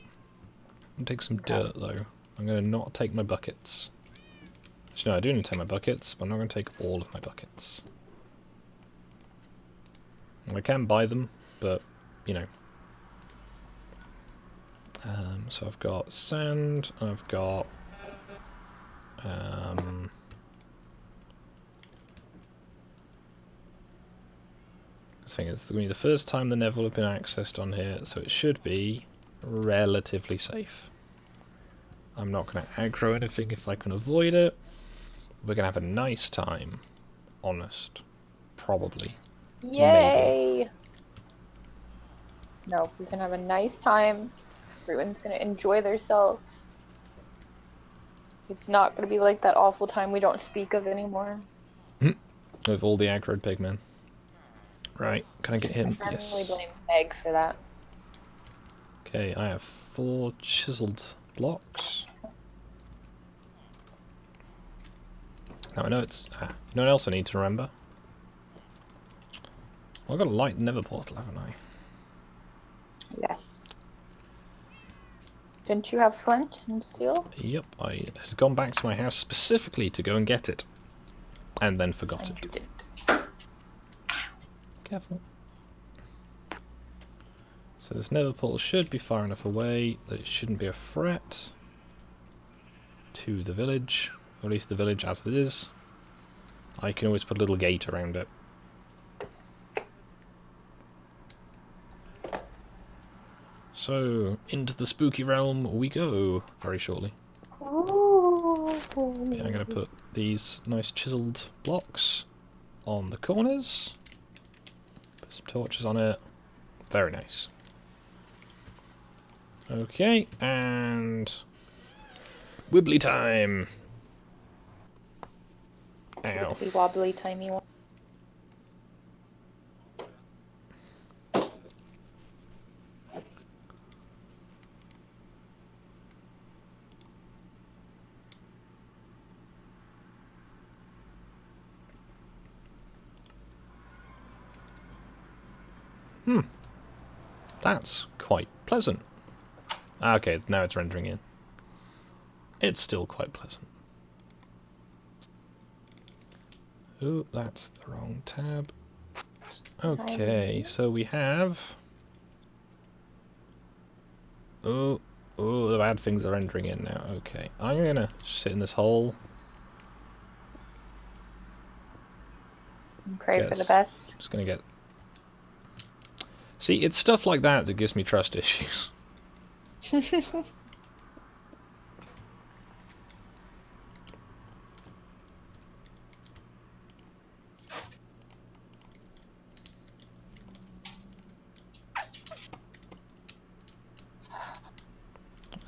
going to take some dirt, though. I'm going to not take my buckets. Actually, no, I do need to take my buckets, but I'm not going to take all of my buckets. I can buy them, but, you know. So I've got sand, I've got... This thing is going to be the first time the Nether will have been accessed on here, so it should be relatively safe. I'm not going to aggro anything if I can avoid it. We're going to have a nice time. Honest. Probably. Yay! Maybe. No, we can have a nice time. Everyone's gonna enjoy themselves. It's not gonna be like that awful time we don't speak of anymore. With all the aggroed pigmen. Right, can I get him? I firmly Yes. blame Meg for that. Okay, I have 4 chiseled blocks. Now I know it's... you know what else I need to remember? Well, I've got a light nether portal, haven't I? Yes. Didn't you have flint and steel? Yep, I had gone back to my house specifically to go and get it. And then forgot And you it. didn't. Careful. So this nether portal should be far enough away that it shouldn't be a threat to the village. Or at least the village as it is. I can always put a little gate around it. So, into the spooky realm we go very shortly. Ooh. Yeah, I'm going to put these nice chiseled blocks on the corners. Put some torches on it. Very nice. Okay, and wibbly time. Ow. Wibbly wobbly timey one. That's quite pleasant. Okay, now it's rendering in. It's still quite pleasant. Ooh, that's the wrong tab. Okay, so we have... Oh, the bad things are entering in now. Okay, I'm gonna sit in this hole. And pray for the Yes. best. Just gonna get... See, it's stuff like that that gives me trust issues.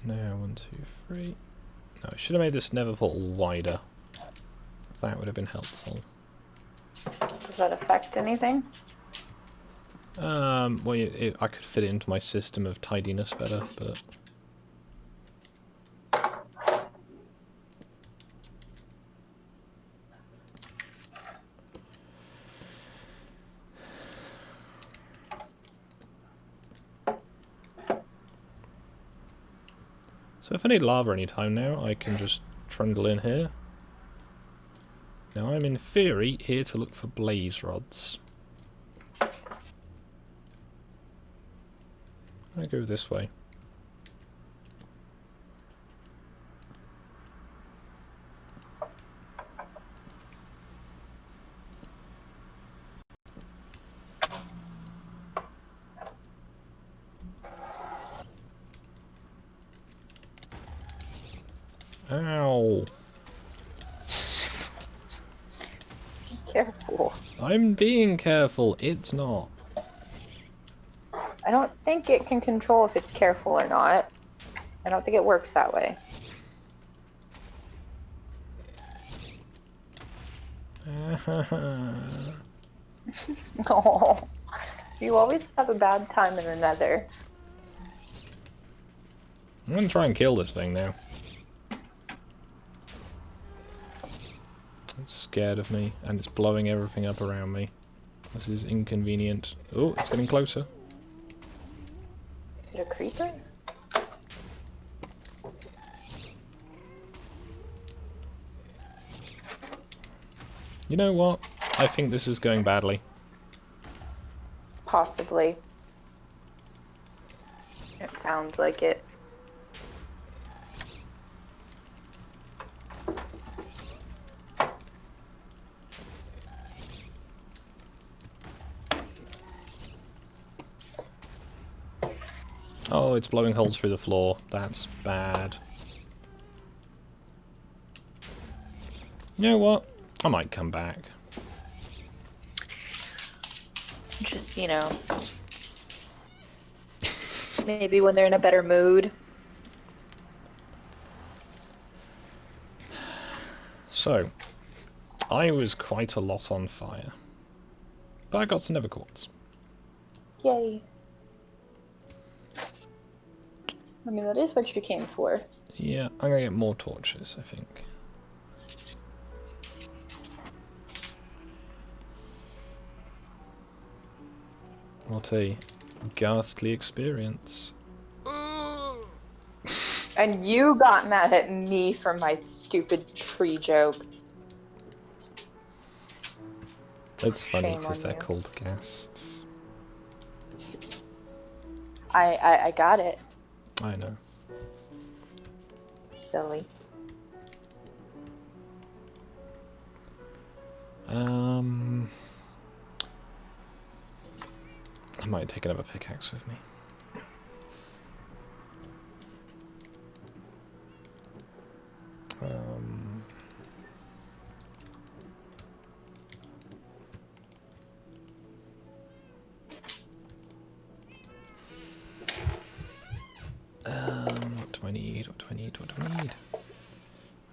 Now, 1, 2, 3. No, I should have made this nether portal wider. That would have been helpful. Does that affect anything? Well, I could fit it into my system of tidiness better, but... So if I need lava any time now, I can just trundle in here. Now I'm in theory here to look for blaze rods. I go this way. Ow! Be careful. I'm being careful, it's not. I don't think it can control if it's careful or not. I don't think it works that way. Oh, you always have a bad time in the Nether. I'm gonna try and kill this thing now. It's scared of me, and it's blowing everything up around me. This is inconvenient. Oh, it's getting closer. Is it a creeper? You know what? I think this is going badly. Possibly. It sounds like it. Oh, it's blowing holes through the floor. That's bad. You know what? I might come back. Just, you know. Maybe when they're in a better mood. So, I was quite a lot on fire. But I got some nether quartz. Yay. I mean, that is what you came for. Yeah, I'm gonna get more torches, I think. What a ghastly experience. And you got mad at me for my stupid tree joke. It's funny Shame because on they're you. called ghasts. I got it. I know. Silly. I might take another pickaxe with me. What do I need? What do I need? What do I need?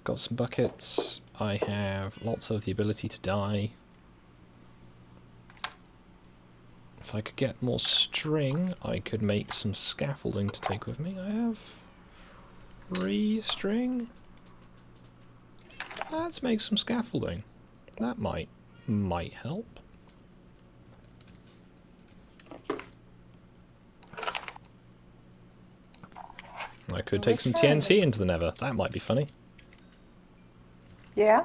Got some buckets. I have lots of the ability to die. If I could get more string, I could make some scaffolding to take with me. I have 3 string. Let's make some scaffolding. That might help. I could take some TNT into the Nether. That might be funny. Yeah?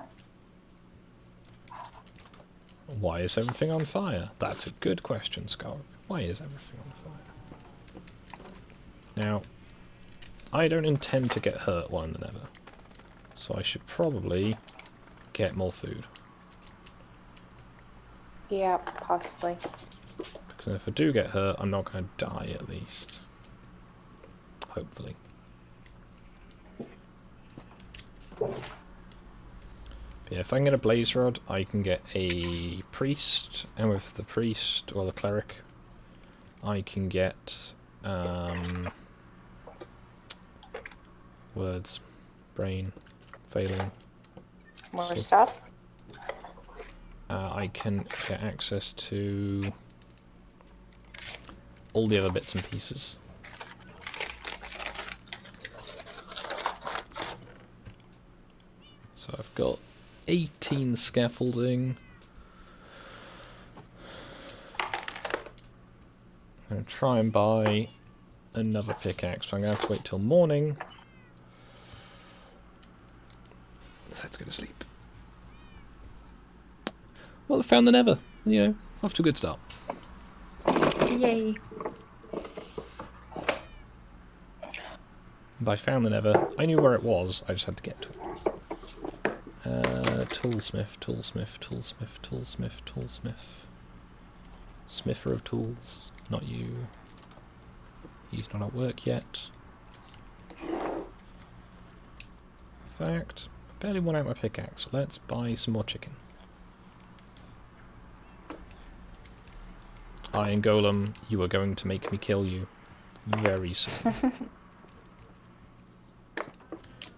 Why is everything on fire? That's a good question, Skog. Why is everything on fire? Now, I don't intend to get hurt while in the Nether, so I should probably get more food. Yeah, possibly. Because if I do get hurt, I'm not going to die at least. Hopefully. But yeah, if I can get a blaze rod, I can get a priest, and with the priest, or the cleric, I can get, words, brain, failing. More stuff? I can get access to all the other bits and pieces. So I've got 18 scaffolding. I'm going to try and buy another pickaxe, but I'm going to have to wait till morning. So let's go to sleep. Well, I found the Nether. You know, off to a good start. Yay. But I found the Nether. I knew where it was, I just had to get to it. Toolsmith, toolsmith, toolsmith, toolsmith, toolsmith. Smither of tools, not you. He's not at work yet. In fact, I barely won out my pickaxe. Let's buy some more chicken. Iron Golem, you are going to make me kill you very soon.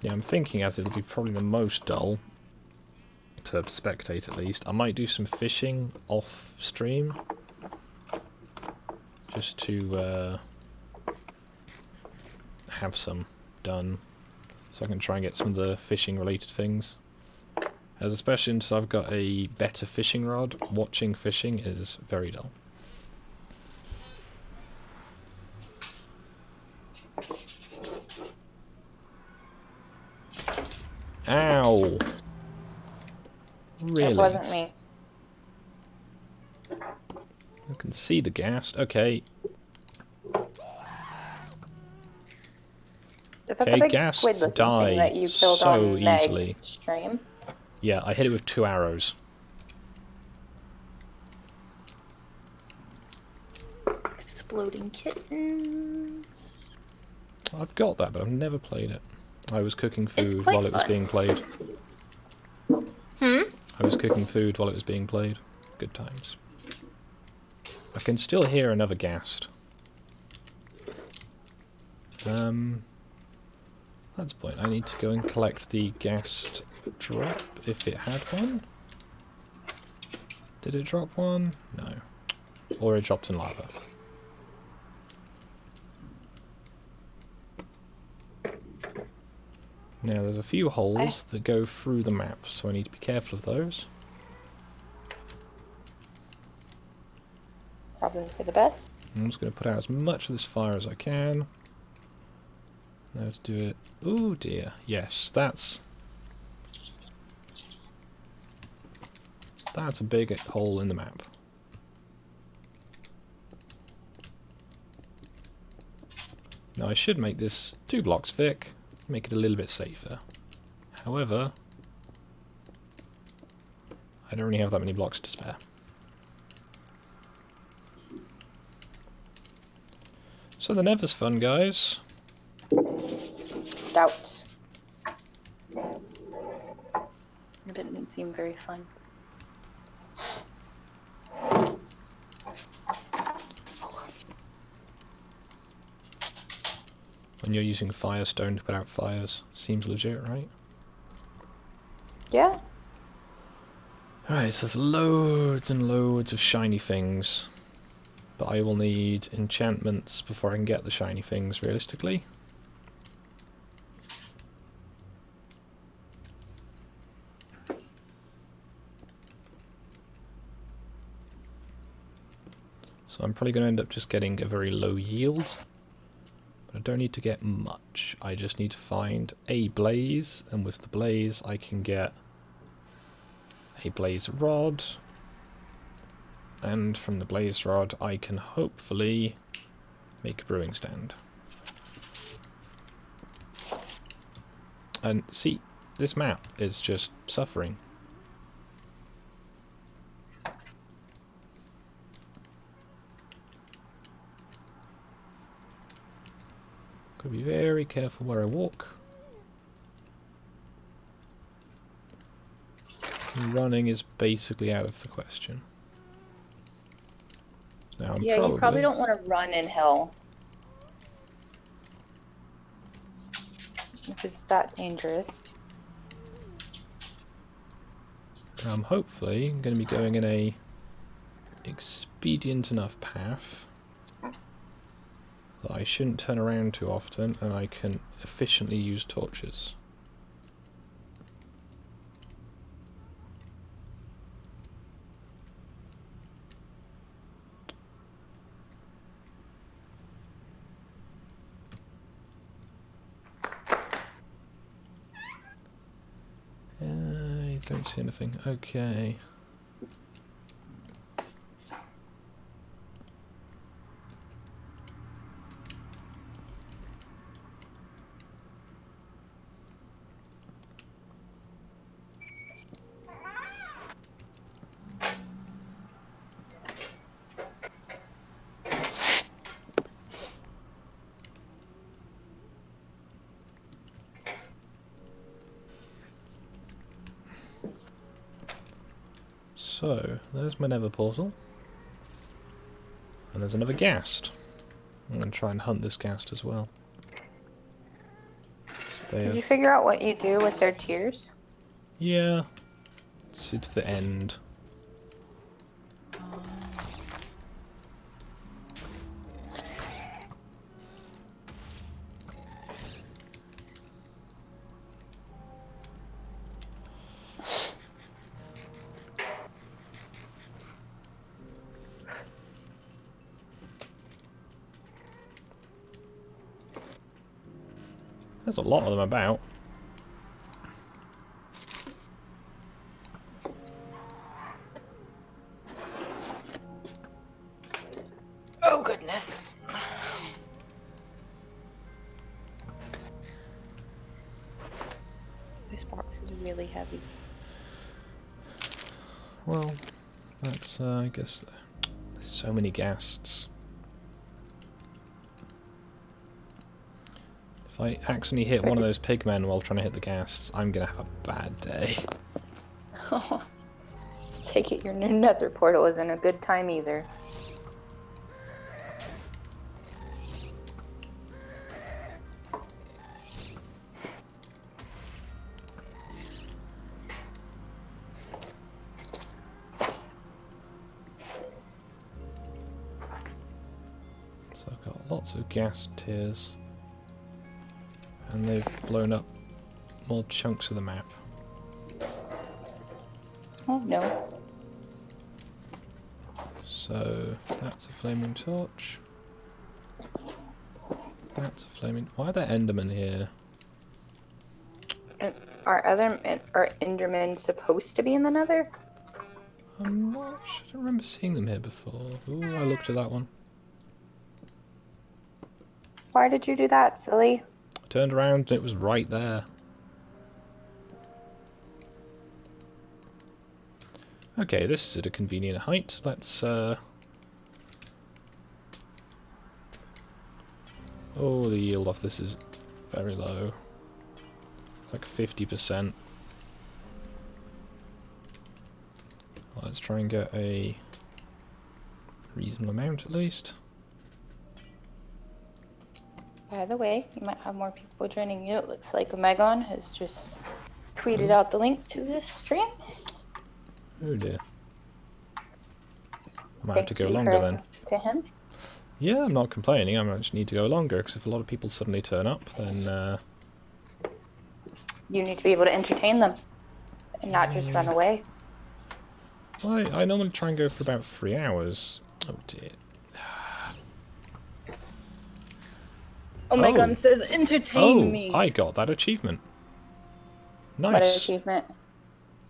Yeah, I'm thinking as it'll be probably the most dull to spectate at least. I might do some fishing off stream just to have some done so I can try and get some of the fishing related things. As especially since I've got a better fishing rod, watching fishing is very dull. Ow! Really? It wasn't me. I can see the ghast. Okay. Is that Okay, the big ghasts squid-looking die thing that you killed so on Meg's easily. stream? Yeah, I hit it with 2 arrows. Exploding kittens. I've got that, but I've never played it. I was cooking It's food quite while it was fun. being played. Hmm? I was cooking food while it was being played. Good times. I can still hear another ghast. That's the point. I need to go and collect the ghast drop, if it had one. Did it drop one? No. Or it dropped in lava. Now, there's a few holes that go through the map, so I need to be careful of those. Probably for the best. I'm just going to put out as much of this fire as I can. Now let's do it. Oh dear. Yes, that's a big hole in the map. Now I should make this 2 blocks thick, make it a little bit safer. However, I don't really have that many blocks to spare. So the Nether's fun, guys. Doubts. It didn't seem very fun. When you're using firestone to put out fires, seems legit, right? Yeah. Alright, so there's loads and loads of shiny things. But I will need enchantments before I can get the shiny things, realistically. So I'm probably going to end up just getting a very low yield. But I don't need to get much. I just need to find a blaze, and with the blaze I can get a blaze rod. And from the blaze rod I can hopefully make a brewing stand. And see, this map is just suffering. Gotta be very careful where I walk. Running is basically out of the question. Now Yeah, you probably don't want to run in hell. If it's that dangerous. I'm hopefully going to be going in a expedient enough path that I shouldn't turn around too often and I can efficiently use torches. I don't see anything. Okay. So, there's my Nether portal. And there's another ghast. I'm going to try and hunt this ghast as well. Did you figure out what you do with their tears? Yeah. It's the end. There's a lot of them about. Oh goodness. This box is really heavy. Well, that's, I guess, there's so many ghasts. If I accidentally hit one of those pigmen while trying to hit the ghasts, I'm gonna have a bad day. Take it your new Nether portal isn't a good time either. lots of gas tiers. And they've blown up more chunks of the map. Oh no. So, that's a flaming torch. That's a flaming... Why are there Endermen here? Are Endermen supposed to be in the Nether? I'm not sure. I don't remember seeing them here before. Ooh, I looked at that one. Why did you do that, silly? I turned around and it was right there. Okay, this is at a convenient height. Let's, Oh, the yield off this is very low. It's like 50%. Let's try and get a reasonable amount at least. By the way, you might have more people joining you. It looks like Megon has just tweeted out the link to this stream. Oh dear. Might have to go longer then. To him. Yeah, I'm not complaining. I might just need to go longer because if a lot of people suddenly turn up, then you need to be able to entertain them and not just run away. well, I normally try and go for about 3 hours. Oh dear. Oh my gun says entertain me. I got that achievement. Nice. What achievement?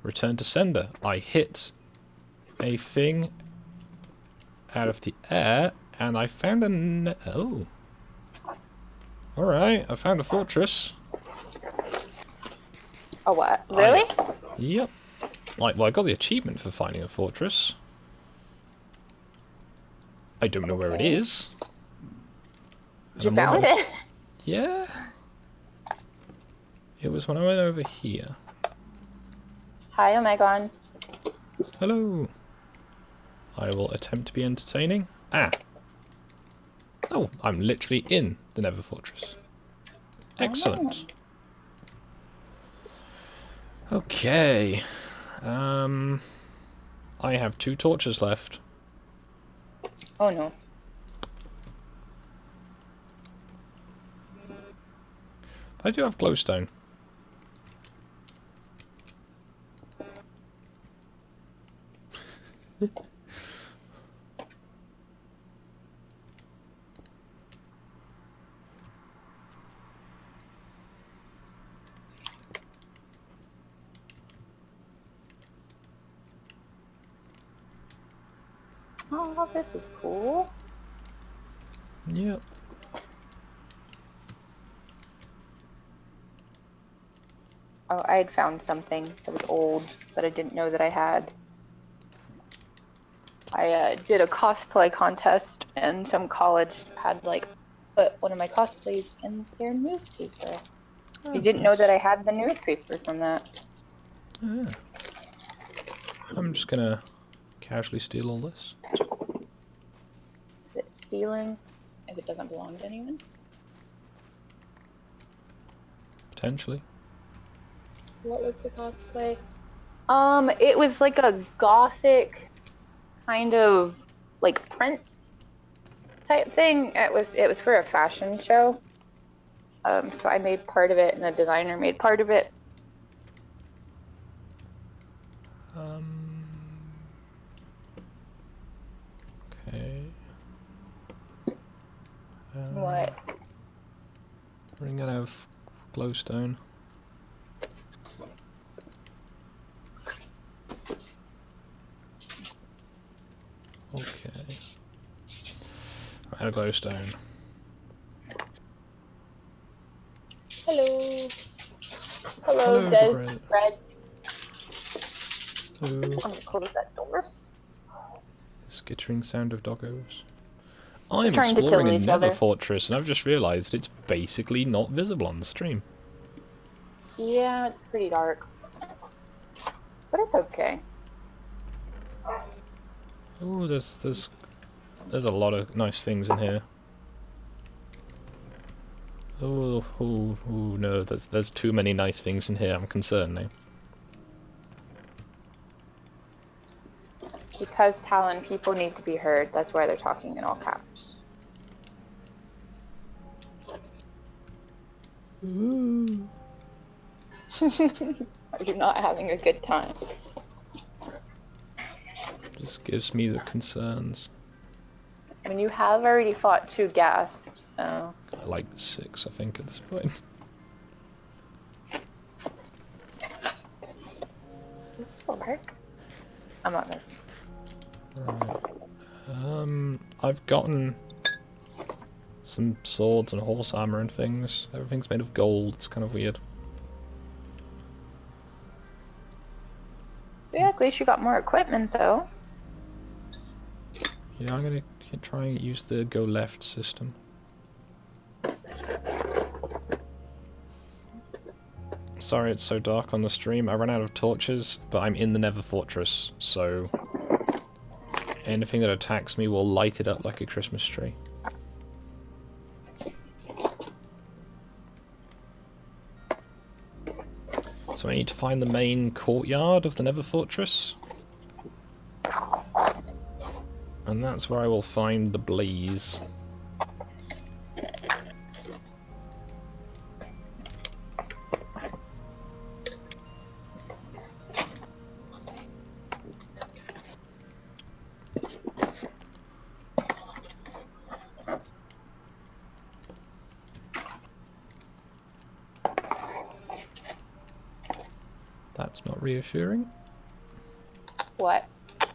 Return to sender. I hit a thing out of the air and I found oh. Alright, I found a fortress. Oh what? Really? Yep. Well, I got the achievement for finding a fortress. I don't know where it is. You found it? Yeah. It was when I went over here. Hi, oh my god. Hello. I will attempt to be entertaining. Ah. Oh, I'm literally in the Nether Fortress. Excellent. Okay. I have 2 torches left. Oh no. I do have glowstone. Oh, this is cool. Yep. Oh, I had found something that was old that I didn't know that I had. I did a cosplay contest and some college had like put one of my cosplays in their newspaper. I didn't know that I had the newspaper from that. Yeah. I'm just gonna casually steal all this. Is it stealing if it doesn't belong to anyone? Potentially. What was the cosplay? It was like a gothic kind of like Prince type thing. It was for a fashion show. So I made part of it and the designer made part of it. Okay. What? Running out of glowstone. Okay. Out of glowstone. Hello. Hello, Des. Red. Hello. I'm gonna close that door. The skittering sound of doggos. I'm trying to exploring kill a each Nether other. fortress and I've just realised it's basically not visible on the stream. Yeah, it's pretty dark. But it's okay. Oh, there's a lot of nice things in here. Oh, no, there's too many nice things in here. I'm concerned now. Because Talon, people need to be heard. That's why they're talking in all caps. Ooh. Are you not having a good time? Just gives me the concerns. I mean, you have already fought 2 gasps, so... I like 6, I think, at this point. Does this still work? I'm not there. Right. I've gotten some swords and horse armor and things. Everything's made of gold. It's kind of weird. Yeah, at least you got more equipment, though. Yeah, I'm gonna try and use the go left system. Sorry it's so dark on the stream. I ran out of torches, but I'm in the Nether Fortress, so anything that attacks me will light it up like a Christmas tree. So I need to find the main courtyard of the Nether Fortress. And that's where I will find the blaze. That's not reassuring. What?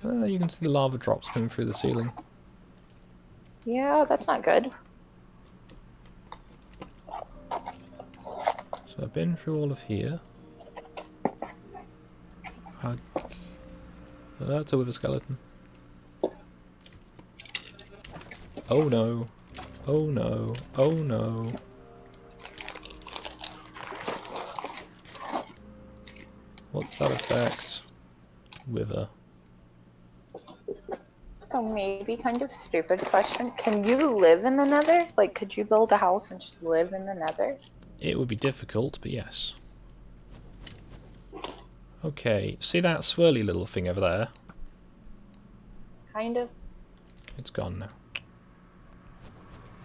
You can see the lava drops coming through the ceiling. Yeah, that's not good. So I've been through all of here. That's a wither skeleton. Oh no. Oh no. Oh no. What's that effect? Wither. So maybe kind of stupid question. Can you live in the Nether? Like, could you build a house and just live in the Nether? It would be difficult, but yes. Okay, see that swirly little thing over there? Kind of. It's gone now.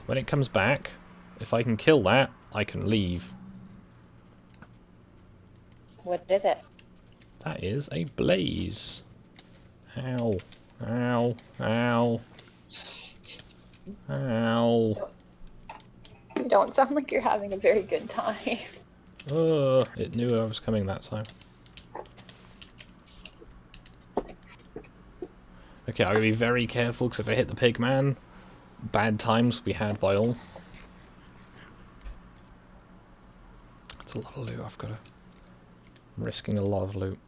When it comes back, if I can kill that, I can leave. What is it? That is a blaze. Ow. Ow. Ow. Ow. You don't sound like you're having a very good time. It knew I was coming that time. Okay, I'm gonna be very careful because if I hit the pig man, bad times will be had by all. That's a lot of loot I've got to... I'm risking a lot of loot.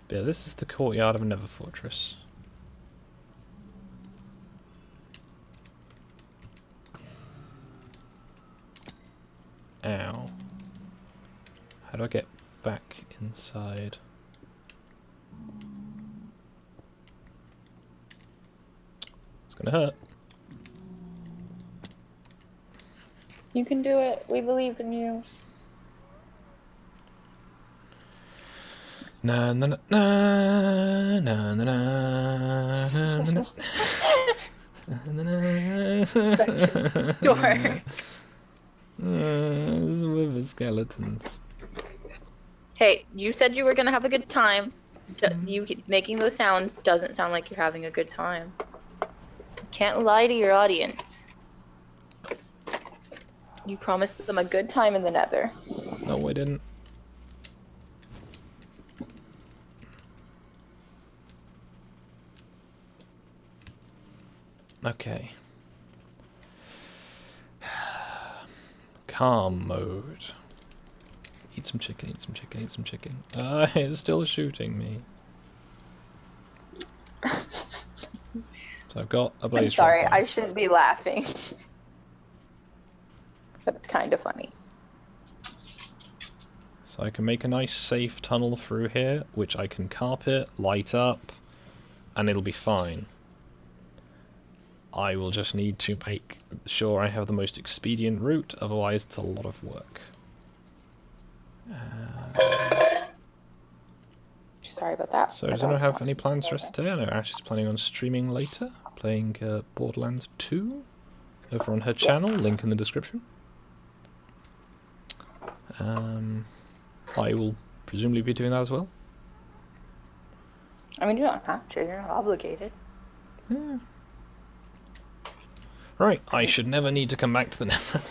But yeah, this is the courtyard of a Nether Fortress. Ow. How do I get back inside? It's gonna hurt. You can do it. We believe in you. Na na na na na na na na na. Door. Wither skeletons. Hey, you said you were gonna have a good time. You making those sounds doesn't sound like you're having a good time. You can't lie to your audience. You promised them a good time in the Nether. No, I didn't. Okay. Calm mode. Eat some chicken, eat some chicken, eat some chicken. It's still shooting me. So I've got a blaze. I'm sorry, shotgun. I shouldn't be laughing. But it's kind of funny. So I can make a nice safe tunnel through here, which I can carpet, light up, and it'll be fine. I will just need to make sure I have the most expedient route, otherwise it's a lot of work. Just sorry about that. So My does anyone dog's have any watching plans me for us today? I know Ash is planning on streaming later, playing Borderlands 2 over on her channel, link in the description. I will presumably be doing that as well. I mean, you don't have to. You're not obligated. Yeah. Right, I should never need to come back to the Nether.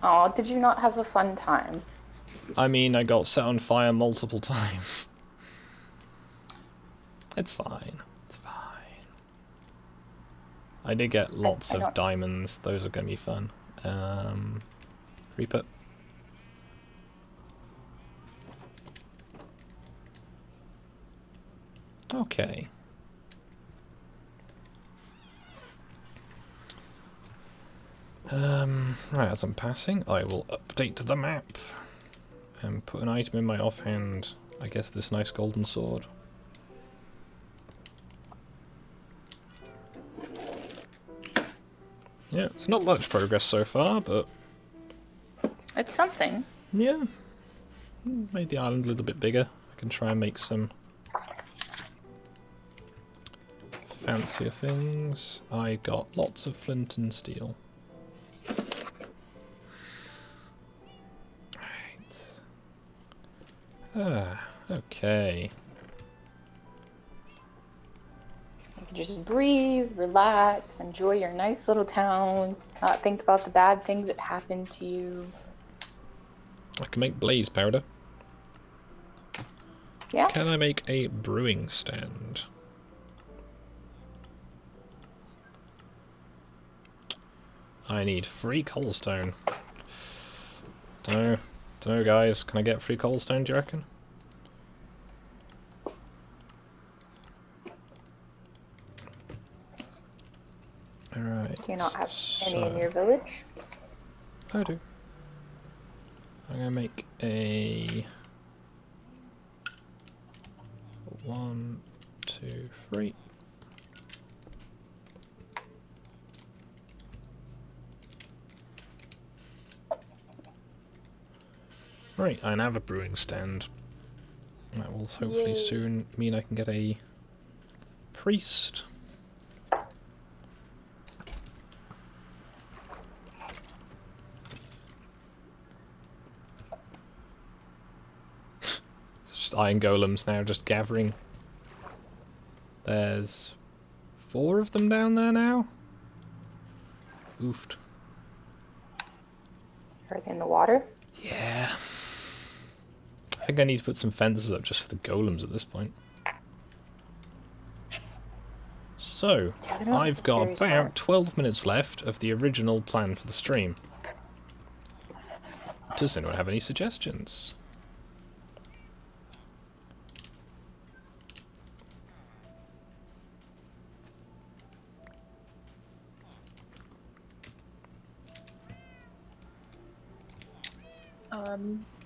Oh, did you not have a fun time? I mean, I got set on fire multiple times. It's fine. It's fine. I did get lots of diamonds. Those are going to be fun. Creeper. Okay. Right, as I'm passing, I will update the map and put an item in my offhand. I guess this nice golden sword. Yeah, it's not much progress so far, but it's something. Yeah, made the island a little bit bigger. I can try and make some fancier things. I got lots of flint and steel. Okay. You can just breathe, relax, enjoy your nice little town, not think about the bad things that happened to you. I can make blaze powder. Yeah. Can I make a brewing stand? I need free cobblestone. Dunno, guys. Can I get free cobblestone, do you reckon? Alright. Do you not have any in your village? I do. I'm gonna make a 1, 2, 3. Right, I now have a brewing stand. That will hopefully soon mean I can get a priest. It's just iron golems now, just gathering. There's 4 of them down there now. Oofed. Are they in the water? Yeah. I think I need to put some fences up just for the golems at this point. So, I've got about 12 minutes left of the original plan for the stream. Does anyone have any suggestions?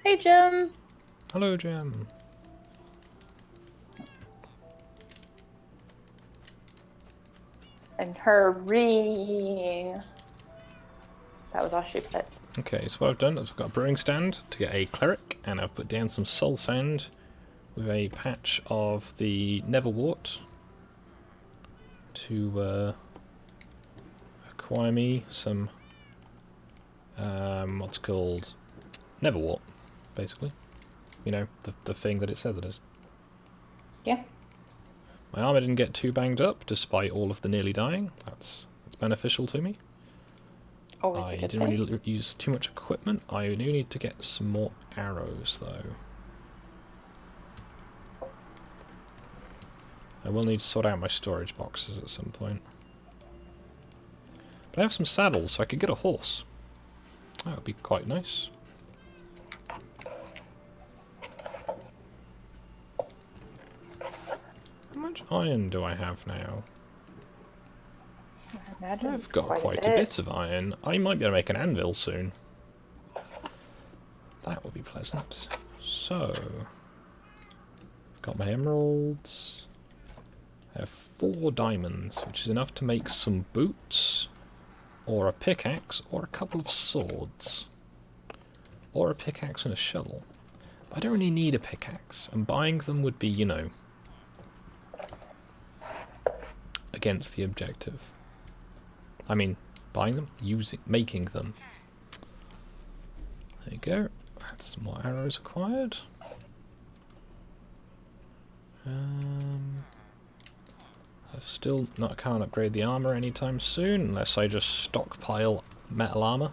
Hey Jim. Hello, Jim. And hurrying. That was all she put. Okay, so what I've done is I've got a brewing stand to get a cleric, and I've put down some soul sand with a patch of the Neverwort to acquire me some what's called Neverwort, basically. You know, the thing that it says it is. Yeah. My armor didn't get too banged up, despite all of the nearly dying. That's beneficial to me. Always I a good didn't thing. really use too much equipment. I do need to get some more arrows, though. I will need to sort out my storage boxes at some point. But I have some saddles, so I could get a horse. That would be quite nice. How much iron do I have now? I've got quite a bit of iron. I might be able to make an anvil soon. That would be pleasant. So, I've got my emeralds. I have 4 diamonds, which is enough to make some boots, or a pickaxe, or a couple of swords. Or a pickaxe and a shovel. I don't really need a pickaxe, and buying them would be, you know, against the objective. I mean, buying them? Making them. There you go. That's some more arrows acquired. Can't upgrade the armor anytime soon, unless I just stockpile metal armor.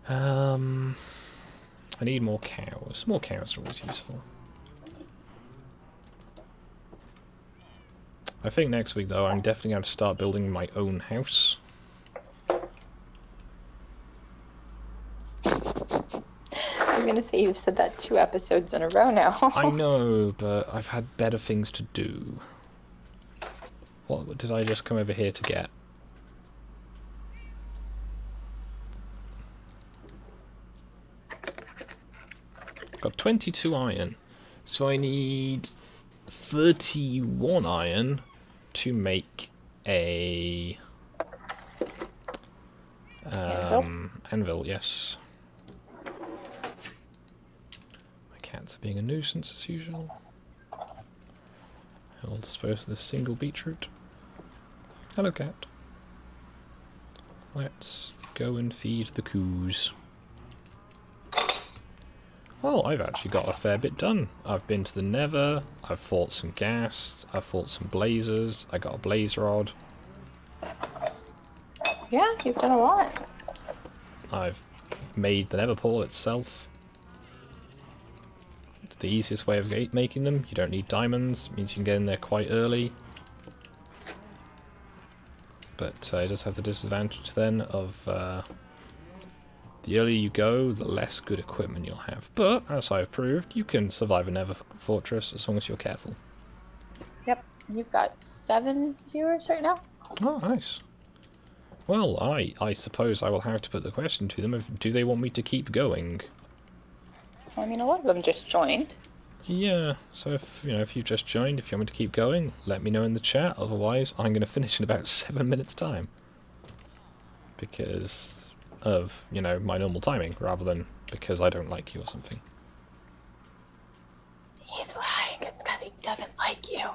I need more cows. More cows are always useful. I think next week, though, I'm definitely going to start building my own house. I'm going to say you've said that 2 episodes in a row now. I know, but I've had better things to do. What did I just come over here to get? Got 22 iron, so I need 31 iron to make a anvil, yes. My cats are being a nuisance as usual. I'll dispose of this single beetroot. Hello, cat. Let's go and feed the coos. Well, I've actually got a fair bit done. I've been to the Nether, I've fought some ghasts, I've fought some blazers, I got a blaze rod. Yeah, you've done a lot. I've made the Nether portal itself. It's the easiest way of making them. You don't need diamonds, it means you can get in there quite early. But it does have the disadvantage then of the earlier you go, the less good equipment you'll have. But, as I've proved, you can survive a Nether fortress as long as you're careful. Yep, you've got 7 viewers right now. Oh, nice. Well, I suppose I will have to put the question to them of, do they want me to keep going? I mean, a lot of them just joined. Yeah, so if you've just joined, if you want me to keep going, let me know in the chat. Otherwise, I'm going to finish in about 7 minutes' time. Because of, my normal timing, rather than because I don't like you or something. He's lying. It's because he doesn't like you.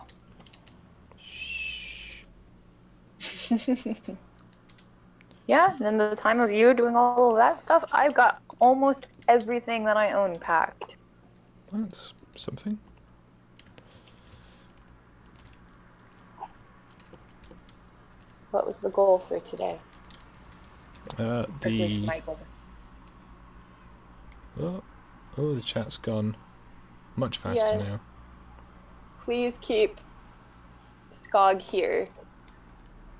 Shh. Yeah, and in the time of you doing all of that stuff, I've got almost everything that I own packed. That's something. What was the goal for today? Here's my goal. Oh, the chat's gone much faster now. Please keep Skog here.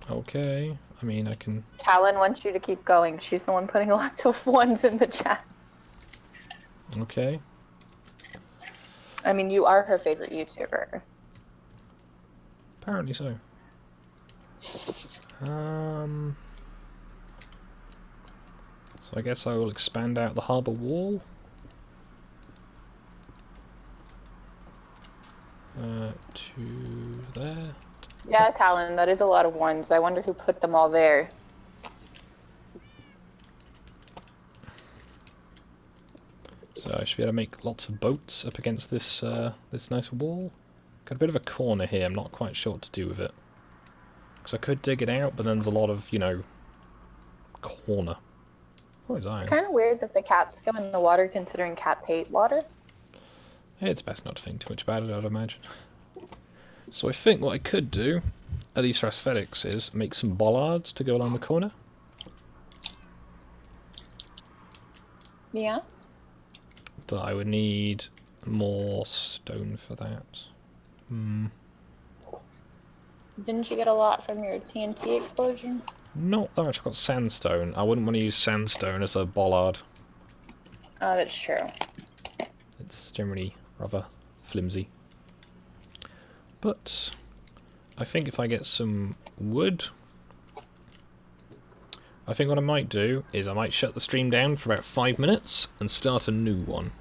Okay, I mean, I can... Talon wants you to keep going. She's the one putting lots of ones in the chat. Okay. I mean, you are her favorite YouTuber. Apparently so. So I guess I will expand out the harbour wall. To there. Yeah, Talon, that is a lot of ones. I wonder who put them all there. So I should be able to make lots of boats up against this this nice wall. Got a bit of a corner here, I'm not quite sure what to do with it. Because I could dig it out, but then there's a lot of, corner. Oh, it's iron. It's kind of weird that the cats go in the water considering cats hate water. It's best not to think too much about it, I'd imagine. So I think what I could do, at least for aesthetics, is make some bollards to go along the corner. Yeah. But I would need more stone for that. Didn't you get a lot from your TNT explosion? Not that much. I've got sandstone. I wouldn't want to use sandstone as a bollard. Oh, that's true. It's generally rather flimsy. But I think if I get some wood, I think what I might do is I might shut the stream down for about 5 minutes and start a new one.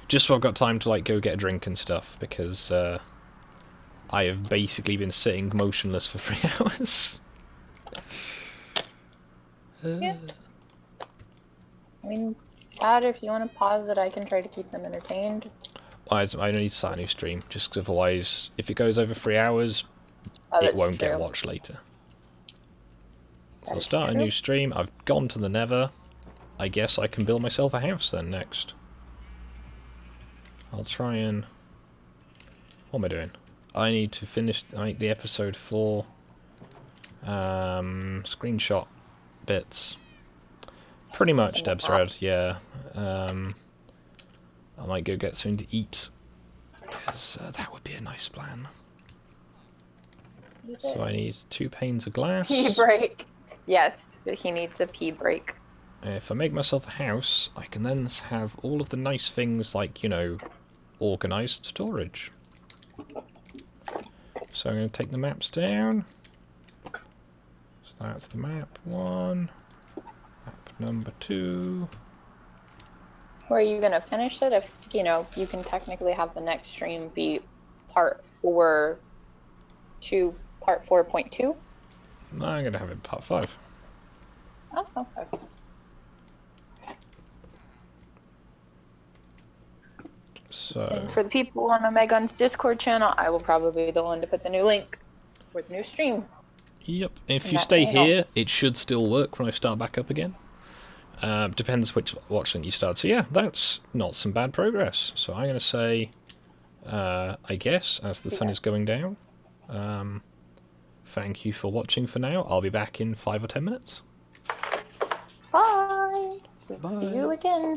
Just so I've got time to go get a drink and stuff, because I have basically been sitting motionless for 3 hours. Yeah. I mean, Dad, if you want to pause it, I can try to keep them entertained. I need to start a new stream, just 'cause otherwise, if it goes over 3 hours, Oh, it that's won't get true. watched later. So That I'll is start a true. new stream. I've gone to the Nether. I guess I can build myself a house then next. I'll try and... What am I doing? I need to finish the episode 4 screenshot bits. Pretty much, Deb's Red, yeah. I might go get something to eat, because that would be a nice plan. So I need 2 panes of glass. Pee break. Yes, he needs a pee break. If I make myself a house, I can then have all of the nice things like, you know, organised storage. So I'm going to take the maps down. So that's the map 1. Map number 2. Were you gonna finish it? If you know, you can technically have the next stream be part 4 to part 4.2. No, I'm going to have it part 5. Oh, okay. So... And for the people on Omegon's Discord channel, I will probably be the one to put the new link for the new stream. Yep. If In you that stay channel. here, it should still work when I start back up again. Depends which link you start. So yeah, that's not some bad progress. So I'm going to say, I guess, as the sun is going down, thank you for watching for now. I'll be back in 5 or 10 minutes. Bye. Bye. See you again.